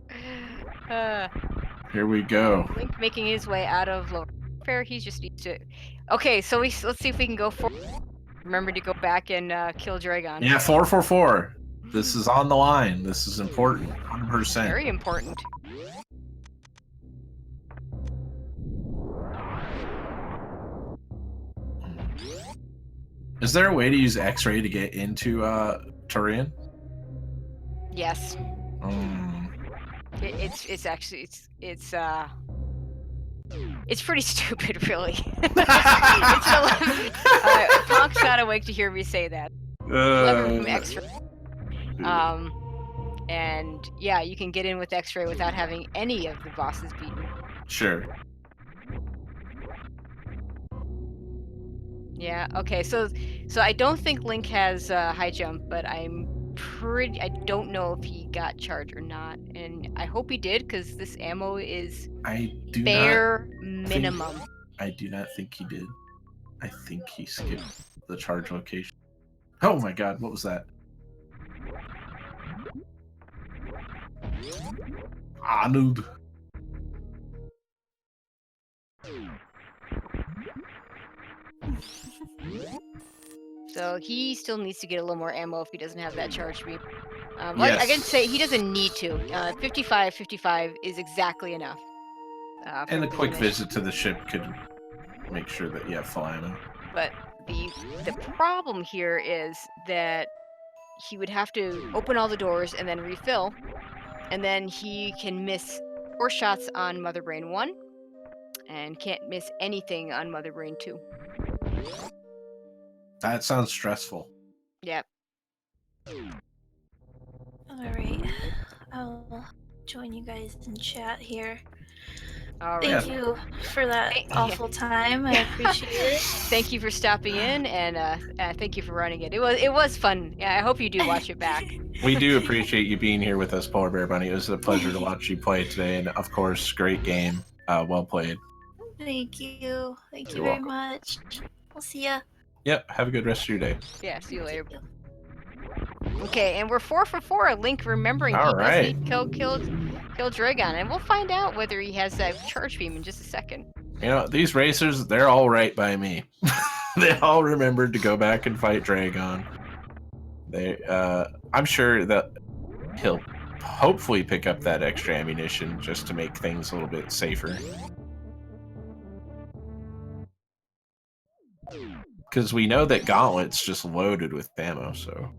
Here we go. Link making his way out of Lower Warfare. He just needs to. Okay, so let's see if we can go for. Remember to go back and kill Dragon. Yeah, 444. This is on the line. This is important. 100%. Very important. Is there a way to use X-ray to get into Turian? Yes. It's actually it's pretty stupid, really. Ponk's not awake to hear me say that. From X-ray. And yeah, you can get in with X-ray without having any of the bosses beaten. Sure. Yeah. Okay. So I don't think Link has high jump, but I don't know if he got charge or not, and I hope he did because this ammo is bare minimum. I do not think he did. I think he skipped the charge location. Oh my god, what was that? Arnold. So he still needs to get a little more ammo if he doesn't have that charge beam. Yes. I can say he doesn't need to. 55 is exactly enough. And a quick visit to the ship could make sure that you have full ammo. But the problem here is that he would have to open all the doors and then refill, and then he can miss 4 shots on Mother Brain 1 and can't miss anything on Mother Brain 2. That sounds stressful. Yep. Alright. I'll join you guys in chat here. All right. Thank you for that awful time. I appreciate it. Thank you for stopping in, and thank you for running it. It was fun. Yeah, I hope you do watch it back. We do appreciate you being here with us, Polar Bear Bunny. It was a pleasure to watch you play today, and of course, great game. Well played. Thank you. Thank you You're very welcome. much. We'll see ya. Yep, have a good rest of your day. Yeah, see you later. Okay, and we're 4 for 4. Link remembering All he right. does kill Dragon, and we'll find out whether he has that charge beam in just a second. You know, these racers, they're all right by me. They all remembered to go back and fight Dragon. I'm sure that he'll hopefully pick up that extra ammunition just to make things a little bit safer. Because we know that Gauntlet's just loaded with ammo, so...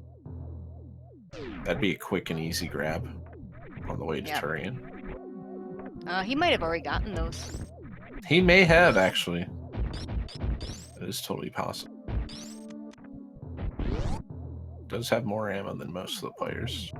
That'd be a quick and easy grab on the way to Yep. Turian. He might have already gotten those. He may have, actually. That is totally possible. Does have more ammo than most of the players.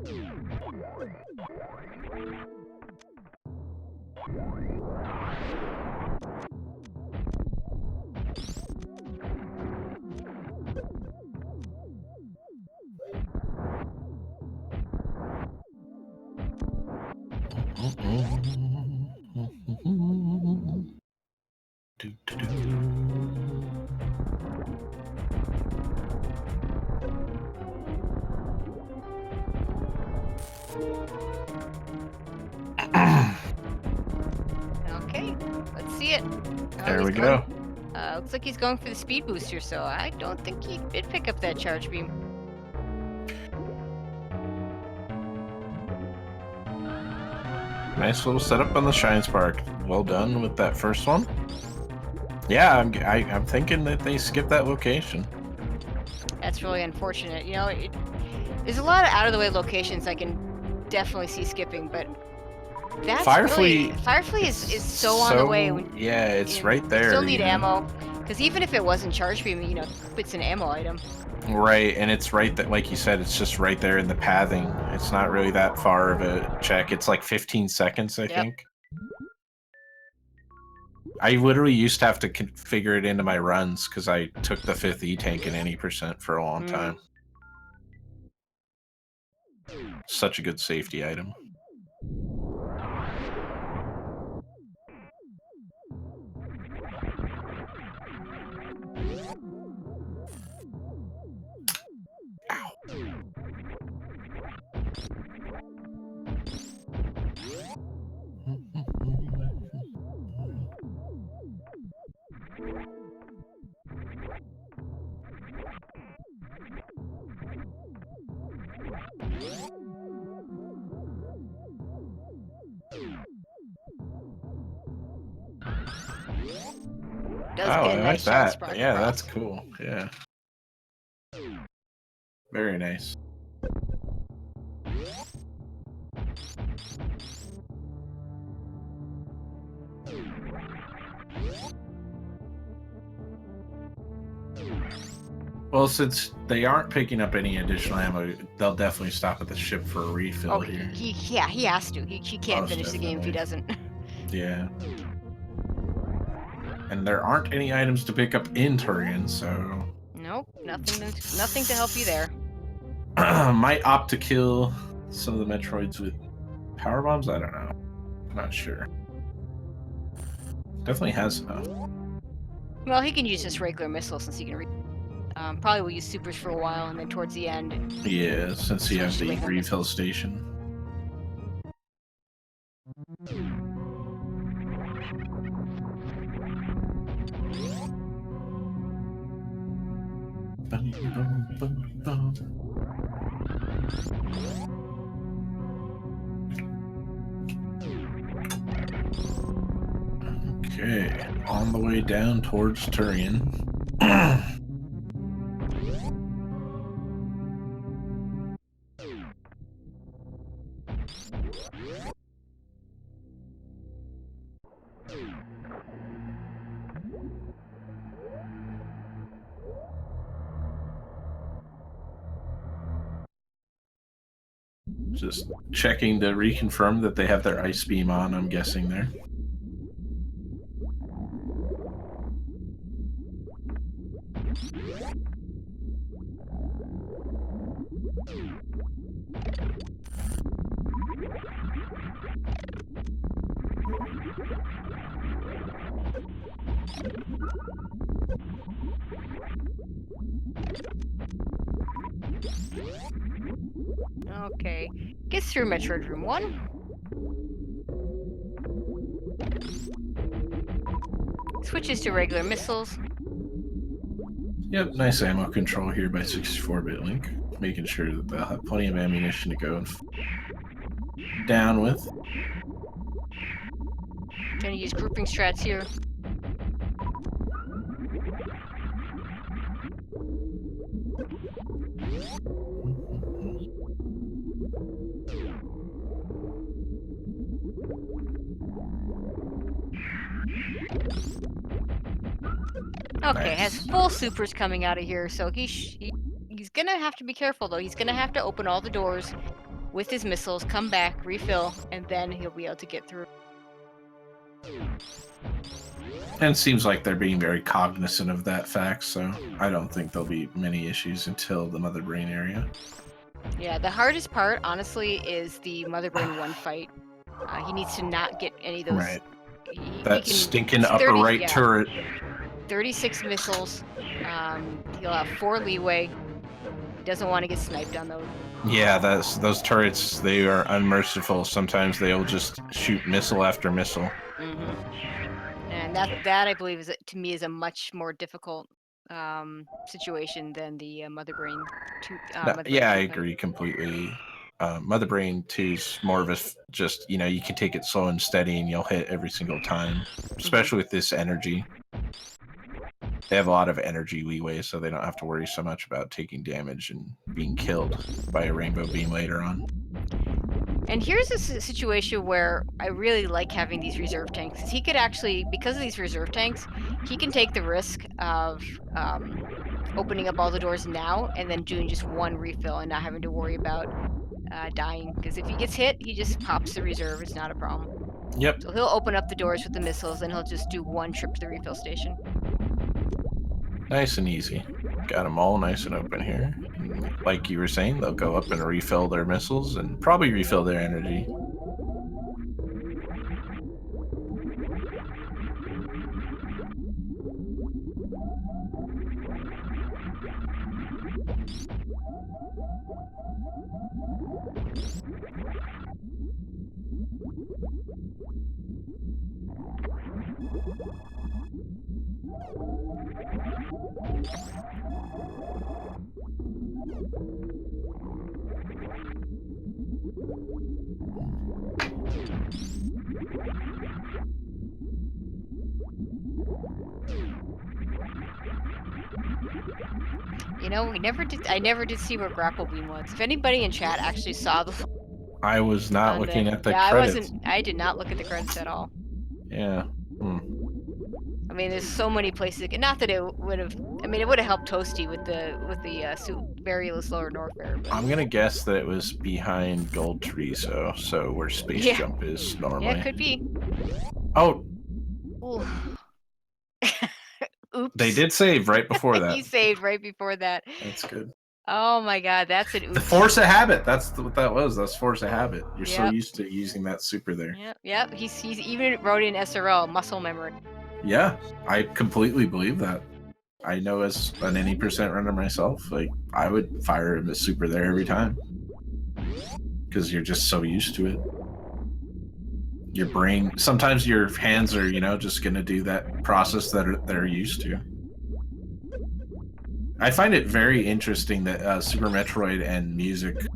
Okay, let's see it. Oh, There he's we going- go. Looks like he's going for the speed booster, so I don't think he did pick up that charge beam. Nice little setup on the Shine Spark. Well done with that first one. Yeah, I'm thinking that they skipped that location. That's really unfortunate. You know, there's a lot of out-of-the-way locations I can definitely see skipping, but that's Firefly is so on the way. Yeah, it's you know, right there. You still need you know? ammo, because even if it wasn't charge beam, you know, it's an ammo item. Right, and it's right that, like you said, it's just right there in the pathing. It's not really that far of a check. It's like 15 seconds, I think. I literally used to have to configure it into my runs because I took the 5th E-Tank in any % for a long time. Such a good safety item. Does Oh, get a I like nice shot that. spark Yeah, across. that's cool. Yeah. Very nice. Well, since they aren't picking up any additional ammo, they'll definitely stop at the ship for a refill here. He has to. He can't Most finish the game if he doesn't. Yeah. And there aren't any items to pick up in Turian, so Nope, nothing to help you there. might opt to kill some of the Metroids with power bombs. I don't know. Not sure. Definitely has enough. Well, he can use just regular missiles since he can. Probably will use supers for a while, and then towards the end. Yeah, since he has the Switch to regular refill station. Okay, on the way down towards Turian. Just checking to reconfirm that they have their ice beam on, I'm guessing there. Okay, gets through Metroid Room 1. Switches to regular missiles. Yep, nice ammo control here by 64-bit Link, making sure that they'll have plenty of ammunition to go down with. Gonna use grouping strats here. Okay, has Nice. full supers coming out of here, so he's gonna have to be careful though. He's gonna have to open all the doors with his missiles, come back, refill, and then he'll be able to get through. And it seems like they're being very cognizant of that fact, so I don't think there'll be many issues until the Mother Brain area. Yeah, the hardest part, honestly, is the Mother Brain 1 fight. He needs to not get any of those. Right. He That can, stinking it's upper 30 right yeah, turret. 36 missiles. He'll have 4 leeway. He doesn't want to get sniped on those. Yeah, those turrets, they are unmerciful. Sometimes they'll just shoot missile after missile. And that I believe to me is a much more difficult situation than the Mother Brain 2. Mother Brain Yeah, 2 I fight. agree completely. Mother Brain 2's more of a just, you can take it slow and steady and you'll hit every single time, especially with this energy. They have a lot of energy leeway, so they don't have to worry so much about taking damage and being killed by a rainbow beam later on. And here's a situation where I really like having these reserve tanks. He could actually, because of these reserve tanks, he can take the risk of opening up all the doors now and then doing just one refill and not having to worry about dying. Because if he gets hit, he just pops the reserve. It's not a problem. Yep. So he'll open up the doors with the missiles and he'll just do one trip to the refill station. Nice and easy. Got them all nice and open here. Like you were saying, they'll go up and refill their missiles and probably refill their energy. You know, I never did see where Grapple Beam was. If anybody in chat actually saw the I was not looking at the yeah, credits. I did not look at the credits at all. Yeah. I mean, there's so many places. Not that it would have. I mean, it would have helped Toasty with the Various Lower Norfair. But I'm gonna guess that it was behind Gold Tree, so where Space Jump is normally. yeah, it could be. Oh, Oops. they did save right before that. He saved right before that. That's good. Oh my God, that's an oops. The force of habit. That's what that was. That's force of habit. You're so used to using that super there. Yep. He's even wrote in SRL muscle memory. Yeah, I completely believe that. I know as an any percent runner myself, like I would fire him as super there every time because you're just so used to it. Your brain, sometimes your hands are, just gonna do that process that they're used to. I find it very interesting that Super Metroid and music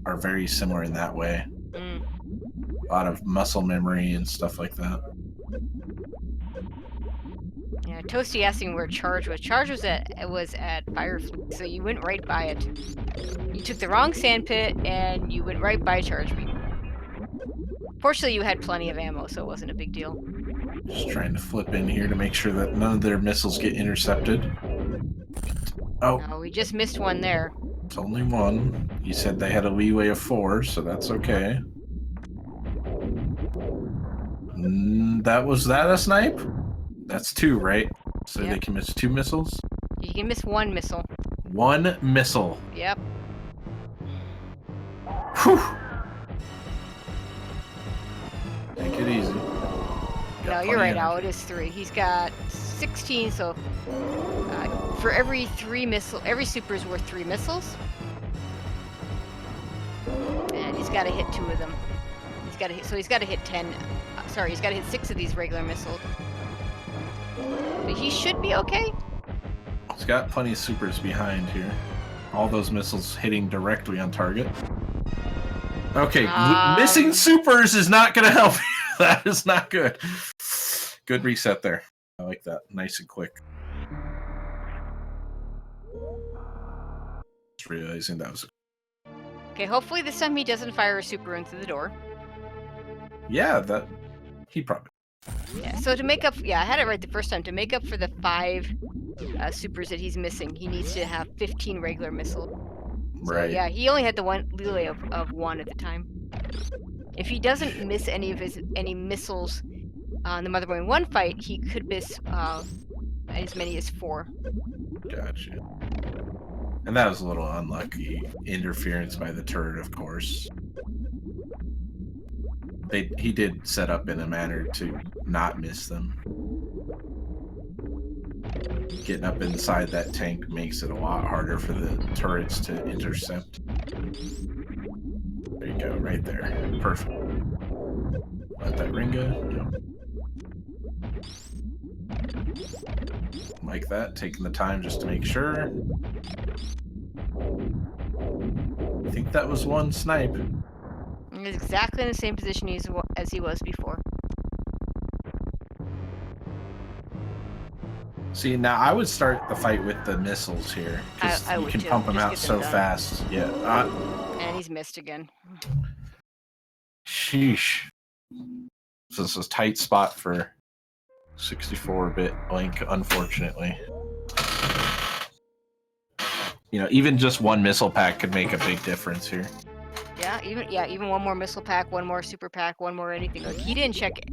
are very similar in that way. A lot of muscle memory and stuff like that. Yeah, Toasty asking where Charge was. Charge was at Firefly, so you went right by it. You took the wrong sand pit and you went right by Charge Beam. Fortunately, you had plenty of ammo, so it wasn't a big deal. Just trying to flip in here to make sure that none of their missiles get intercepted. Oh. No, we just missed one there. It's only one. You said they had a leeway of 4, so that's okay. Was that a snipe? That's 2, right? So they can miss 2 missiles? You can miss 1 missile. 1 missile. Yep. Whew. Take it easy. No, you're right, Al. It is 3. He's got 16, so for every 3 missile, every super is worth 3 missiles. And he's got to hit 2 of them. He's got to hit 10. Sorry, he's got to hit 6 of these regular missiles. But he should be okay. He's got plenty of supers behind here. All those missiles hitting directly on target. Okay, missing supers is not going to help you. That is not good. Good reset there. I like that. Nice and quick. Just realizing that was... Okay, hopefully this time he doesn't fire a super into the door. Yeah, he probably... Yeah, so to make up, I had it right the first time. To make up for the 5 supers that he's missing, he needs to have 15 regular missiles. So Right. yeah, he only had the one leeway of 1 at the time. If he doesn't miss any missiles on the Mother Brain 1 fight, he could miss as many as 4. Gotcha. And that was a little unlucky interference by the turret, of course. He did set up in a manner to not miss them. Getting up inside that tank makes it a lot harder for the turrets to intercept. There you go, right there. Perfect. Let that ring go. Yep. Like that, taking the time just to make sure. I think that was one snipe. He's exactly in the same position as he was before. See, now I would start the fight with the missiles here, because I you would can too. pump them Just out get them so done. fast. Yeah. And he's missed again. Sheesh. So this is a tight spot for 64-bit Link, unfortunately. You know, even just one missile pack could make a big difference here. Yeah, even one more missile pack, one more super pack, one more anything. Like he didn't check it.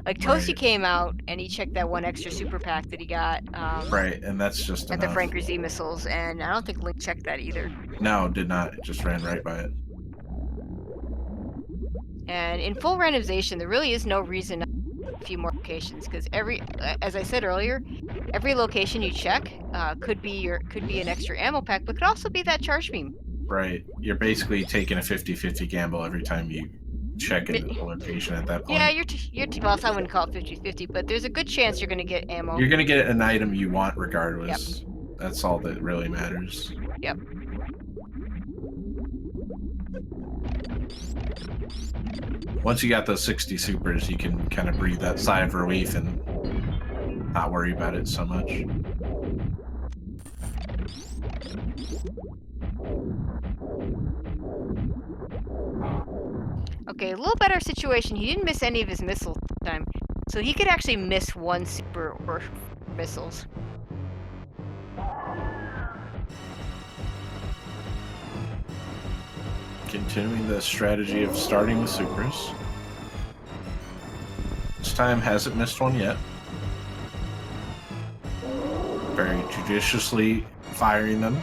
Like Toasty Right. came out and he checked that one extra super pack that he got. Right, and that's just at enough. the Franker Z missiles, and I don't think Link checked that either. No, did not. It just ran right by it. And in full randomization, there really is no reason to have a few more locations because as I said earlier, every location you check could be an extra ammo pack, but could also be that charge beam. Right. You're basically taking a 50-50 gamble every time you check into the location at that point. Yeah, well, I wouldn't call it 50-50, but there's a good chance you're going to get ammo. You're going to get an item you want regardless. Yep. That's all that really matters. Yep. Once you got those 60 supers, you can kind of breathe that sigh of relief and not worry about it so much. Okay, a little better situation. He didn't miss any of his missiles this time, so he could actually miss one super or missiles. Continuing the strategy of starting with supers. This time hasn't missed one yet. Very judiciously firing them.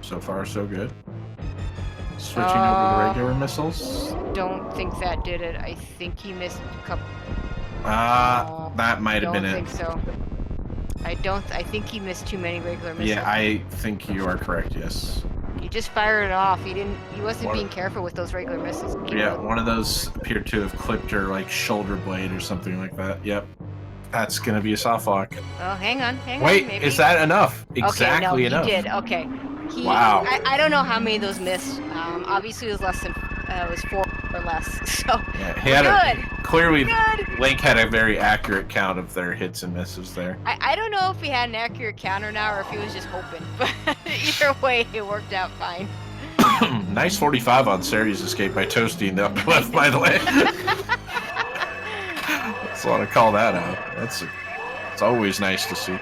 So far, so good. Switching over to regular missiles. Don't think that did it. I think he missed a couple. That might have been it. I don't think so. I think he missed too many regular missiles. Yeah, I think you are correct, yes. He just fired it off. He wasn't being careful with those regular missiles. Yeah, one of those appeared to have clipped her like shoulder blade or something like that. Yep. That's gonna be a soft lock. Oh, hang on. Wait, maybe. is that enough? Exactly okay, no, enough. he did. Okay. Wow. I don't know how many of those missed. Obviously, it was less than. It was 4 or less. So. Yeah, he had clearly. Good. Link had a very accurate count of their hits and misses there. I don't know if he had an accurate count or not, or if he was just hoping. But either way, it worked out fine. Nice 45 on Series Escape by Toasty in the upper left, by the way. Just want to call that out. It's always nice to see.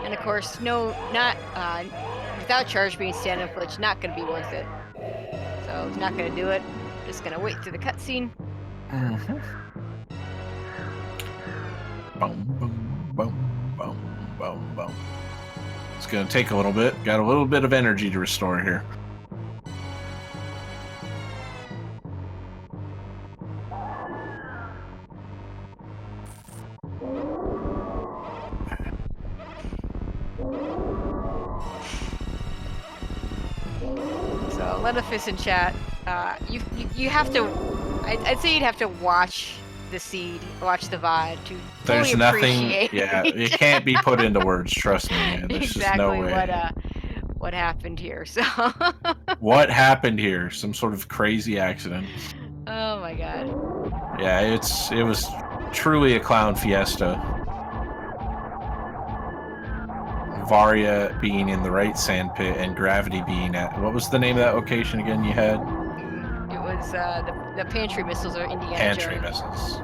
And of course, without charge being stand-up glitch, not going to be worth it. So he's not going to do it. Just going to wait through the cutscene. Mm-hmm. Boom, boom, boom, boom, boom, boom. It's going to take a little bit. Got a little bit of energy to restore here. So Lenifis in chat, you have to. I'd say you'd have to watch the seed, watch the VOD to There's fully nothing. appreciate. Yeah, it can't be put into words. Trust me. Man. There's exactly just no way. what happened here. So, What happened here? Some sort of crazy accident. oh my god. Yeah, it was truly a clown fiesta. Varia being in the right sand pit and Gravity being at, what was the name of that location again you had? It was the pantry missiles are Indiana Pantry Jones. missiles.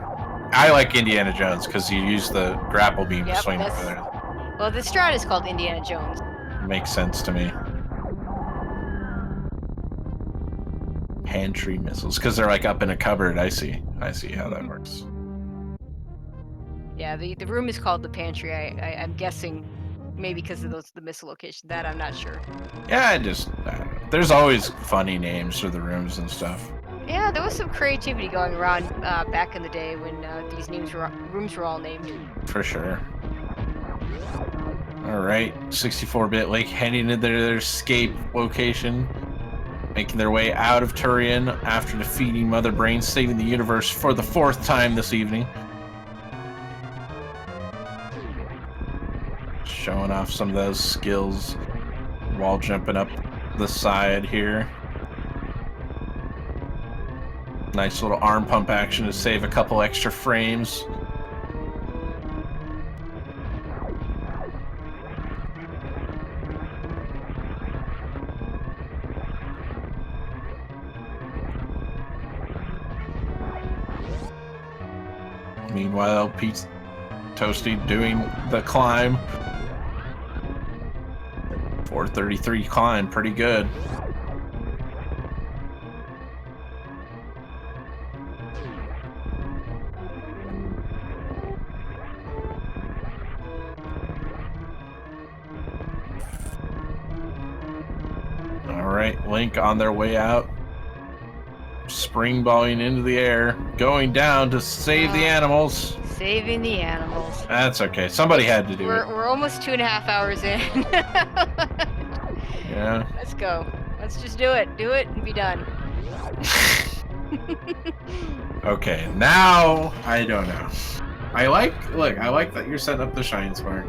I like Indiana Jones because you use the grapple beam to Yep, swing over that's there. well. The strat is called Indiana Jones. Makes sense to me. Pantry missiles because they're like up in a cupboard. I see how that works. Yeah, the room is called the pantry. I'm guessing maybe because of the missile location. That I'm not sure. Yeah, I don't know. There's always funny names for the rooms and stuff. Yeah, there was some creativity going around back in the day when these rooms were all named. For sure. All right, 64-bit Link heading into their escape location, making their way out of Turian after defeating Mother Brain, saving the universe for the 4th time this evening. Showing off some of those skills while jumping up the side here. Nice little arm pump action to save a couple extra frames. Meanwhile, Pete's Toasty doing the climb. 433 climb, pretty good. All right, Link on their way out. Springballing into the air, going down to save the animals. Saving the animals. That's okay. Somebody had to do it. We're almost 2.5 hours in. Yeah. Let's go. Let's just do it. Do it and be done. Okay, now I don't know. I like that you're setting up the Shine Spark.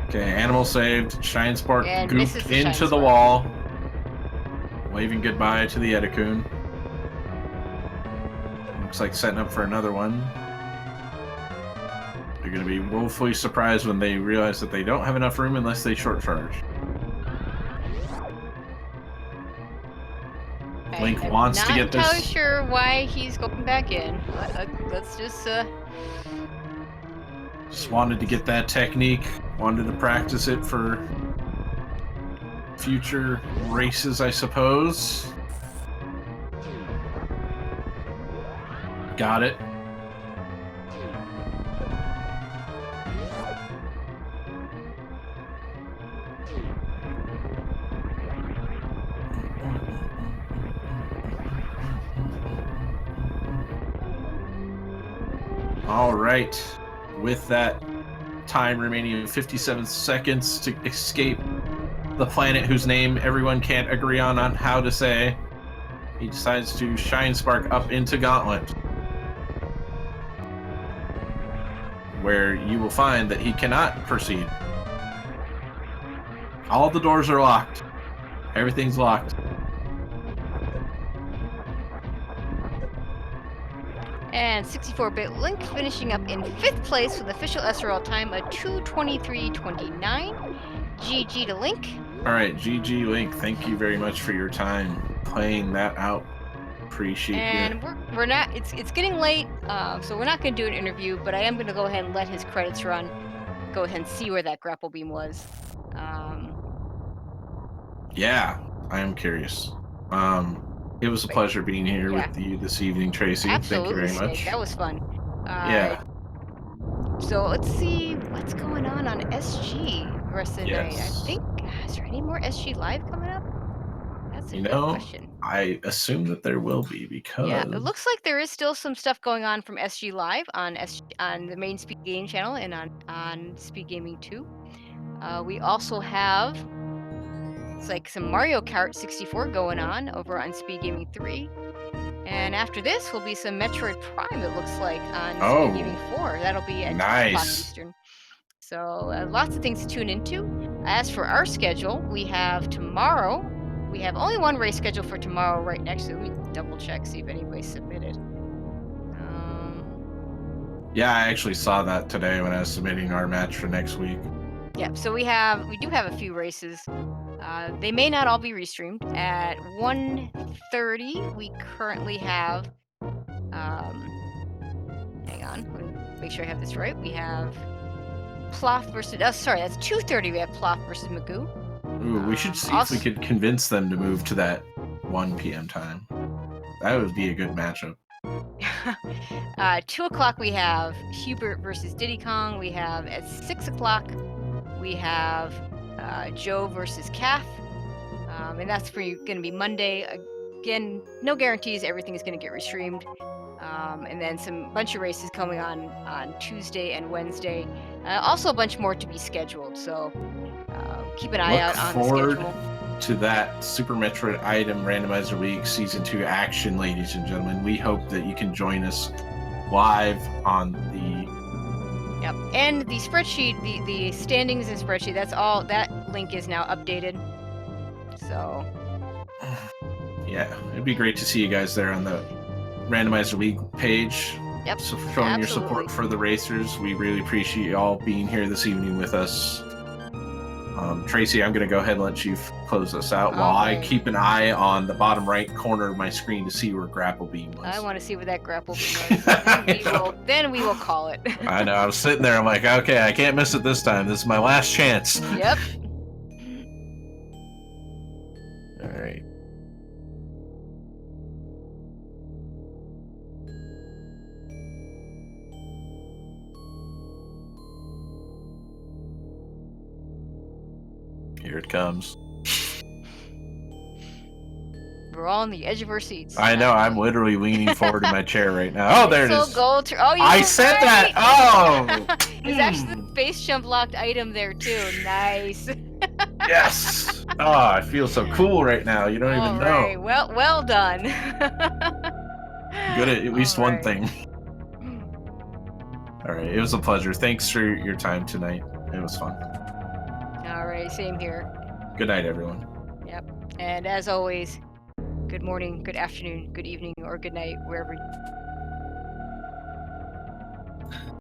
Okay, animal saved. Shine Spark And gooped misses the Shine into the Spark. wall. Waving goodbye to the Edikun. Looks like setting up for another one. They're going to be woefully surprised when they realize that they don't have enough room unless they short charge. Link wants to get this. Not entirely sure why he's going back in. Let's just Just wanted to get that technique. Wanted to practice it for future races, I suppose. Got it. All right. With that time remaining of 57 seconds to escape the planet whose name everyone can't agree on how to say, he decides to Shine Spark up into Gauntlet, where you will find that he cannot proceed. All the doors are locked. Everything's locked. And 64-bit Link finishing up in 5th place with official SRL time of 2:23:29. GG to Link. All right, GG Link, thank you very much for your time playing that out. Appreciate it. And we're not. It's getting late, so we're not going to do an interview. But I am going to go ahead and let his credits run. Go ahead and see where that grapple beam was. Yeah, I am curious. It was a pleasure being here with you this evening, Tracy. Absolutely, Thank you very Snake. much. That was fun. Yeah. So let's see what's going on SG the rest of the night. I think, is there any more SG Live coming up? That's a good question. I assume that there will be because it looks like there is still some stuff going on from SG Live on the main Speed Game channel and on Speed Gaming 2. We also have it's like some Mario Kart 64 going on over on Speed Gaming 3. And after this will be some Metroid Prime, it looks like, on Oh. Speed Gaming 4. That'll be at 2 o'clock Nice. Eastern. So lots of things to tune into. As for our schedule, we have tomorrow. We have only one race scheduled for tomorrow right next to it. Let me double check, see if anybody submitted. Yeah, I actually saw that today when I was submitting our match for next week. Yeah, so we do have a few races. They may not all be restreamed. At 1:30, we currently have. Hang on, let me make sure I have this right. We have Ploth versus. Oh, sorry, that's 2:30. We have Ploth versus Magoo. Ooh, we should see if we could convince them to move to that 1 p.m. time. That would be a good matchup. 2 o'clock we have Hubert versus Diddy Kong. We have at 6 o'clock we have Joe versus Kath, and that's going to be Monday. Again, no guarantees. Everything is going to get restreamed. And then some bunch of races coming on Tuesday and Wednesday. Also a bunch more to be scheduled. So keep an eye out on the schedule. To that Super Metroid Item Randomizer League Season 2 action, ladies and gentlemen. We hope that you can join us live on the... Yep, and the spreadsheet, the standings and spreadsheet, that's all, that link is now updated. So... Yeah, it'd be great to see you guys there on the Randomizer League page. Yep, so for showing your support for the racers. We really appreciate you all being here this evening with us. Tracy, I'm going to go ahead and let you close us out while I keep an eye on the bottom right corner of my screen to see where Grapple Beam was. I want to see where that Grapple Beam was. Then we will call it. I know. I was sitting there. I'm like, okay, I can't miss it this time. This is my last chance. Yep. All right. Here it comes. We're all on the edge of our seats. I know. I'm literally leaning forward in my chair right now. Oh, there it is. Oh, I said that. Oh. There's actually the space jump locked item there too. Nice. Yes. Oh, I feel so cool right now. You don't even know. Well done. Good at least one thing. All right. It was a pleasure. Thanks for your time tonight. It was fun. All right, same here. Good night, everyone. Yep. And as always, good morning, good afternoon, good evening, or good night, wherever